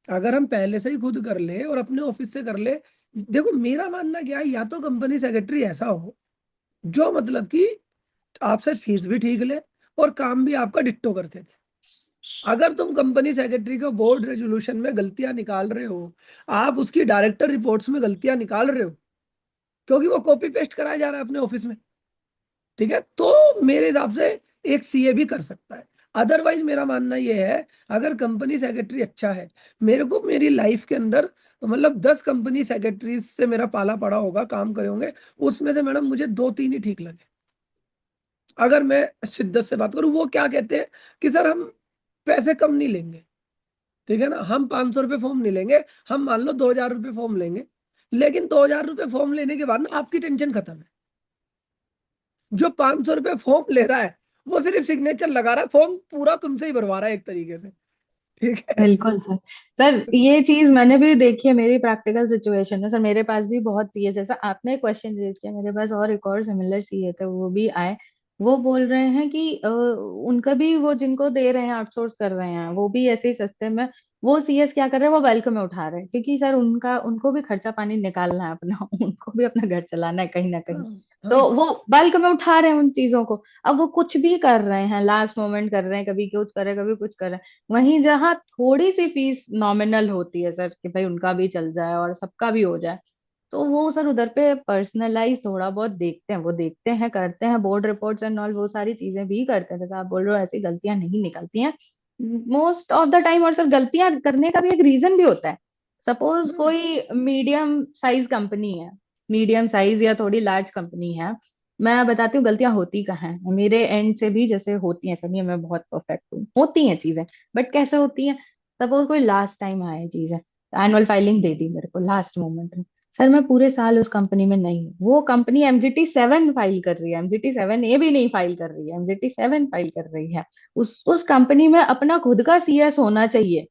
अगर हम पहले से ही खुद कर ले और अपने ऑफिस से कर ले। देखो मेरा मानना क्या है, या तो कंपनी सेक्रेटरी ऐसा हो जो मतलब कि आपसे फीस भी ठीक ले और काम भी आपका डिट्टो करके दे। अगर तुम कंपनी सेक्रेटरी को बोर्ड रेजोल्यूशन में गलतियां निकाल रहे हो, आप उसकी डायरेक्टर रिपोर्ट्स में गलतियां निकाल रहे हो, क्योंकि वो कॉपी पेस्ट कराया जा रहा है अपने ऑफिस में। ठीक है, तो मेरे हिसाब से एक सीए भी कर सकता है। अदरवाइज मेरा मानना ये है, अगर कंपनी सेक्रेटरी अच्छा है, मेरे को मेरी लाइफ के अंदर मतलब 10 कंपनी सेक्रेटरी से मेरा पाला पड़ा होगा, काम करे होंगे, उसमें से मैडम मुझे 2-3 ही ठीक लगे। अगर मैं शिद्दत से बात करूं, वो क्या कहते हैं कि सर हम पैसे कम नहीं लेंगे, ठीक है ना, हम 500 रुपये फॉर्म नहीं लेंगे, हम मान लो 2,000 रुपये फॉर्म लेंगे, लेकिन 2,000 रुपये फॉर्म लेने के बाद ना आपकी टेंशन खत्म है। जो 500 रुपये फॉर्म ले रहा है, वो सिर्फ सिग्नेचर लगा रहा है, फॉर्म पूरा तुमसे ही भरवा रहा है एक तरीके से, ठीक है। बिल्कुल सर। सर ये चीज मैंने भी देखी है मेरी प्रैक्टिकल सिचुएशन में। सर मेरे पास भी बहुत सी है, जैसा आपने क्वेश्चन रेज किया, मेरे पास और एक और सिमिलर सीए थे, वो भी आए। वो बोल रहे हैं कि उनका भी, वो जिनको दे रहे हैं आउटसोर्स कर रहे हैं, वो भी ऐसे ही सस्ते में, वो सीएस क्या कर रहे हैं, वो बल्क में उठा रहे हैं, क्योंकि सर उनका, उनको भी खर्चा पानी निकालना है अपना उनको भी अपना घर चलाना है कहीं ना कहीं। हाँ तो हाँ वो बल्क में उठा रहे हैं उन चीजों को। अब वो कुछ भी कर रहे हैं, लास्ट मोमेंट कर रहे हैं, कभी कुछ कर रहे हैं, कभी कुछ कर रहे हैं। वहीं जहाँ थोड़ी सी फीस नॉमिनल होती है सर, कि भाई उनका भी चल जाए और सबका भी हो जाए, तो वो सर उधर पे पर्सनलाइज थोड़ा बहुत देखते हैं, वो देखते हैं, करते हैं बोर्ड रिपोर्ट्स एंड ऑल, वो सारी चीजें भी करते हैं। जैसे आप बोल रहे हो, ऐसी गलतियां नहीं निकलती हैं मोस्ट ऑफ द टाइम। और सर गलतियां करने का भी एक रीजन भी होता है। सपोज हम्म, कोई मीडियम साइज कंपनी है, मीडियम साइज या थोड़ी लार्ज कंपनी है, मैं बताती हूँ गलतियां होती कहाँ हैं मेरे एंड से भी। जैसे होती हैं, ऐसा नहीं है मैं बहुत परफेक्ट हूँ, होती हैं चीजें, बट कैसे होती हैं। सपोज कोई लास्ट टाइम आए चीज है, एनुअल फाइलिंग दे दी मेरे को लास्ट मोमेंट में, सर मैं पूरे साल उस कंपनी में नहीं हूँ, वो कंपनी MGT 7 फाइल कर रही है, MGT 7A भी नहीं फाइल कर रही है, MGT 7 फाइल कर रही है। उस कंपनी में अपना खुद का CS होना चाहिए,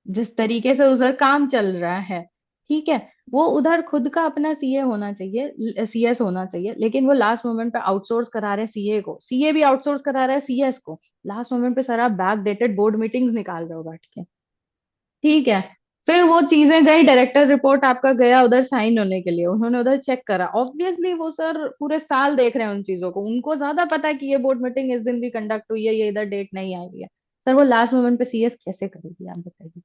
जिस तरीके से उधर काम चल रहा है, ठीक है, वो उधर खुद का अपना सीए होना चाहिए, CS होना चाहिए। लेकिन वो लास्ट मोमेंट पे आउटसोर्स करा रहे हैं सीए को, सीए भी आउटसोर्स करा रहा है CS को। लास्ट मोमेंट पे सर आप बैक डेटेड बोर्ड मीटिंग्स निकाल रहे हो बैठ के, ठीक है। फिर वो चीजें गई, डायरेक्टर रिपोर्ट आपका गया उधर साइन होने के लिए, उन्होंने उधर चेक करा, ऑब्वियसली वो सर पूरे साल देख रहे हैं उन चीजों को, उनको ज्यादा पता है कि ये बोर्ड मीटिंग इस दिन भी कंडक्ट हुई है, ये इधर डेट नहीं आई है। सर वो लास्ट मोमेंट पे CS कैसे करेगी, आप बताइए।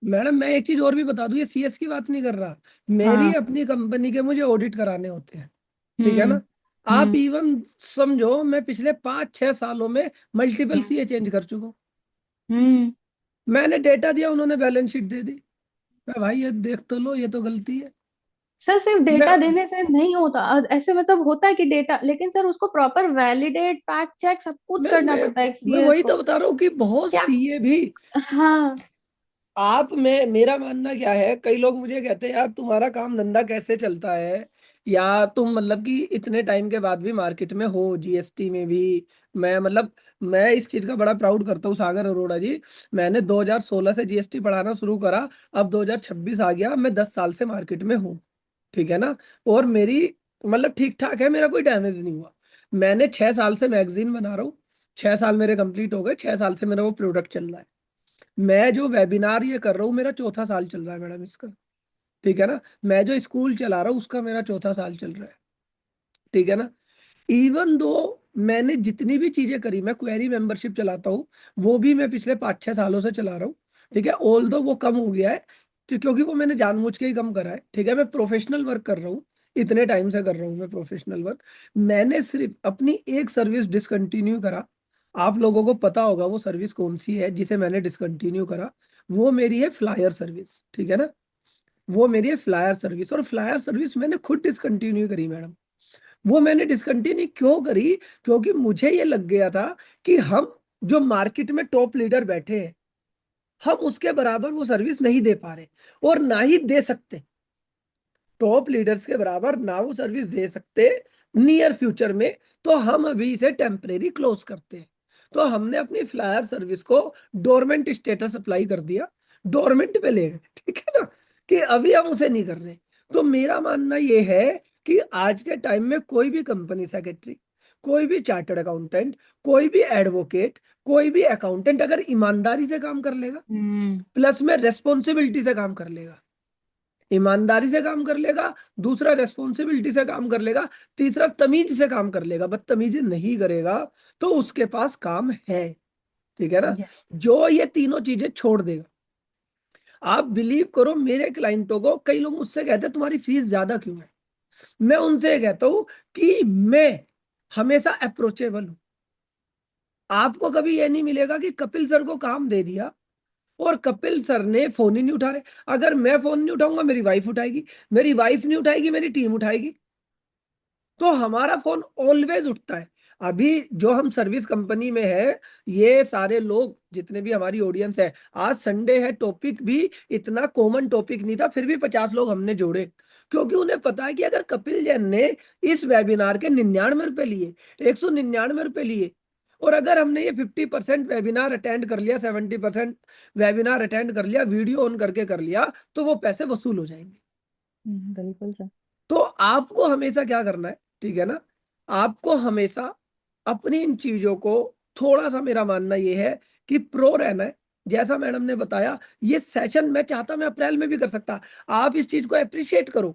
मैडम मैं एक चीज और भी बता दूं, ये सीएस की बात नहीं कर रहा, मेरी हाँ। अपनी कंपनी के मुझे ऑडिट कराने होते हैं, ठीक है हम्म। ना। आप हम्म। इवन समझो मैं पिछले 5-6 सालों में मल्टीपल हम्म। सीए चेंज कर चुका हूँ। हम्म। मैंने डेटा दिया, उन्होंने बैलेंस शीट दे दी, मैं भाई ये देख तो लो, ये तो गलती है। सर सिर्फ मैं डेटा देने से नहीं होता, ऐसे मतलब होता है कि डेटा, लेकिन सर उसको प्रॉपर वैलिडेट, फैक्ट चेक सब कुछ मैं करना मैं पड़ता है एक मैं सीएस वही को। तो बता रहा हूँ कि बहुत क्या। सीए भी, हाँ। आप में मेरा मानना क्या है, कई लोग मुझे कहते हैं यार तुम्हारा काम धंधा कैसे चलता है, या तुम मतलब कि इतने टाइम के बाद भी मार्केट में हो, जीएसटी में भी। मैं मतलब मैं इस चीज का बड़ा प्राउड करता हूँ सागर अरोड़ा जी, मैंने 2016 से जीएसटी पढ़ाना शुरू करा, अब 2026 आ गया, मैं 10 साल से मार्केट में हूँ, ठीक है ना। और मेरी मतलब ठीक ठाक है, मेरा कोई डैमेज नहीं हुआ। मैंने 6 साल से मैगजीन बना रहा हूँ, 6 साल मेरे कंप्लीट हो गए, 6 साल से मेरा वो प्रोडक्ट चल रहा है। मैं जो वेबिनार ये कर रहा हूँ, मेरा चौथा साल चल रहा है मैडम इसका, ठीक है ना। मैं जो स्कूल चला रहा हूँ, उसका मेरा चौथा साल चल रहा है, ठीक है ना। इवन दो मैंने जितनी भी चीजें करी, मैं क्वेरी मेंबरशिप चलाता हूँ, वो भी मैं पिछले 5-6 सालों से चला रहा हूँ, ठीक है। ऑल दो वो कम हो गया है, क्योंकि वो मैंने जानबूझ के ही कम करा है, ठीक है। मैं प्रोफेशनल वर्क कर रहा हूँ, इतने टाइम से कर रहा हूँ मैं प्रोफेशनल वर्क। मैंने सिर्फ अपनी एक सर्विस डिसकंटिन्यू करा, आप लोगों को पता होगा वो सर्विस कौन सी है जिसे मैंने डिसकंटिन्यू करा, वो मेरी है फ्लायर सर्विस, ठीक है ना। वो मेरी है फ्लायर सर्विस, और फ्लायर सर्विस मैंने खुद डिसकंटिन्यू करी मैडम। वो मैंने डिसकंटिन्यू क्यों करी, क्योंकि मुझे ये लग गया था कि हम जो मार्केट में टॉप लीडर बैठे हैं, हम उसके बराबर वो सर्विस नहीं दे पा रहे, और ना ही दे सकते। टॉप लीडर्स के बराबर ना वो सर्विस दे सकते नियर फ्यूचर में, तो हम अभी इसे टेम्परेरी क्लोज करते हैं। तो हमने अपनी फ्लायर सर्विस को डोरमेंट स्टेटस अप्लाई कर दिया, डोरमेंट पे ले गए, ठीक है ना, कि अभी हम उसे नहीं कर रहे। तो मेरा मानना ये है कि आज के टाइम में कोई भी कंपनी सेक्रेटरी, कोई भी चार्टर्ड अकाउंटेंट, कोई भी एडवोकेट, कोई भी अकाउंटेंट अगर ईमानदारी से काम कर लेगा, हम्म। प्लस में रेस्पॉन्सिबिलिटी से काम कर लेगा, ईमानदारी से काम कर लेगा, दूसरा रेस्पॉन्सिबिलिटी से काम कर लेगा, तीसरा तमीज से काम कर लेगा, बदतमीजी नहीं करेगा, तो उसके पास काम है, ठीक है ना। यस। जो ये तीनों चीजें छोड़ देगा, आप बिलीव करो, मेरे क्लाइंटों को कई लोग मुझसे कहते हैं तुम्हारी फीस ज्यादा क्यों है। मैं उनसे ये कहता हूं कि मैं हमेशा अप्रोचेबल हो। आपको कभी ये नहीं मिलेगा कि कपिल सर को काम दे दिया और कपिल सर ने फोन ही नहीं उठा रहे। अगर मैं फोन नहीं उठाऊंगा मेरी वाइफ उठाएगी, मेरी वाइफ नहीं उठाएगी मेरी टीम उठाएगी। तो हमारा फोन ऑलवेज उठता है। अभी जो हम सर्विस कंपनी में है, ये सारे लोग जितने भी हमारी ऑडियंस है, आज संडे है, टॉपिक भी इतना कॉमन टॉपिक नहीं था, फिर भी 50 लोग हमने जोड़े, क्योंकि उन्हें पता है कि अगर कपिल जैन ने इस वेबिनार के 99 रुपए लिए, 199 रुपए लिए, और अगर हमने ये 50% वेबिनार अटेंड कर लिया, 70% वेबिनार अटेंड कर लिया, वीडियो ऑन करके कर लिया, तो वो पैसे वसूल हो जाएंगे। बिल्कुल सर। तो आपको हमेशा क्या करना है, ठीक है ना, आपको हमेशा अपनी इन चीजों को, थोड़ा सा मेरा मानना ये है कि प्रो रहना है। जैसा मैडम ने बताया, ये सेशन मैं चाहता मैं अप्रैल में भी कर सकता। आप इस चीज को अप्रिशिएट करो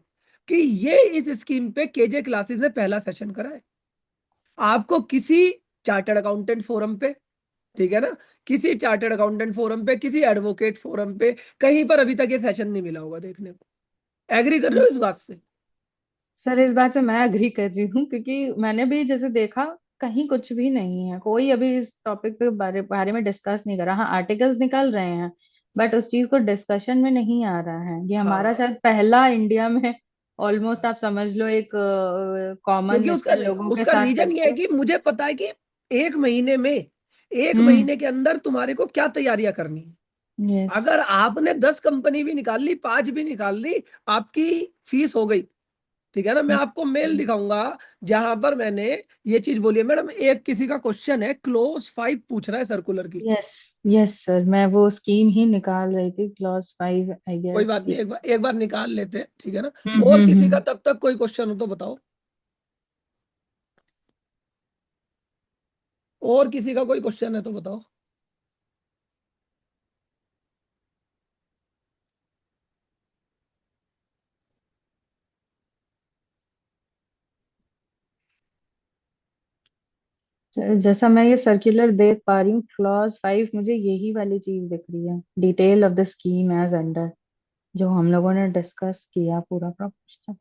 कि ये इस स्कीम पे केजे क्लासेस ने पहला सेशन करा है। आपको किसी चार्टर्ड अकाउंटेंट फोरम पे, ठीक है ना, किसी चार्टर्ड अकाउंटेंट फोरम पे, किसी एडवोकेट फोरम पे, कहीं पर अभी तक ये सेशन नहीं मिला होगा देखने को। एग्री कर रहे हो इस बात से? सर इस बात से मैं अग्री कर रही हूँ, क्योंकि मैंने भी जैसे देखा, कहीं कुछ भी नहीं है, कोई अभी इस टॉपिक पे बारे में डिस्कस नहीं कर रहा। हाँ, आर्टिकल्स निकल रहे हैं, बट उस चीज को डिस्कशन में नहीं आ रहा है। ये हमारा हाँ, शायद पहला इंडिया में, ऑलमोस्ट आप समझ लो एक क्योंकि कॉमन उसका इससे लोगों के उसका साथ रीजन ये है करके। कि मुझे पता है कि एक महीने में, एक हम्म। महीने के अंदर तुम्हारे को क्या तैयारियां करनी है। यस। अगर आपने 10 कंपनी भी निकाल ली, 5 भी निकाल ली, आपकी फीस हो गई। ठीक है ना, मैं आपको मेल दिखाऊंगा जहां पर मैंने ये चीज बोली है। मैडम, एक किसी का क्वेश्चन है, क्लोज 5 पूछ रहा है सर्कुलर की। यस। यस सर, मैं वो स्कीम ही निकाल रही थी, क्लॉज 5 आई कोई गेस बात नहीं, की। एक बार निकाल लेते हैं, ठीक है ना। हम्म। और हम्म। किसी का तब तक कोई क्वेश्चन हो तो बताओ। और किसी का कोई क्वेश्चन है तो बताओ। जैसा मैं ये सर्कुलर देख पा रही हूँ, क्लॉज 5, मुझे यही वाली चीज दिख रही है, detail of the scheme as under, जो हम लोगों ने डिस्कस किया पूरा प्रपोजल।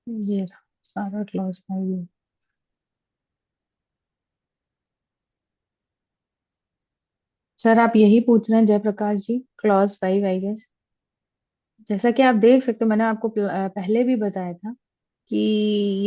ये रहा, सारा क्लॉज 5। सर आप यही पूछ रहे हैं जयप्रकाश जी, क्लॉज 5 आई गेस। जैसा कि आप देख सकते हो, मैंने आपको पहले भी बताया था कि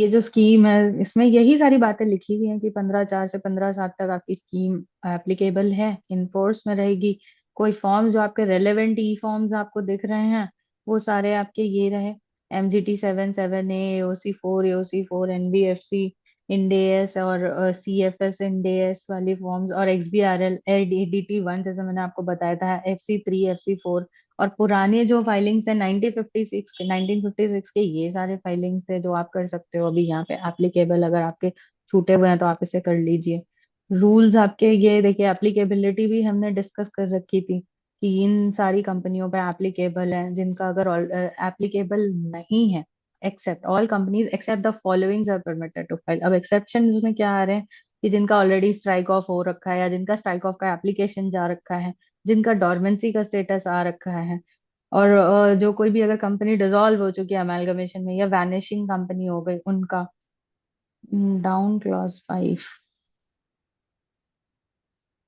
ये जो स्कीम है, इसमें यही सारी बातें लिखी हुई हैं कि 15/4 से 15/7 तक आपकी स्कीम एप्लीकेबल है, इनफोर्स में रहेगी। कोई फॉर्म जो आपके रेलेवेंट ई फॉर्म्स आपको दिख रहे हैं, वो सारे आपके ये रहे: MGT 77A, AOC 4, AOC 4, NBFC इंडेस और CFS इंडेस वाली फॉर्म्स, और XBRL ADT 1, जैसे मैंने आपको बताया था, FC 3, FC 4। और पुराने जो फाइलिंग्स है 1956 के, ये सारे फाइलिंग्स है जो आप कर सकते हो अभी यहाँ पे एप्लीकेबल। अगर आपके छूटे हुए हैं तो आप इसे कर लीजिए। रूल्स आपके ये देखिए, एप्लीकेबिलिटी भी हमने डिस्कस कर रखी थी कि इन सारी कंपनियों पे एप्लीकेबल है। जिनका अगर एप्लीकेबल नहीं है, except all companies except the followings are permitted to file. अब एक्सेप्शन में क्या आ रहे हैं कि जिनका ऑलरेडी स्ट्राइक ऑफ हो रखा है, या जिनका स्ट्राइक ऑफ का एप्लीकेशन जा रखा है, जिनका डॉर्मेंसी का स्टेटस आ रखा है, और जो कोई भी अगर कंपनी डिसॉल्व हो चुकी है अमेलगमेशन में, या वैनिशिंग कंपनी हो गई उनका। Down clause 5।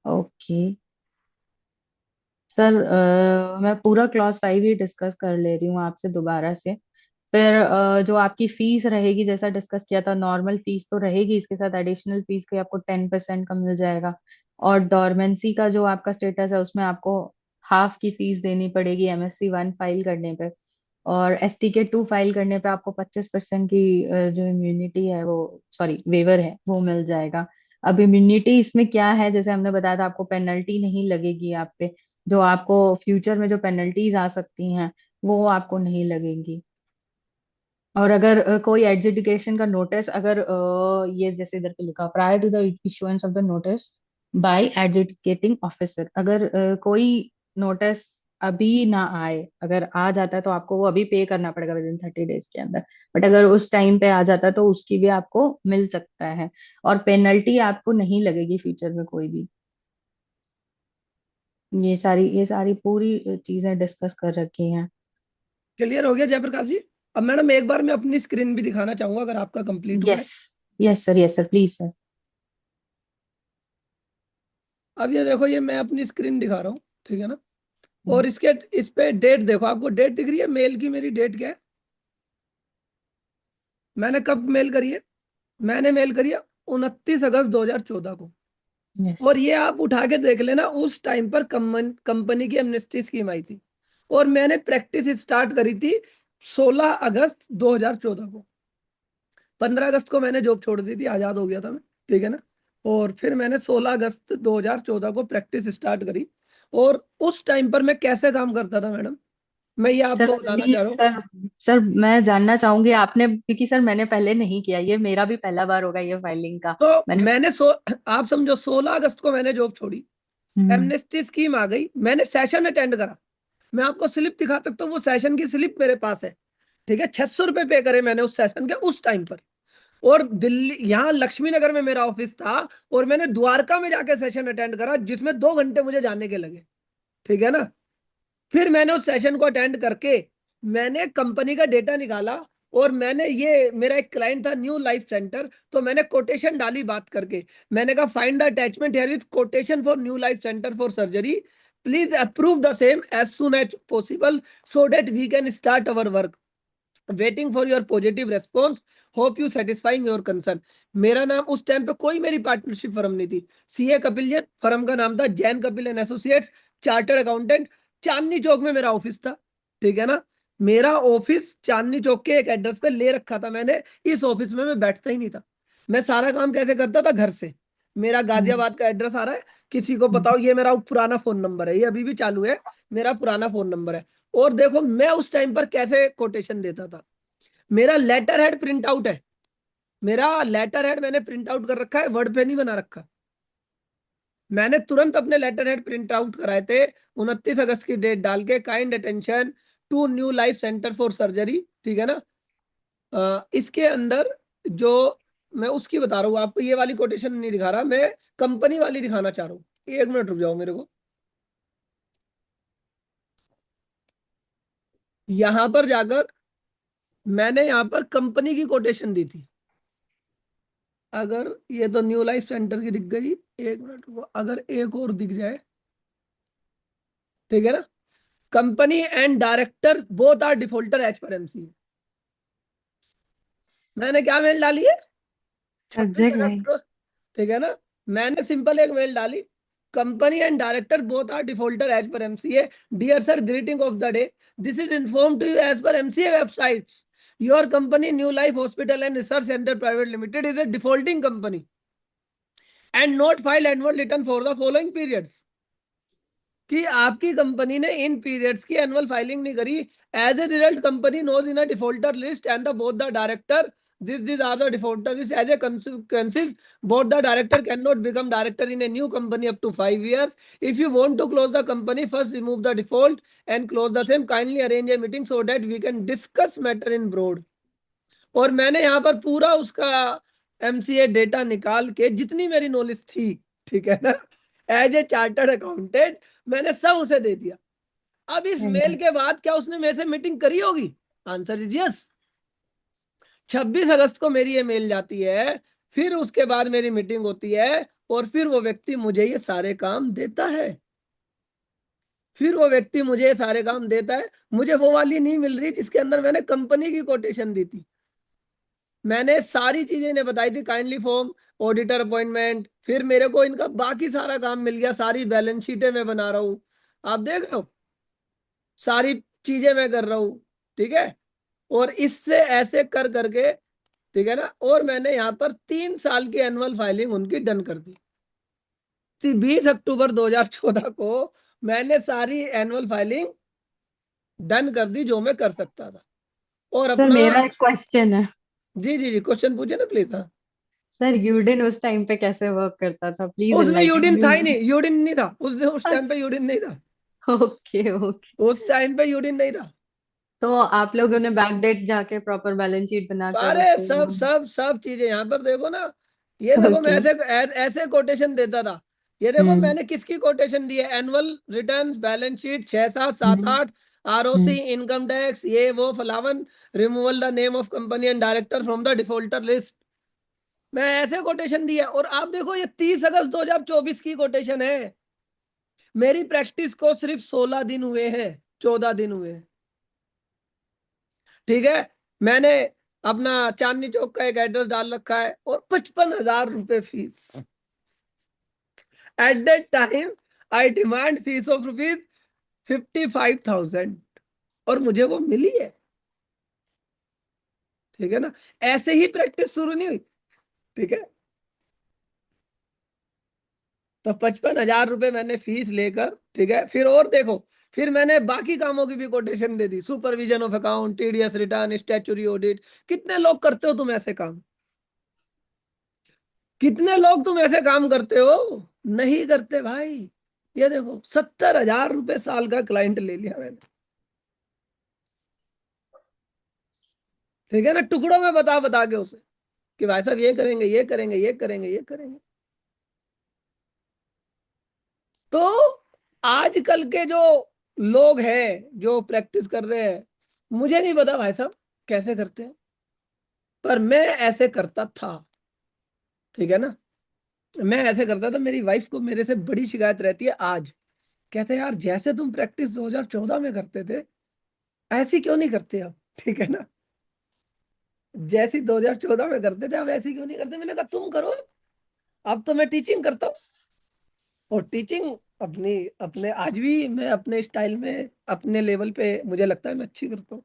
ओके सर, मैं पूरा क्लॉज 5 ही डिस्कस कर ले रही हूँ आपसे दोबारा से। फिर जो आपकी फीस रहेगी, जैसा डिस्कस किया था, नॉर्मल फीस तो रहेगी, इसके साथ एडिशनल फीस के आपको 10% का मिल जाएगा। और डॉर्मेंसी का जो आपका स्टेटस है, उसमें आपको हाफ की फीस देनी पड़ेगी MSc 1 फाइल करने पे। और STK 2 फाइल करने पे आपको 25% की जो इम्यूनिटी है, वो सॉरी वेवर है, वो मिल जाएगा। अब इम्यूनिटी इसमें क्या है, जैसे हमने बताया था, आपको पेनल्टी नहीं लगेगी आप पे। जो आपको फ्यूचर में जो पेनल्टीज आ सकती हैं, वो आपको नहीं लगेंगी। और अगर कोई एडजुडिकेशन का नोटिस, अगर ये जैसे इधर पे लिखा, prior to the issuance of the notice by adjudicating officer, अगर कोई नोटिस अभी ना आए, अगर आ जाता है तो आपको वो अभी पे करना पड़ेगा विद इन 30 डेज के अंदर। बट अगर उस टाइम पे आ जाता है तो उसकी भी आपको मिल सकता है, और पेनल्टी आपको नहीं लगेगी फ्यूचर में कोई भी। ये सारी पूरी चीजें डिस्कस कर रखी हैं। क्लियर हो गया जयप्रकाश जी? अब मैडम एक बार मैं अपनी स्क्रीन भी दिखाना चाहूंगा अगर आपका कंप्लीट हुआ है। Yes, yes sir please sir. अब ये देखो, ये मैं अपनी स्क्रीन दिखा रहा हूँ, ठीक है ना? और इसके इस पे डेट देखो, आपको डेट दिख रही है मेल की? मेरी डेट क्या है? मैंने कब मेल करी है? मैंने मेल करी है 29 अगस्त 2014 को। यस और ये आप उठा के देख लेना, उस टाइम पर कंपनी की एमनेस्टी स्कीम आई थी। और मैंने प्रैक्टिस स्टार्ट करी थी 16 अगस्त 2014 को। 15 अगस्त को मैंने जॉब छोड़ दी थी, आजाद हो गया था मैं, ठीक है ना? और फिर मैंने 16 अगस्त 2014 को प्रैक्टिस स्टार्ट करी। और उस टाइम पर मैं कैसे काम करता था मैडम, मैं ये सर, आपको बताना प्लीज चाह रहा हूँ। सर। सर मैं जानना चाहूंगी आपने, क्योंकि सर मैंने पहले नहीं किया, ये मेरा भी पहला बार होगा ये फाइलिंग का। तो मैंने मैंने आप समझो 16 अगस्त को मैंने जॉब छोड़ी, हम्म एमनेस्टी स्कीम आ गई, मैंने सेशन अटेंड करा। मैं आपको स्लिप दिखा सकता हूँ, वो सेशन की स्लिप मेरे पास है, ठीक है? 600 रुपए पे करे मैंने उस सेशन के उस टाइम पर। और दिल्ली, यहाँ लक्ष्मी नगर में मेरा ऑफिस था, और मैंने द्वारका में जाके सेशन अटेंड करा, जिसमें 2 घंटे मुझे जाने के लगे, ठीक है ना? फिर मैंने उस सेशन को अटेंड करके मैंने कंपनी का डेटा निकाला। और मैंने, ये मेरा एक क्लाइंट था न्यू लाइफ सेंटर, तो मैंने कोटेशन डाली बात करके। मैंने कहा find the attachment herewith quotation for new life centre for surgery, please approve the same as soon as possible so that we can start our work, waiting for your positive response, hope you satisfying your concern. मेरा नाम उस time पे, कोई मेरी partnership firm नहीं थी, CA Kapil Jain firm का नाम था, Jain Kapil and associates, chartered accountant. Chandni Chowk में मेरा ऑफिस था, ठीक है ना? मेरा ऑफिस चांदनी चौक के एक एड्रेस पे ले रखा था मैंने। इस ऑफिस में मैं बैठता ही नहीं था। मैं सारा काम कैसे करता था? घर से। मेरा हम्म गाजियाबाद का एड्रेस आ रहा है, किसी को हम्म। बताओ, ये मेरा पुराना फोन नंबर है, ये अभी भी चालू है, मेरा पुराना फोन नंबर है। और देखो मैं उस टाइम पर कैसे कोटेशन देता था। मेरा लेटर हेड प्रिंट आउट है, मेरा लेटर हेड मैंने प्रिंट आउट कर रखा है, वर्ड पे नहीं बना रखा। मैंने तुरंत अपने लेटर हेड प्रिंट आउट कराए थे, 29 अगस्त की डेट डाल के, kind attention to new life centre for surgery, ठीक है ना? इसके अंदर जो मैं उसकी बता रहा हूँ आपको, ये वाली कोटेशन नहीं दिखा रहा मैं, कंपनी वाली दिखाना चाह रहा हूँ। 1 मिनट रुक जाओ मेरे को। यहां पर जाकर मैंने यहां पर कंपनी की कोटेशन दी थी। अगर ये तो न्यू लाइफ सेंटर की दिख गई, 1 मिनट रुको, अगर एक और दिख जाए, ठीक है ना? Company and director both are defaulter as per M C. मैंने क्या मेल डाली है? छब्बीस सब्जेक्ट अगस्त लाइन। को ठीक है ना? मैंने सिंपल एक मेल डाली, company and director both are defaulter as per MCA, dear sir, greeting of the day, this is inform to you as per MCA websites, your company new life hospital and research centre private limited is a defaulting company and not file annual return for the following periods. कि आपकी company ने इन periods की annual filing नहीं करी। As a result company knows in a defaulter list and the both the director, this are the defaulter list. As a consequences, both the director cannot become director in a new company up to 5 years. If you want to close the company, first remove the default and close the same. Kindly arrange a meeting so that we can discuss matter in broad. और मैंने यहाँ पर पूरा उसका MCA data निकाल के, जितनी मेरी नॉलेज थी, ठीक है ना, एज ए चार्टर्ड अकाउंटेंट, मैंने सब उसे दे दिया। अब इस वेरी मेल नाइस। के बाद क्या उसने मेरे से मीटिंग करी होगी? Answer is yes. 26 अगस्त को मेरी ये मेल जाती है, फिर उसके बाद मेरी मीटिंग होती है, और फिर वो व्यक्ति मुझे ये सारे काम देता है। फिर वो व्यक्ति मुझे ये सारे काम देता है। मुझे वो वाली नहीं मिल रही जिसके अंदर मैंने कंपनी की कोटेशन दी थी। मैंने सारी चीजें इन्हें बताई थी, काइंडली फॉर्म ऑडिटर अपॉइंटमेंट, फिर मेरे को इनका बाकी सारा काम मिल गया, सारी बैलेंस शीटें मैं बना रहा हूँ, आप देख रहे हो, सारी चीजें मैं कर रहा हूँ, ठीक है? और इससे ऐसे कर करके, ठीक है ना, और मैंने यहाँ पर 3 साल की एनुअल फाइलिंग उनकी डन कर दी। 20 अक्टूबर 2014 को मैंने सारी एनुअल फाइलिंग डन कर दी जो मैं कर सकता था। और सर अपना, मेरा एक क्वेश्चन है। जी जी जी, क्वेश्चन पूछे ना प्लीज। हाँ, सर यूडिन उस टाइम पे कैसे वर्क करता था, प्लीज उसमें एनलाइटन यूडिन था ही मी। नहीं, यूडिन नहीं था उस टाइम पे, अच्छा। यूडिन नहीं था। Okay okay. उस टाइम पे यूडिन नहीं था। तो आप लोगों ने बैक डेट जाके प्रॉपर बैलेंस शीट बना कर अरे रखे सब हैं? सब सब चीजें यहाँ पर देखो ना। ये देखो मैं ओके। ऐसे ऐसे कोटेशन देता था। ये देखो हम्म मैंने किसकी कोटेशन दी है, एनुअल रिटर्न बैलेंस शीट 6 7 7 हम्म 8, आरओसी, इनकम टैक्स, ये वो फलावन, removal the name of company and director from the defaulter list. मैं ऐसे कोटेशन दिया, और आप देखो ये 30 अगस्त 2024 की कोटेशन है। मेरी प्रैक्टिस को सिर्फ 16 दिन हुए हैं, 14 दिन हुए हैं, ठीक है। मैंने अपना चांदनी चौक का एक एड्रेस डाल रखा है, और 55,000 रुपए fees. At that time I demand fees of ₹55,000, और मुझे वो मिली है, ठीक है ना। ऐसे ही प्रैक्टिस शुरू नहीं हुई, ठीक है। तो 55,000 रुपए मैंने फीस लेकर, ठीक है, फिर और देखो, फिर मैंने बाकी कामों की भी quotation they the, supervision of account, TDS return, statutory audit. कितने लोग करते हो तुम ऐसे काम? कितने लोग तुम ऐसे काम करते हो? नहीं करते भाई। ये देखो, 70,000 रुपए साल का क्लाइंट ले लिया मैंने, ठीक है ना, टुकड़ों में बता बता के उसे कि भाई साहब ये करेंगे, ये करेंगे, ये करेंगे, ये करेंगे। तो आजकल के जो लोग हैं जो प्रैक्टिस कर रहे हैं, मुझे नहीं पता भाई साहब कैसे करते हैं, पर मैं ऐसे करता था, ठीक है ना। मैं ऐसे करता था, मेरी वाइफ को मेरे से बड़ी शिकायत रहती है आज। कहते हैं यार, जैसे तुम प्रैक्टिस 2014 में करते थे, ऐसी क्यों नहीं करते अब, ठीक है ना। जैसी 2014 में करते थे, अब ऐसी क्यों नहीं करते। मैंने कहा तुम करो, अब तो मैं टीचिंग करता हूँ, और टीचिंग अपनी अपने आज भी मैं अपने स्टाइल में, अपने लेवल पे मुझे लगता है मैं अच्छी करता हूँ।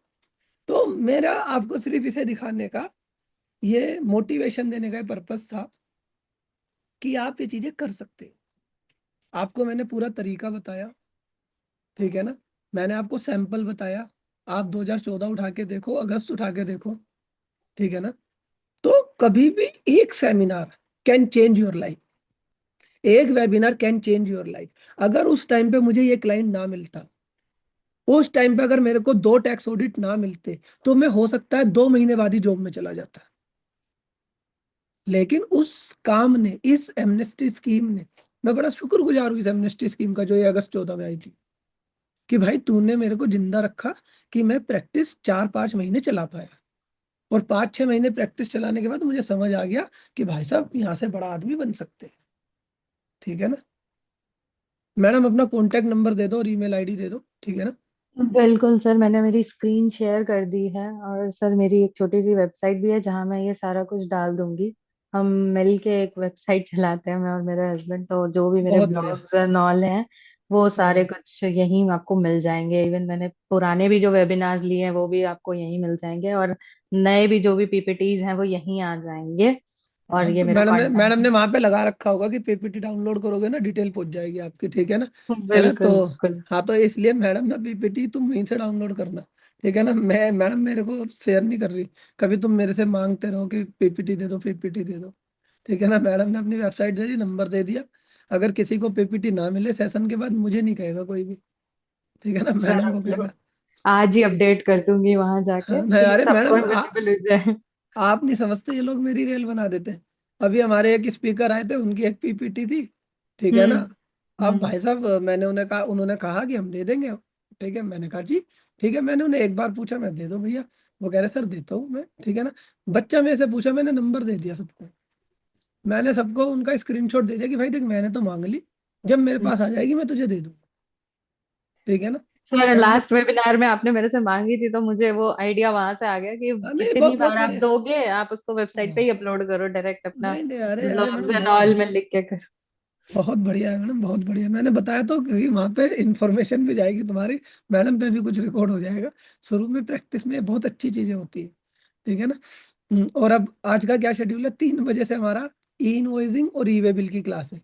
तो मेरा आपको सिर्फ इसे दिखाने का, ये मोटिवेशन देने का पर्पस था कि आप ये चीजें कर सकते हैं। आपको मैंने पूरा तरीका बताया, ठीक है ना। मैंने आपको सैंपल बताया। आप 2014 उठा के देखो, अगस्त उठा के देखो, ठीक है ना। तो कभी भी एक seminar can change your life, एक webinar can change your life. अगर उस टाइम पे मुझे ये क्लाइंट ना मिलता, उस टाइम पे अगर मेरे को 2 टैक्स ऑडिट ना मिलते, तो मैं हो सकता है 2 महीने बाद ही जॉब में चला जाता। लेकिन उस काम ने, इस एमनेस्टी स्कीम ने, मैं बड़ा शुक्रगुजार हूँ इस एमनेस्टी स्कीम का जो ये अगस्त 14 में आई थी, कि भाई तूने मेरे को जिंदा रखा, कि मैं प्रैक्टिस 4-5 महीने चला पाया। और 5-6 महीने प्रैक्टिस चलाने के बाद मुझे समझ आ गया कि भाई साहब यहाँ से बड़ा आदमी बन सकते हैं, ठीक है ना। मैडम अपना कॉन्टैक्ट नंबर दे दो और ईमेल आईडी दे दो, ठीक है ना। बिल्कुल सर, मैंने मेरी स्क्रीन शेयर कर दी है, और सर मेरी एक छोटी सी वेबसाइट भी है जहाँ मैं ये सारा कुछ डाल दूंगी। हम मिल के एक वेबसाइट चलाते हैं, मैं और मेरे हस्बैंड, तो जो भी मेरे बहुत बढ़िया। ब्लॉग्स एंड ऑल हैं वो सारे हम्म। कुछ यहीं आपको मिल जाएंगे। इवन मैंने पुराने भी जो वेबिनार्स लिए हैं वो भी आपको यहीं मिल जाएंगे, और नए भी जो भी पीपीटीज हैं वो यहीं आ जाएंगे। और हाँ, ये तो मेरा मैडम कॉन्टैक्ट। ने वहां पे लगा रखा होगा कि पीपीटी डाउनलोड करोगे ना, डिटेल पहुंच जाएगी आपकी, ठीक है ना। है ना, तो बिल्कुल बिल्कुल। हाँ, तो इसलिए मैडम ना पीपीटी तुम वहीं से डाउनलोड करना, ठीक है ना। मैं मैडम मेरे को शेयर नहीं कर रही, कभी तुम मेरे से मांगते रहो कि पीपीटी दे दो, पीपीटी दे दो, ठीक है ना। मैडम ने अपनी वेबसाइट दे दी, नंबर दे दिया। अगर किसी को पीपीटी ना मिले सेशन के बाद, मुझे नहीं कहेगा कोई भी, ठीक है ना, सर मैडम को अब कहेगा। आज ही अपडेट कर दूंगी वहां जाके हाँ, नहीं कि अरे सबको मैडम, विजिबल हो जाए। आप नहीं समझते, ये लोग मेरी रेल बना देते हैं। अभी हमारे एक स्पीकर आए थे, उनकी एक पीपीटी थी, ठीक है ना। हम्म अब हम्म। भाई साहब मैंने उन्हें कहा, उन्होंने कहा कि हम दे देंगे, ठीक है। मैंने कहा जी ठीक है। मैंने उन्हें एक बार पूछा, मैं दे दो भैया। वो कह रहे सर देता हूँ मैं, ठीक है ना। बच्चा मेरे से पूछा, मैंने नंबर दे दिया सबको। मैंने सबको उनका स्क्रीनशॉट दे दिया कि भाई देख, मैंने तो मांग ली, जब मेरे पास आ जाएगी मैं तुझे दे दूंगा, ठीक है ना। सर अब जब लास्ट वेबिनार में आपने मेरे से मांगी थी तो मुझे वो आइडिया वहां से आ गया कि नहीं, इतनी बहुत बहुत बार आप बढ़िया। दोगे, आप उसको वेबसाइट पे हाँ, ही अपलोड करो डायरेक्ट अपना नहीं नहीं, अरे अरे ब्लॉग्स मैडम एंड बहुत ऑल में लिख के करो। बहुत बढ़िया है मैडम, बहुत बढ़िया। मैंने बताया तो, क्योंकि वहां पे इंफॉर्मेशन भी जाएगी तुम्हारी, मैडम पे भी कुछ रिकॉर्ड हो जाएगा। शुरू में प्रैक्टिस में बहुत अच्छी चीजें होती है, ठीक है ना। और अब आज का क्या शेड्यूल है, 3 बजे से हमारा ई इनवॉइसिंग और ई वे बिल की क्लास है,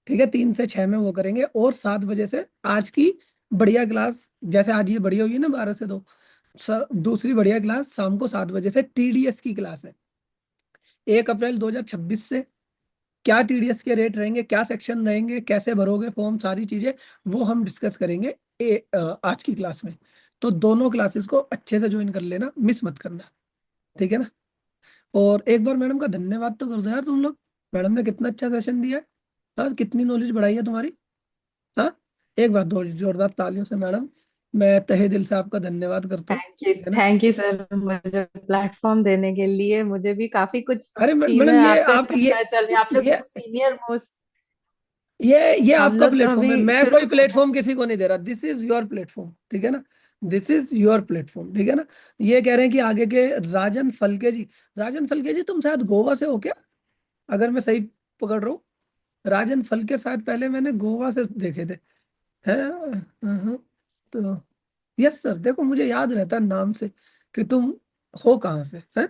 ठीक है। 3 से 6 में वो करेंगे, और 7 बजे से आज की बढ़िया क्लास, जैसे आज ये बढ़िया हुई है ना 12 से 2, दूसरी बढ़िया क्लास शाम को 7 बजे से टीडीएस की क्लास है। 1 अप्रैल 2026 से क्या टीडीएस के रेट रहेंगे, क्या सेक्शन रहेंगे, कैसे भरोगे फॉर्म, सारी चीजें वो हम डिस्कस करेंगे आज की क्लास में। तो दोनों क्लासेस को अच्छे से ज्वाइन कर लेना, मिस मत करना, ठीक है ना। और एक बार मैडम का धन्यवाद तो कर दो यार तुम लोग। मैडम ने कितना अच्छा सेशन दिया है। हाँ, कितनी नॉलेज बढ़ाई है तुम्हारी। हाँ, एक बार दो जोरदार तालियों से मैडम। मैं तहे दिल से आपका धन्यवाद करता हूँ, ठीक है ना। थैंक यू सर, मुझे प्लेटफॉर्म देने के लिए। मुझे भी काफी कुछ अरे चीजें मैडम, ये आपसे आप पता चल रही, आप लोग ये सीनियर मोस्ट। ये हम आपका लोग तो प्लेटफॉर्म अभी है, मैं शुरू कोई कर रहे प्लेटफॉर्म किसी को नहीं दे रहा। दिस इज योर प्लेटफॉर्म, ठीक है ना। दिस इज योर प्लेटफॉर्म, ठीक है ना। ये कह रहे हैं कि आगे के राजन फलके जी। राजन फलके जी, तुम शायद गोवा से हो क्या, अगर मैं सही पकड़ रहा हूँ। राजन फलके शायद पहले मैंने गोवा से देखे थे, हैं। हाँ, तो यस सर, देखो मुझे याद रहता है नाम से कि तुम हो कहाँ से, हैं।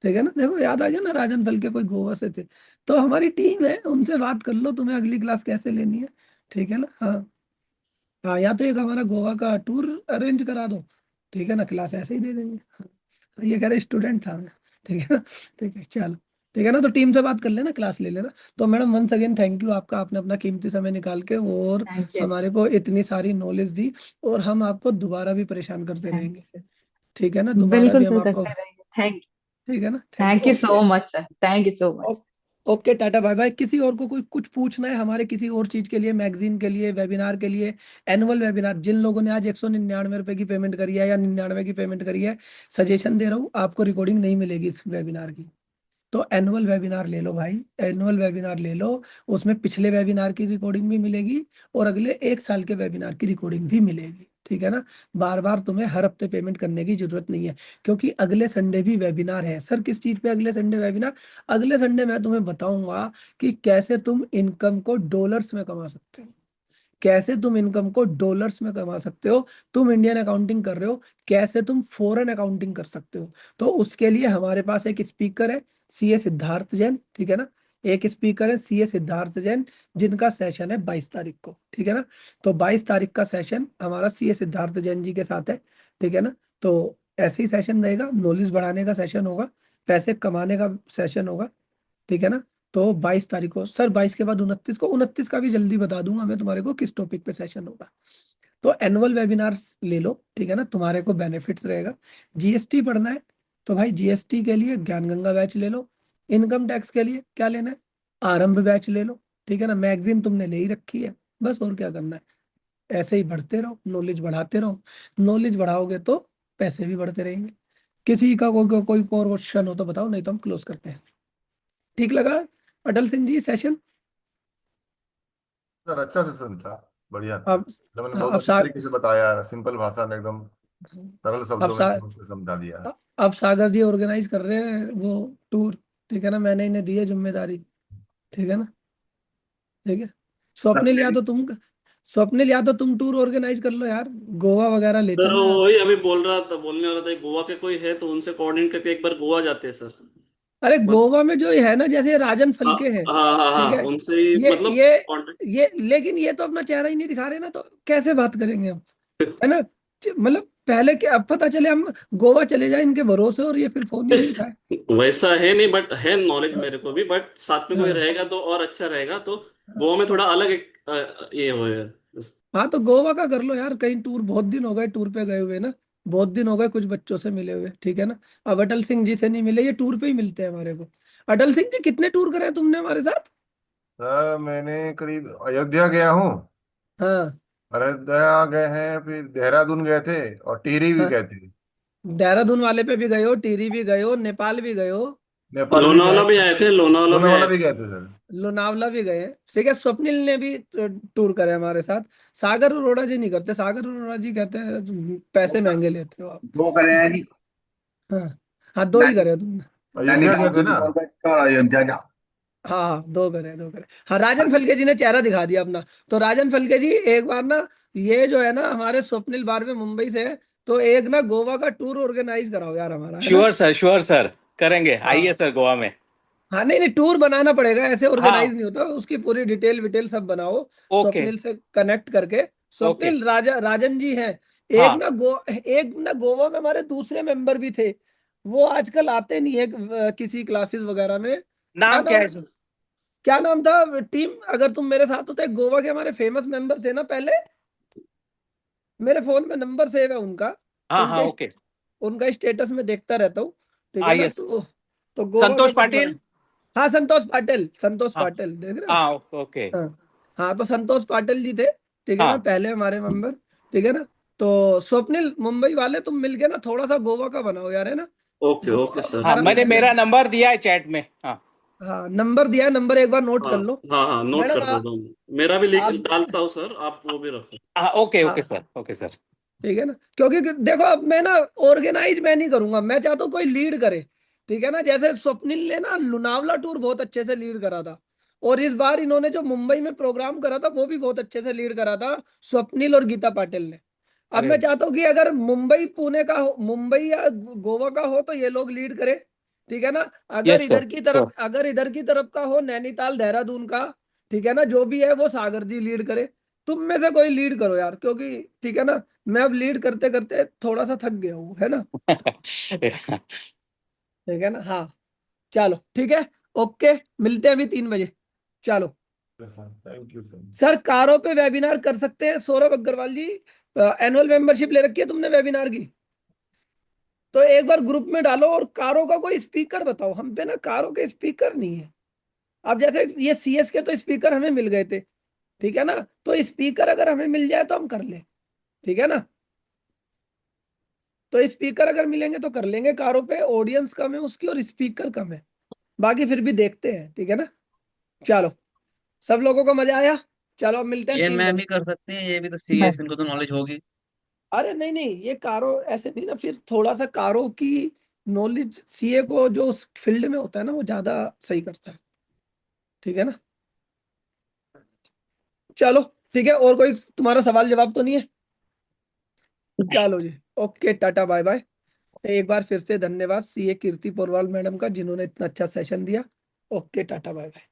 ठीक है ना, देखो याद आ गया ना, राजन फल के कोई गोवा से थे। तो हमारी टीम है, उनसे बात कर लो तुम्हें अगली क्लास कैसे लेनी है, ठीक है ना। हाँ हाँ, या तो एक हमारा गोवा का टूर अरेंज करा दो, ठीक है ना, क्लास ऐसे ही दे देंगे। हाँ, ये कह रहे स्टूडेंट था मैं, ठीक है ना। ठीक है, चलो, ठीक है ना, तो टीम से बात कर लेना, क्लास ले लेना। तो madam once again thank you आपका, आपने अपना कीमती समय निकाल के और थैंक यू हमारे को इतनी सारी नॉलेज दी। और हम आपको दोबारा भी परेशान करते थैंक रहेंगे, यू सर। ठीक है ना, दोबारा भी बिल्कुल हम सर, आपको। करते रहेंगे। थैंक ठीक है ना, thank thank you, you okay. So much sir, thank you so much. Okay, tata bye bye. किसी और को कोई कुछ पूछना है हमारे किसी और चीज के लिए, मैगजीन के लिए, वेबिनार के लिए, एनुअल वेबिनार, जिन लोगों ने आज 199 रुपए की पेमेंट करी है या 99 की पेमेंट करी है, सजेशन दे रहा हूँ, आपको रिकॉर्डिंग नहीं मिलेगी इस वेबिनार की। तो एनुअल वेबिनार ले लो भाई, एनुअल वेबिनार ले लो। उसमें पिछले वेबिनार की रिकॉर्डिंग भी मिलेगी और अगले 1 साल के वेबिनार की रिकॉर्डिंग भी मिलेगी, ठीक है ना। बार बार तुम्हें हर हफ्ते पेमेंट करने की जरूरत नहीं है, क्योंकि अगले संडे भी वेबिनार है। सर किस चीज़ पे अगले संडे वेबिनार? अगले संडे मैं तुम्हें बताऊंगा कि कैसे तुम इनकम को डॉलर्स में कमा सकते हो, कैसे तुम इनकम को डॉलर्स में कमा सकते हो। तुम इंडियन अकाउंटिंग कर रहे हो, कैसे तुम फॉरेन अकाउंटिंग कर सकते हो। तो उसके लिए हमारे पास एक स्पीकर है, सीए सिद्धार्थ जैन, ठीक है ना। एक स्पीकर है सीए सिद्धार्थ जैन, जिनका सेशन है 22 तारीख को, ठीक है ना। तो 22 तारीख का सेशन हमारा सीए सिद्धार्थ जैन जी के साथ है, ठीक है ना। तो ऐसे ही सेशन रहेगा, नॉलेज बढ़ाने का सेशन होगा, पैसे कमाने का सेशन होगा, ठीक है ना। तो 22 तारीख को सर, 22 के बाद 29 को, 29 का भी जल्दी बता दूंगा मैं तुम्हारे को किस टॉपिक पे सेशन होगा। तो एनुअल वेबिनार्स ले लो, ठीक है ना, तुम्हारे को बेनिफिट्स रहेगा। जीएसटी पढ़ना है तो भाई जीएसटी के लिए ज्ञान गंगा बैच ले लो। इनकम टैक्स के लिए क्या लेना है, आरंभ बैच ले लो, ठीक है ना। मैगजीन तुमने ले ही रखी है, बस और क्या करना है। ऐसे ही बढ़ते रहो, नॉलेज बढ़ाते रहो। नॉलेज बढ़ाओगे तो पैसे भी बढ़ते रहेंगे। किसी का कोई और क्वेश्चन हो तो बताओ, नहीं तो हम क्लोज करते हैं। ठीक लगा अटल सिंह जी सेशन? सर अच्छा सेशन था, बढ़िया था। अब मतलब मैंने बहुत अब अच्छी तरीके से बताया, सिंपल भाषा में एकदम सरल अब शब्दों में सा, समझा दिया। अब सागर जी ऑर्गेनाइज कर रहे हैं वो टूर, ठीक है ना, मैंने इन्हें दी है जिम्मेदारी, ठीक है ना। ठीक है, स्वप्निल या तो तुम स्वप्निल या तो तुम टूर ऑर्गेनाइज कर लो यार, गोवा वगैरह ले सर चलो यार। वही अभी बोलने वाला था, गोवा के कोई है तो उनसे कोऑर्डिनेट करके एक बार गोवा जाते हैं सर। अरे मत गोवा में जो है ना, जैसे राजन हाँ फलके हैं, हाँ हाँ ठीक हाँ, है। उनसे ही ये मतलब ये कांटेक्ट। ये लेकिन ये तो अपना चेहरा ही नहीं दिखा रहे ना, तो कैसे बात करेंगे हम, है ना। मतलब पहले क्या, अब पता चले हम गोवा चले जाए इनके भरोसे और ये फिर फोन ही नहीं उठाए। वैसा है नहीं, बट है नॉलेज मेरे को भी, बट साथ में कोई हाँ रहेगा तो और अच्छा रहेगा। तो हाँ गोवा में हाँ। थोड़ा अलग एक ये हो है। हाँ, तो गोवा का कर लो यार कहीं टूर, बहुत दिन हो गए टूर पे गए हुए ना। बहुत दिन हो गए कुछ बच्चों से मिले हुए, ठीक है ना। अब अटल सिंह जी से नहीं मिले, ये टूर पे ही मिलते हैं हमारे को। अटल सिंह जी, कितने टूर करे हैं तुमने हमारे साथ? सर मैंने करीब अयोध्या गया हूँ, हाँ अयोध्या गए हैं, फिर देहरादून गए थे और टिहरी भी हाँ, गए थे। देहरादून वाले पे भी गए हो, टिहरी भी गए हो, नेपाल भी गए हो, नेपाल भी गए लोनावाला भी हैं, आए थे, लोनावाला भी लोनावाला आए भी थे। गए थे सर। लोनावला भी गए हैं, ठीक है। स्वप्निल ने भी टूर करे हमारे साथ। सागर अरोड़ा जी नहीं करते, सागर अरोड़ा जी कहते हैं पैसे महंगे लेते हो आप। दो करे हैं जी। हाँ हाँ, दो ही करे हो तुमने। अयोध्या गए नैनीताल थे सिटी ना। कॉर्पोरेट का और अयोध्या का। हाँ हाँ, दो करे, दो करे। हाँ, राजन फलके जी ने चेहरा दिखा दिया अपना। तो राजन फलके जी, एक बार ना, ये जो है ना हमारे स्वप्निल बारवे मुंबई से है, तो एक ना गोवा का टूर ऑर्गेनाइज कराओ यार हमारा, है ना। श्योर सर, करेंगे, आइए हाँ सर गोवा में। हाँ, नहीं नहीं, टूर बनाना पड़ेगा, ऐसे ऑर्गेनाइज हाँ, नहीं होता, उसकी पूरी डिटेल विटेल सब बनाओ। ओके। स्वप्निल से कनेक्ट करके। ओके। स्वप्निल राजन जी हैं। हाँ, एक ना गोवा में हमारे दूसरे मेंबर भी थे, वो आजकल आते नहीं है किसी क्लासेस वगैरह में। क्या नाम क्या नाम, है सर? क्या नाम था टीम, अगर तुम मेरे साथ होते, गोवा के हमारे फेमस मेंबर थे ना पहले, मेरे फोन में नंबर सेव है उनका। हाँ हाँ, उनके ओके। उनका स्टेटस में देखता रहता हूँ, ठीक है ना। आइए। तो गोवा का संतोष कुछ बड़ा। पाटिल। हाँ, संतोष पाटिल, संतोष हाँ पाटिल देख रहे हो। हाँ, ओके। हाँ हाँ, तो संतोष पाटिल जी थे, ठीक है ना, हाँ पहले हमारे मेंबर, ठीक है ना। तो स्वप्निल, मुंबई वाले तुम मिलके ना थोड़ा सा गोवा का बनाओ यार, है ना। Okay okay Goa sir. हाँ, वगैरह में मैंने जैसे, मेरा नंबर दिया है चैट में। हाँ। हाँ नंबर दिया है, नंबर एक बार नोट हाँ कर लो। हाँ हाँ, नोट मैडम कर देता हूँ। मेरा भी लिख आप, डालता हूँ सर, आप वो भी रखो। हाँ, ओके ओके हाँ सर, ओके सर। ठीक है ना, क्योंकि देखो अब मैं ना ऑर्गेनाइज मैं नहीं करूंगा, मैं चाहता हूँ कोई लीड करे। ठीक है ना, जैसे स्वप्निल ने ना लोनावला टूर बहुत अच्छे से लीड करा था, और इस बार इन्होंने जो मुंबई में प्रोग्राम करा था वो भी बहुत अच्छे से लीड करा था, स्वप्निल और गीता पाटिल ने। अब अरे मैं चाहता हूँ कि अगर मुंबई पुणे का हो, मुंबई या गोवा का हो तो ये लोग लीड करे। ठीक है ना। Yes sir, sure. अगर इधर की तरफ का हो, नैनीताल देहरादून का, ठीक है ना, जो भी है वो सागर जी लीड करे। तुम में से कोई लीड करो यार, क्योंकि ठीक है ना, मैं अब लीड करते करते थोड़ा सा थक गया हूँ, है ना। ठीक है ना, हाँ चलो ठीक है। ओके, मिलते हैं अभी 3 बजे। चलो थैंक यू सर। सर, कारों पे वेबिनार कर सकते हैं सौरभ अग्रवाल जी। एनुअल मेंबरशिप ले रखी है तुमने वेबिनार की, तो एक बार ग्रुप में डालो, और कारों का कोई स्पीकर बताओ, हम पे ना कारों के स्पीकर नहीं है। अब जैसे ये सीएस के तो स्पीकर हमें मिल गए थे, ठीक है ना, तो स्पीकर अगर हमें मिल जाए तो हम कर ले। ठीक है ना, तो स्पीकर अगर मिलेंगे तो कर लेंगे। कारों पे ऑडियंस कम है उसकी और स्पीकर कम है, बाकी फिर भी देखते हैं। ठीक है ना, चलो, सब लोगों को मजा आया। चलो अब मिलते हैं ये तीन मैम बजे भी कर सकते हैं, ये भी तो सीएस, इनको तो नॉलेज होगी। अरे नहीं नहीं, ये कारों ऐसे नहीं ना, फिर थोड़ा सा कारों की नॉलेज सीए को जो उस फील्ड में होता है ना वो ज्यादा सही करता है। ठीक है ना, चलो ठीक है, और कोई तुम्हारा सवाल जवाब तो नहीं है। चलो जी, ओके, टाटा बाय बाय। एक बार फिर से धन्यवाद सीए कीर्ति पोरवाल मैडम का, जिन्होंने इतना अच्छा सेशन दिया। Okay, tata bye bye.